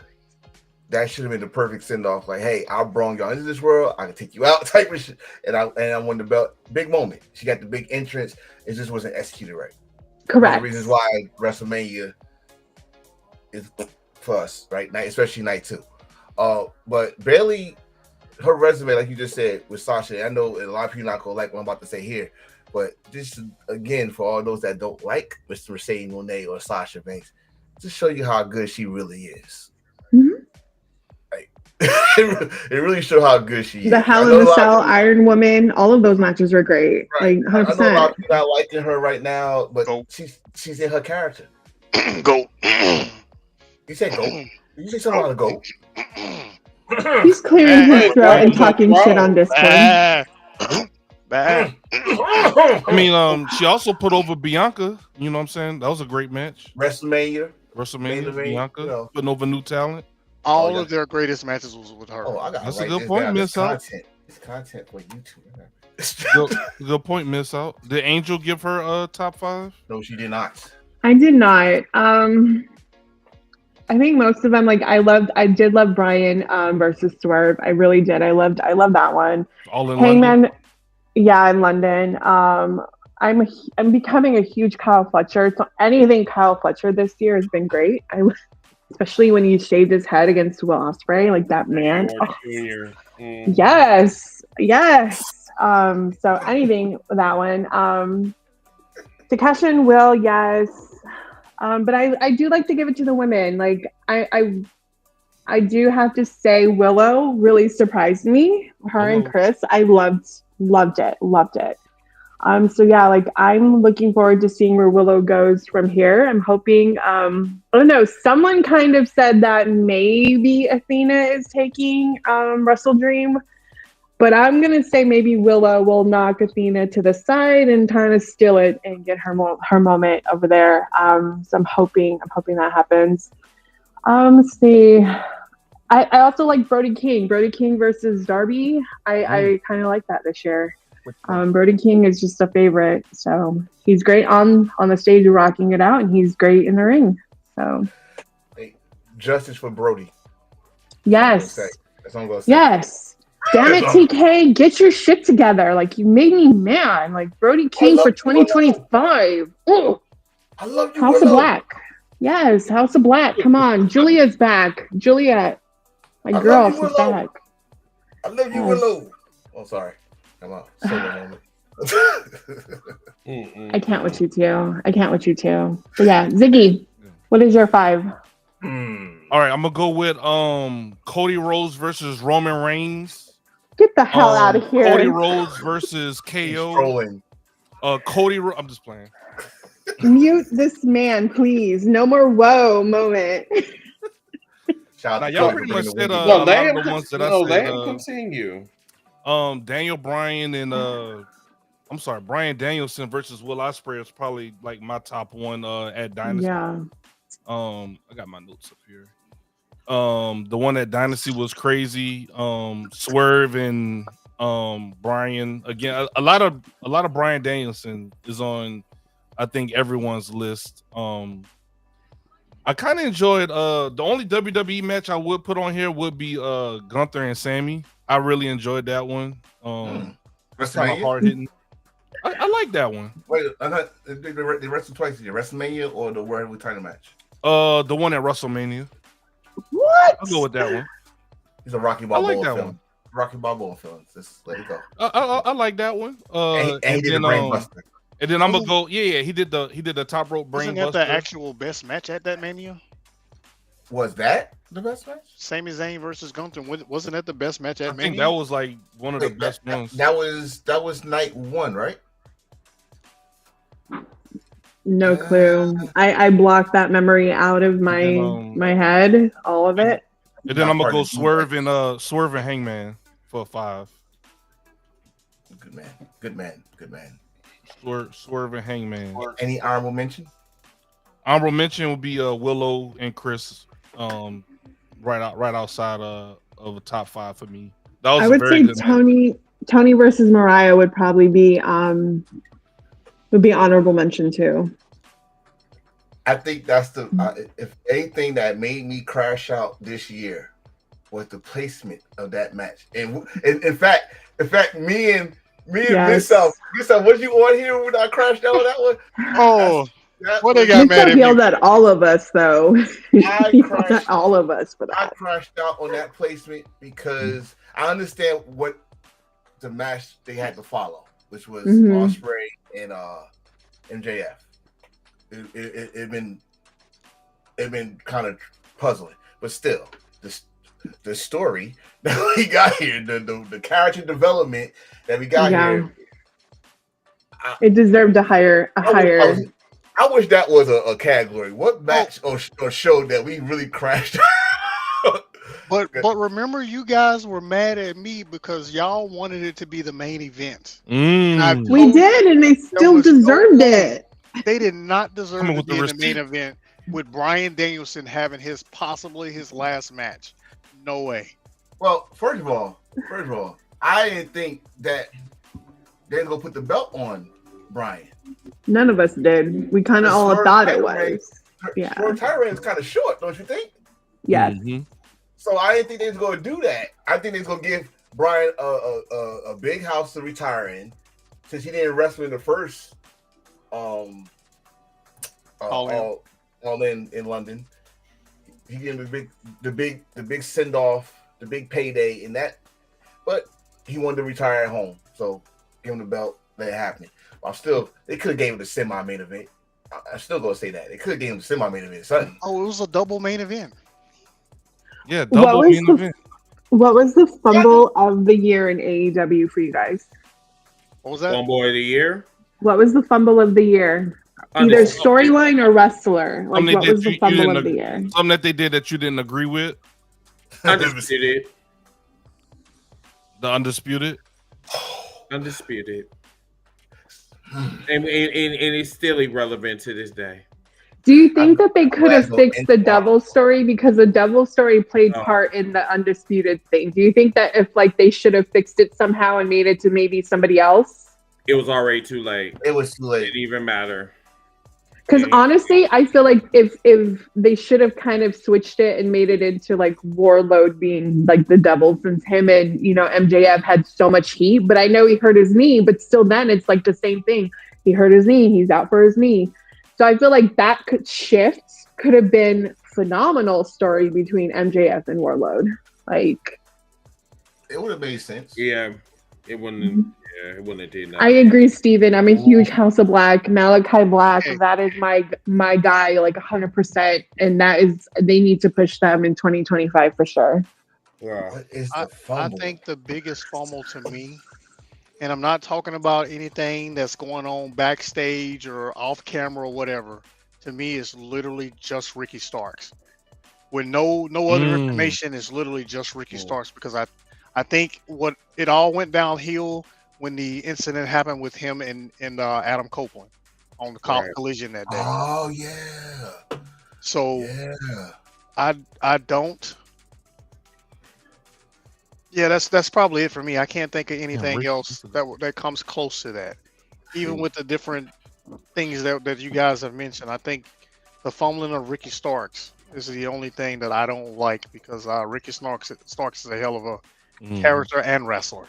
that should have been the perfect send-off. Hey, I brought y'all into this world. I can take you out, type of shit. And I won the belt. Big moment. She got the big entrance. It just wasn't executed right.
Correct.
One of the reasons why WrestleMania is for us, right? Especially night 2. But Bayley, her resume, like you just said, with Sasha, I know a lot of people not gonna like what I'm about to say here, but just again, for all those that don't like Mr. Mercedes Moné or Sasha Banks, just show you how good she really is.
Mm-hmm.
it really showed how good she is.
The Hell in the Cell, Iron Woman, all of those matches were great.
Right.
Like 100%.
I know a lot of people not liking her right now, but she's in her character.
Go.
You said go. You say something about a go.
He's clearing his throat and talking shit on Discord.
I mean, she also put over Bianca. You know what I'm saying? That was a great match.
WrestleMania,
Bianca putting over new talent.
All of their greatest matches was with her.
Oh, I got
That's a good point, Miss Out.
It's content for YouTube.
Good point, Miss Out. Did Angel give her a top 5?
No, she did not.
I did not. I think most of them, like I did love Brian versus Swerve. I really did. I loved that one.
All in
Hangman,
London?
Yeah, in London. I'm becoming a huge Kyle Fletcher. So anything Kyle Fletcher this year has been great. Especially when he shaved his head against Will Ospreay, like that man. Oh. Yes. So anything with that one. Takeshi and Will, yes. But I do like to give it to the women. Like I do have to say Willow really surprised me. Her and Chris, I loved it. So yeah, like I'm looking forward to seeing where Willow goes from here. I'm hoping, I don't know, someone kind of said that maybe Athena is taking Wrestle Dream, but I'm going to say maybe Willow will knock Athena to the side and kind of steal it and get her moment over there. So I'm hoping that happens. Let's see. I also like Brody King versus Darby. I kind of like that this year. Brody King is just a favorite, so he's great on the stage rocking it out, and he's great in the ring. So,
justice for Brody.
Yes.
That's what I'm gonna say.
Yes. Damn it, TK, get your shit together. Like you made me mad. Like Brody King for 2025. Ooh.
I love you.
House of Black. Yes, House of Black. Come on, Juliet's back. Juliet, my girl, she's back.
I love you, Willow. Oh, sorry. Come on, solo moment.
I can't with you too. But yeah, Ziggy, what is your 5?
All right, I'm gonna go with Cody Rhodes versus Roman Reigns.
Get the hell out of here.
Cody Rhodes versus KO. I'm just playing.
Mute this man, please. No more whoa moment.
Now, y'all pretty much said a lot of the ones that I said.
Let him continue.
Daniel Bryan and Bryan Danielson versus Will Ospreay is probably like my top one at Dynasty.
Yeah.
I got my notes up here. The one at Dynasty was crazy. Swerve and Bryan again. A lot of Bryan Danielson is on, I think, everyone's list. I kind of enjoyed the only WWE match I would put on here would be Gunther and Sammy. I really enjoyed that one. That's kind of hard hitting. I like that one.
Wait, they wrestled twice. The WrestleMania or the World Heavyweight Title match?
The one at WrestleMania.
What?
I'll go with that one.
He's a Rocky Balboa
that
film.
one.
Rocky Balboa film. Just let it go.
I like that one.
And he did the brainbuster.
And then I'm gonna go. Yeah. He did the top rope brain.
Wasn't that the actual best match at that Mania?
Was that the best match?
Sami Zayn versus Gunther. Wasn't that the best match at Mania?
I think that was like one of the best ones.
That was night 1, right?
No clue. I blocked that memory out of my head, all of it.
And then I'm gonna go Swerve and Hangman for a 5.
Good man.
Swerve and Hangman.
Any honorable mention?
Honorable mention would be Willow and Chris, right outside of a top 5 for me. That was
I would say Tony versus Mariah would probably be honorable mention too.
I think that's the if anything that made me crash out this year was the placement of that match. And in fact, me and Miss Up, was you on here when I crashed out on that one?
Oh, what they got mad at me?
Yelled at all of us though. All of us for that.
I crashed out on that placement because I understand what the match they had to follow, which was Ospreay and MJF. It been kind of puzzling, but still, the story that we got here, the character development that we got here.
It deserved a higher.
I wish that was a category. What match or show that we really crashed?
But remember, you guys were mad at me because y'all wanted it to be the main event.
We did, and they still deserved it.
They did not deserve to be in the main event with Bryan Danielson having possibly his last match. No way.
Well, first of all, I didn't think that they're gonna put the belt on Bryan.
None of us did. We kind of all thought it was. Yeah.
Tyrant's kind of short, don't you think?
Yes.
Mm-hmm.
So I didn't think they was going to do that. I think they was going to give Bryan a big house to retire in, since he didn't wrestle in the first all in London. He gave him the big send off, the big payday in that, but he wanted to retire at home. So give him the belt, let it happen. They could have gave him the semi-main event. I'm still gonna say that they could have gave him the semi-main event. Something.
Oh, it was a double main event.
Yeah, double main event.
What was the fumble of the year in AEW for you guys?
What was that?
Fumble of the year?
What was the fumble of the year? Either storyline or wrestler. Like, what was the fumble of the year?
Something that they did that you didn't agree with?
Undisputed.
The Undisputed?
Undisputed. And it's still irrelevant to this day.
Do you think that they could have fixed the Devil story, because the Devil story played part in the Undisputed thing? Do you think that if they should have fixed it somehow and made it to maybe somebody else?
It was already too late.
It was too late.
It didn't even matter.
Because honestly, I feel like if they should have kind of switched it and made it into Warlord being the Devil, since him and MJF had so much heat. But I know he hurt his knee, but still then it's the same thing. He hurt his knee, he's out for his knee. So I feel like that could have been phenomenal story between MJF and Warlord.
It would have made sense.
Yeah, it wouldn't.
Mm-hmm.
Yeah, it wouldn't have did that.
I agree, Steven. I'm a huge House of Black, Malachi Black. That is my guy, 100%. And they need to push them in 2025 for sure.
Yeah.
I think the biggest fumble to me, and I'm not talking about anything that's going on backstage or off camera or whatever, to me is literally just Ricky Starks. With no other information, is literally just Ricky Starks, because I think it all went downhill when the incident happened with him and Adam Copeland on the collision that day.
Oh yeah.
So
yeah.
I don't. Yeah, that's probably it for me. I can't think of anything else that comes close to that. Even with the different things that you guys have mentioned, I think the fumbling of Ricky Starks is the only thing that I don't like, because Ricky Starks is a hell of a character and wrestler.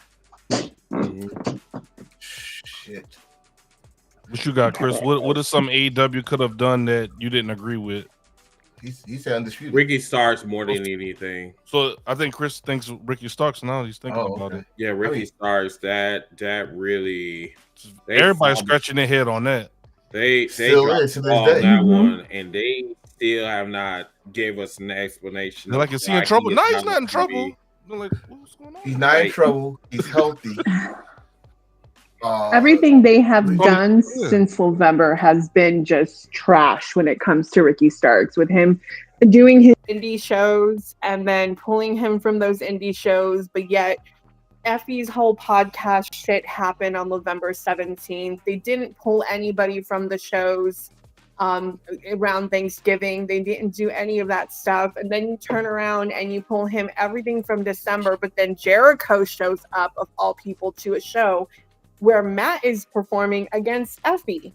Shit.
What you got, Chris? What is some AEW could have done that you didn't agree with?
He said Undisputed.
Ricky Starks more than anything.
So I think Chris thinks Ricky Starks now. He's thinking about it.
Yeah, Ricky Starks. That really.
Everybody's scratching their head on that.
They
still is to this day.
That one, and they still have not gave us an explanation.
They're like, is he in trouble? No, he's not in trouble. They're like, what's going on?
He's not in trouble. He's healthy.
Everything they have done since November has been just trash when it comes to Ricky Starks, with him doing his indie shows and then pulling him from those indie shows. But yet Effie's whole podcast shit happened on November 17th. They didn't pull anybody from the shows around Thanksgiving. They didn't do any of that stuff. And then you turn around and you pull him everything from December. But then Jericho shows up, of all people, to a show where Matt is performing against Effie.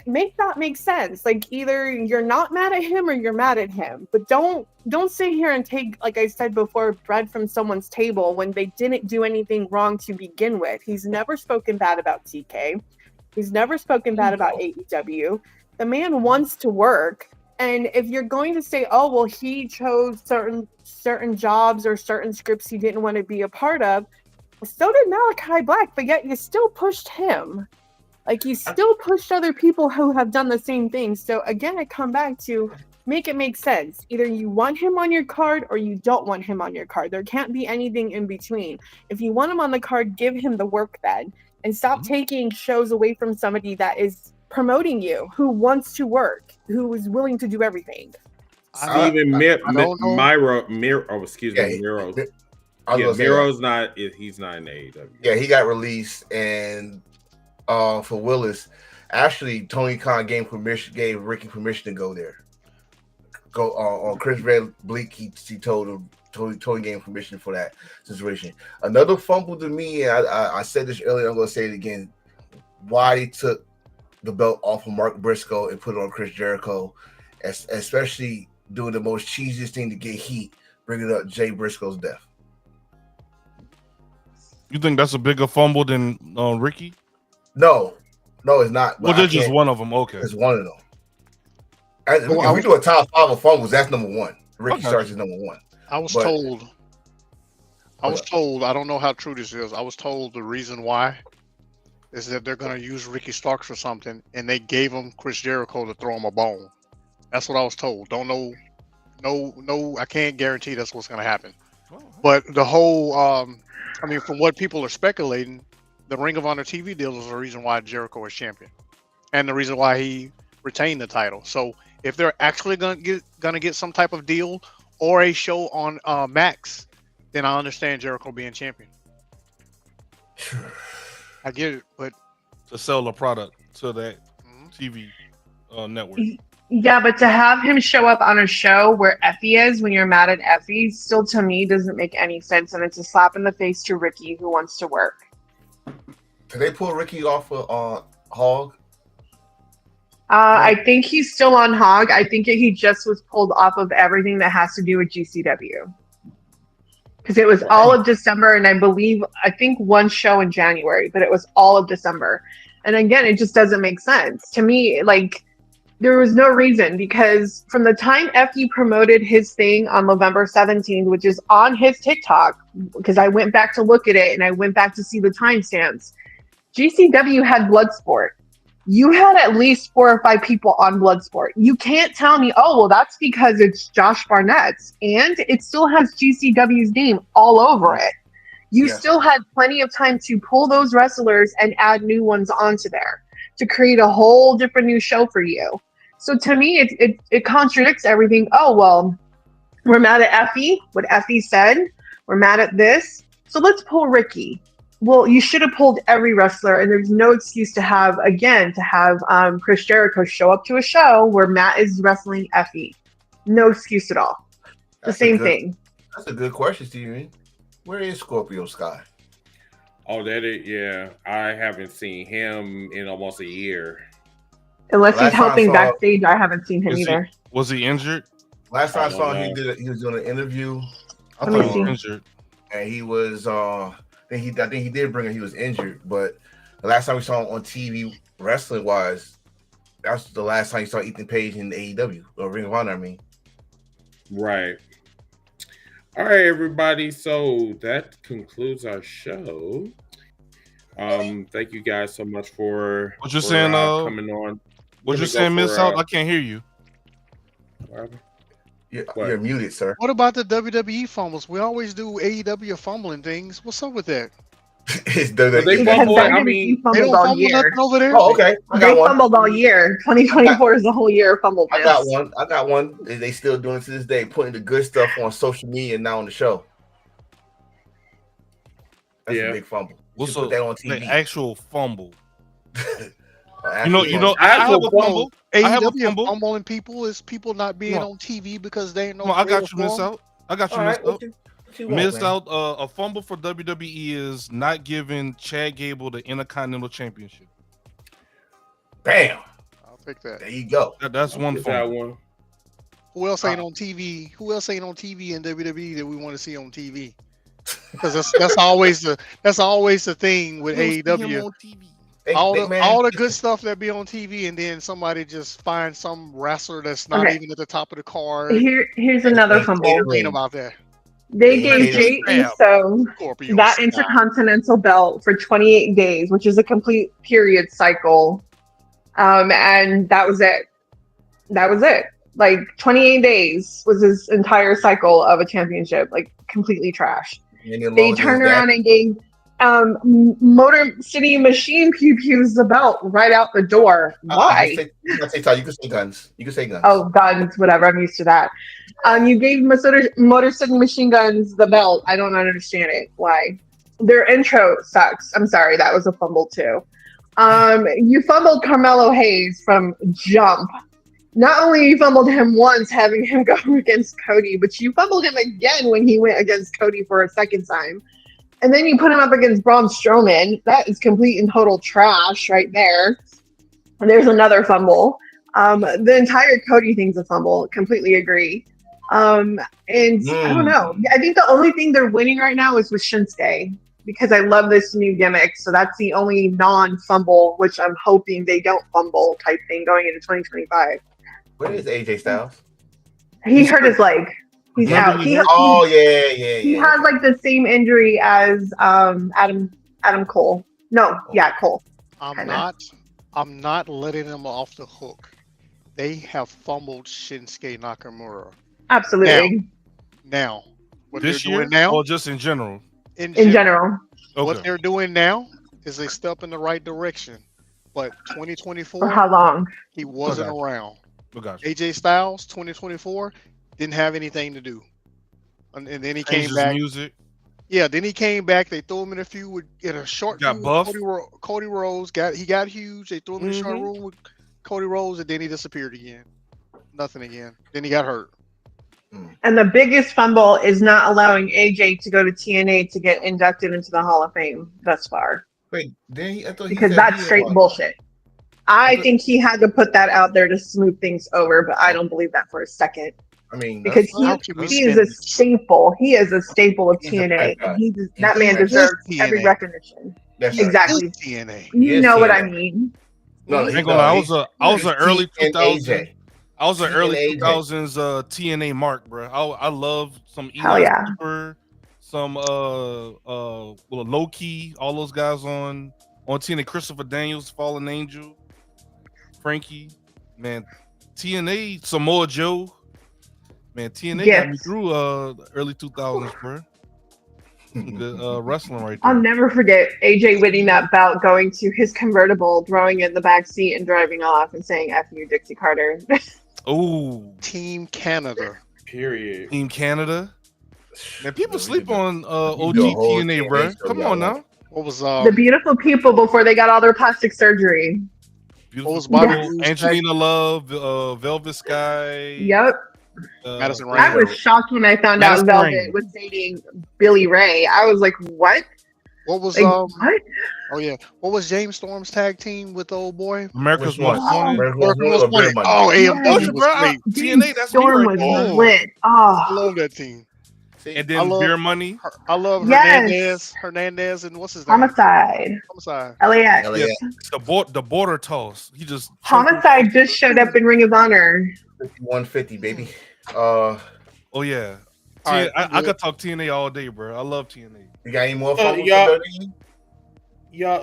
Make that make sense. Either you're not mad at him or you're mad at him. But don't sit here and take, like I said before, bread from someone's table when they didn't do anything wrong to begin with. He's never spoken bad about TK. He's never spoken bad about AEW. The man wants to work. And if you're going to say, oh, well, he chose certain jobs or certain scripts he didn't want to be a part of, so did Malachi Black, but yet you still pushed him. You still pushed other people who have done the same thing. So again, I come back to,
make it make sense. Either you want him on your card or you don't want him on your card. There can't be anything in between. If you want him on the card, give him the work then. And stop taking shows away from somebody that is promoting you, who wants to work, who is willing to do everything.
Steven Miro. Excuse me,
Miro.
Miro's not. He's not in AEW.
Yeah, he got released, and for Willis, actually, Tony Khan gave Ricky permission to go there. Go on Chris Red Bleak. He told him. Tony gave him permission for that situation. Another fumble to me, and I said this earlier, I'm going to say it again. Why they took the belt off of Mark Briscoe and put it on Chris Jericho, especially doing the most cheesiest thing to get heat, bringing up Jay Briscoe's death.
You think that's a bigger fumble than Ricky?
No, it's not.
Well, there's just one of them. Okay,
it's one of them. If we do a top 5 of fumbles, that's number 1. Ricky starts as number 1.
I was told, I don't know how true this is. I was told the reason why is that they're going to use Ricky Starks for something, and they gave him Chris Jericho to throw him a bone. That's what I was told. Don't know. No, I can't guarantee that's what's going to happen. But the whole, from what people are speculating, the Ring of Honor TV deal is the reason why Jericho is champion, and the reason why he retained the title. So if they're actually going to get some type of deal or a show on Max, then I understand Jericho being champion. I get it, but
to sell a product to that TV network.
Yeah, but to have him show up on a show where Effie is when you're mad at Effie still to me doesn't make any sense, and it's a slap in the face to Ricky who wants to work.
Did they pull Ricky off of Hog?
I think he's still on Hog. I think he just was pulled off of everything that has to do with GCW. Because it was all of December, and I think one show in January, but it was all of December. And again, it just doesn't make sense. To me, like, there was no reason, because from the time FU promoted his thing on November 17th, which is on his TikTok, because I went back to look at it and I went back to see the timestamps, GCW had Bloodsport. You had at least 4 or 5 people on Bloodsport. You can't tell me, oh, well, that's because it's Josh Barnett's, and it still has GCW's name all over it. You still had plenty of time to pull those wrestlers and add new ones onto there to create a whole different new show for you. So to me, it contradicts everything. Oh, well, we're mad at Effie, what Effie said. We're mad at this. So let's pull Ricky. Well, you should have pulled every wrestler, and there's no excuse to have Chris Jericho show up to a show where Matt is wrestling Effie. No excuse at all. The same thing.
That's a good question, Steven. Where is Scorpio Sky?
Oh, I haven't seen him in almost a year.
Unless he's helping backstage, I haven't seen him either.
Was he injured?
Last time I saw him, he was doing an interview.
I thought he was injured.
And he was I think he did bring it. He was injured, but the last time we saw him on TV, wrestling wise, that's the last time you saw Ethan Page in AEW or Ring of Honor. I mean,
right. All right, everybody. So that concludes our show. Thank you guys so much for
what you're saying.
Coming on.
What you're saying, Miss Out? I can't hear you.
You're muted, sir.
What about the WWE fumbles? We always do AEW fumbling things. What's up with that?
They fumbled. I mean,
they don't fumble nothing over there.
Oh, okay.
They fumbled all year. 2024 is the whole year of fumble.
I got one. They still doing it to this day, putting the good stuff on social media and now on the show. That's a big fumble.
What's
put that on TV?
The actual fumble.
I
have a fumble.
AEW fumbling people is people not being on TV because they ain't no.
I got you, Miss Out. Missed out. A fumble for WWE is not giving Chad Gable the Intercontinental Championship.
Bam!
I'll take that.
There you go.
That's one fumble.
Who else ain't on TV? Who else ain't on TV in WWE that we want to see on TV? Because that's always the thing with AEW. All the good stuff that be on TV, and then somebody just finds some wrestler that's not even at the top of the card.
Here's another fumble.
About that.
They gave Jay Uso that Intercontinental belt for 28 days, which is a complete period cycle. And that was it. Like 28 days was his entire cycle of a championship, like completely trash. They turned around and gave Motor City Machine Pew Pews the belt right out the door. Why?
You can say guns. You can say guns.
Oh, guns, whatever. I'm used to that. You gave Motor City Machine Guns the belt. I don't understand it. Why? Their intro sucks. I'm sorry. That was a fumble too. You fumbled Carmelo Hayes from jump. Not only you fumbled him once, having him go against Cody, but you fumbled him again when he went against Cody for a second time. And then you put him up against Braun Strowman. That is complete and total trash right there. And there's another fumble. The entire Cody thing's a fumble. Completely agree. And I don't know. I think the only thing they're winning right now is with Shinsuke, because I love this new gimmick. So that's the only non-fumble, which I'm hoping they don't fumble type thing going into 2025.
Where is AJ Styles?
He hurt his leg. He's out. He has like the same injury as Adam Cole. Cole.
I'm not letting them off the hook. They have fumbled Shinsuke Nakamura.
Absolutely.
Now what
this
they're
year
doing now,
or just in general?
In general.
Okay.
What they're doing now is a step in the right direction. But 2024,
For how long?
he wasn't around.
Gotcha.
AJ Styles, 2024, didn't have anything to do. And then he came back.
Music.
Yeah, then he came back. They threw him in a feud in a short
got
feud
buff.
with Cody Rhodes. He got huge. They threw him in a short room with Cody Rhodes, and then he disappeared again. Nothing again. Then he got hurt.
And the biggest fumble is not allowing AJ to go to TNA to get inducted into the Hall of Fame thus far.
Wait, I thought
because that's straight bullshit. I think he had to put that out there to smooth things over, but I don't believe that for a second.
I mean,
because he is a staple. He is a staple of TNA. And that man deserves every recognition. Exactly.
TNA.
You know what I mean.
No, I was an early 2000s. I was an early 2000s TNA mark, bro. I love some Eli Cooper, some low key, all those guys on TNA. Christopher Daniels, Fallen Angel, Frankie, man, TNA, Samoa Joe, man, TNA got me through the early 2000s, bro. Good wrestling right there.
I'll never forget AJ winning that bout, going to his convertible, throwing it in the back seat, and driving off and saying "F you, Dixie Carter."
Oh,
Team Canada.
Period.
Team Canada. Man, people sleep on OG TNA, bro. Come on now.
What was
the beautiful people before they got all their plastic surgery?
Beautiful people. Angelina Love, Velvet Sky.
Yep.
Madison Rain.
I was shocked when I found out Velvet was dating Billy Ray. I was like, what?
What was
what?
Oh yeah, what was James Storm's tag team with the old boy?
America's Most Wanted.
Oh, AMW was great.
TNA, that's
Storm was lit. Oh,
I love that team.
And then Beer Money.
I love Hernandez, and what's his name?
Homicide. LAX.
The border toss. He just
Homicide just showed up in Ring of Honor.
150, baby.
Oh yeah. Right, I could talk TNA all day, bro. I love TNA.
You got any more fumbles?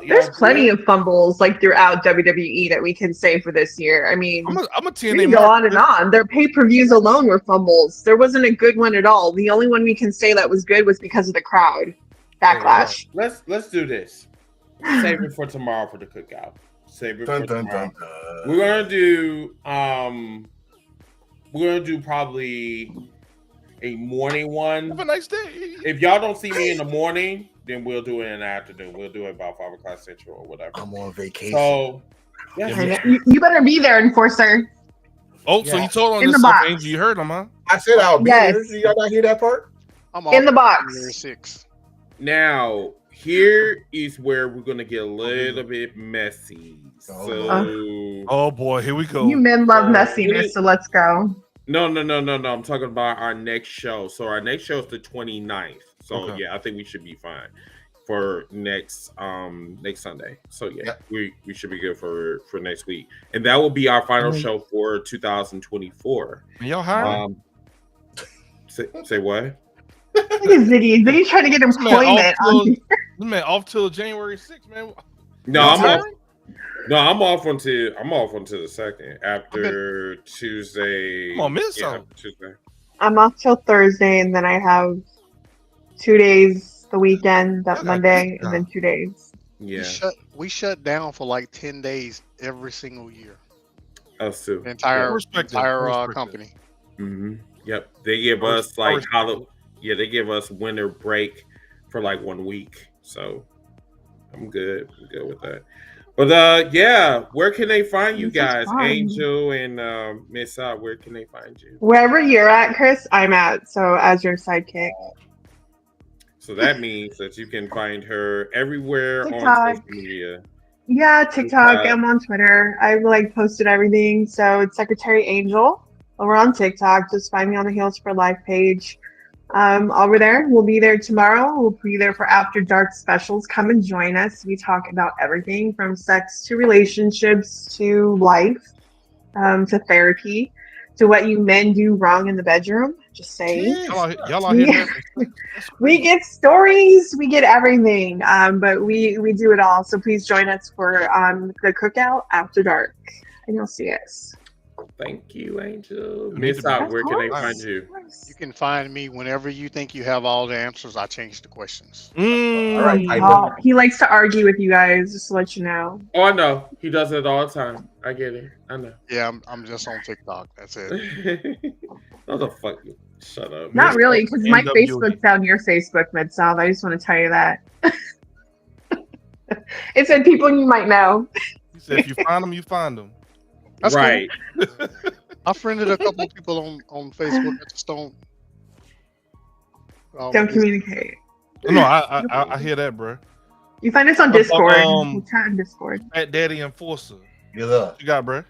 There's plenty of fumbles like throughout WWE that we can say for this year. I mean,
I'm a TNA.
We can go on and on. Their pay-per-views alone were fumbles. There wasn't a good one at all. The only one we can say that was good was because of the crowd backlash.
Let's do this. Save it for tomorrow for the cookout. Save it for tomorrow. We're gonna do probably a morning one.
Have a nice day.
If y'all don't see me in the morning, then we'll do it in the afternoon. We'll do it about 5 o'clock Central or whatever.
I'm on vacation.
So
you better be there, Enforcer.
Oh, so you told on
in
this
the box.
Angel, you heard him, huh?
I said I'll be there. Did y'all not hear that part?
I'm
in the box.
6.
Now, here is where we're gonna get a little bit messy.
Oh boy, here we go.
You men love messiness, so let's go.
No. I'm talking about our next show. So our next show is the 29th. So yeah, I think we should be fine for next Sunday. So yeah, we should be good for next week. And that will be our final show for 2024.
Y'all hiring?
Say what?
Look at Ziggy. Ziggy's trying to get employment.
Man, off till January 6th, man.
No, I'm off. No, I'm off until the 2nd after Tuesday.
Come on, miss
yeah,
out.
Tuesday.
I'm off till Thursday, and then I have 2 days the weekend, that
Y'all got
Monday,
kicked
and then
out.
2 days.
Yeah,
We shut down for like 10 days every single year.
us too.
The entire
Respect that.
entire
Respect that.
company.
Mm-hmm. Yep, they give
I
us like
respect
Yeah, they give us winter break for like 1 week, so I'm good. I'm good with that. But yeah, where can they find you
This is
guys,
fun.
Angel and Miss Out? Where can they find you?
Wherever you're at, Chris, I'm at. So as your sidekick.
So that means that you can find her everywhere on
TikTok.
social media.
Yeah, TikTok. I'm on Twitter. I've like posted everything. So it's Secretary Angel over on TikTok. Just find me on the Heels4Lyfe page. Over there. We'll be there tomorrow. We'll be there for After Dark specials. Come and join us. We talk about everything from sex to relationships to life, to therapy, to what you men do wrong in the bedroom. Just saying.
Y'all out here.
We get stories, we get everything, but we do it all. So please join us for the cookout After Dark, and you'll see us.
Thank you, Angel. Miss Out, where can they find you?
You can find me whenever you think you have all the answers. I change the questions.
All right,
He likes to argue with you guys, just to let you know.
Oh, I know. He does it all the time. I get it. I know.
Yeah, I'm just on TikTok. That's it.
What the fuck? Shut up.
Not really, because my
NWA.
Facebook's on your Facebook, Mid-South. I just want to tell you that. It said people you might know.
He said, if you find them, you find them.
That's
right.
Cool. I friended a couple of people on Facebook. I just don't
communicate.
No, I hear that, bro.
You find us on Discord. We'll chat on Discord.
At Daddy Enforcer.
Good luck.
What you got, bro?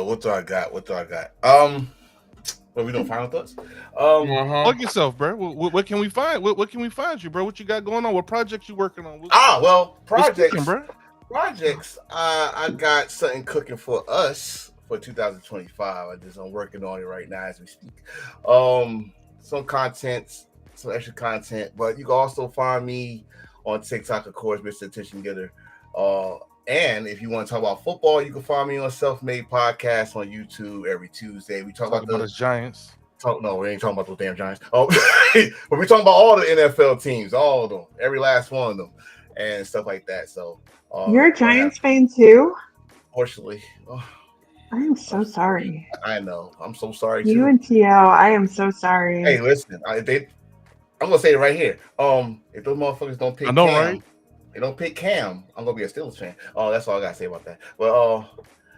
What do I got? What we doing? Final thoughts?
Plug yourself, bro. What can we find? What can we find you, bro? What you got going on? What projects you working on?
Projects,
bro.
Projects. I got something cooking for us for 2025. I'm working on it right now as we speak. Some content, some extra content, but you can also find me on TikTok, of course, Mr. Attention Getter. And if you want to talk about football, you can find me on Self-Made Podcast on YouTube every Tuesday. We talk about
the Giants.
No, we ain't talking about those damn Giants. Oh, but we're talking about all the NFL teams, all of them, every last one of them, and stuff like that. So
you're a Giants fan too?
Unfortunately.
I am so sorry.
I know. I'm so sorry
you
too.
And TL, I am so sorry.
Hey, listen, I'm gonna say it right here. If those motherfuckers don't pick
Cam,
right? They don't pick Cam, I'm gonna be a Steelers fan. That's all I gotta say about that. But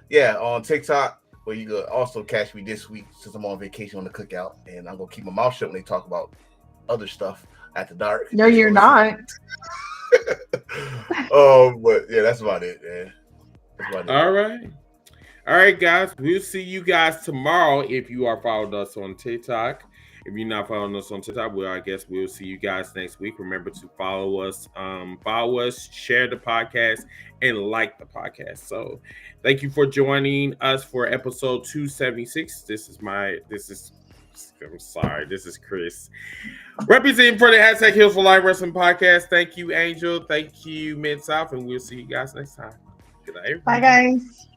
yeah, on TikTok, where you could also catch me this week since I'm on vacation on the cookout, and I'm gonna keep my mouth shut when they talk about other stuff after dark.
No, you're not.
But yeah, that's about it, man.
All right, guys. We'll see you guys tomorrow if you are following us on TikTok. If you're not following us on TikTok, I guess we'll see you guys next week. Remember to follow us, share the podcast, and like the podcast. So thank you for joining us for episode 276. This is Chris. Representing for the #Heels4Lyfe Wrestling Podcast. Thank you, Angel. Thank you, Mid-South, and we'll see you guys next time. Good night, everybody.
Bye, guys.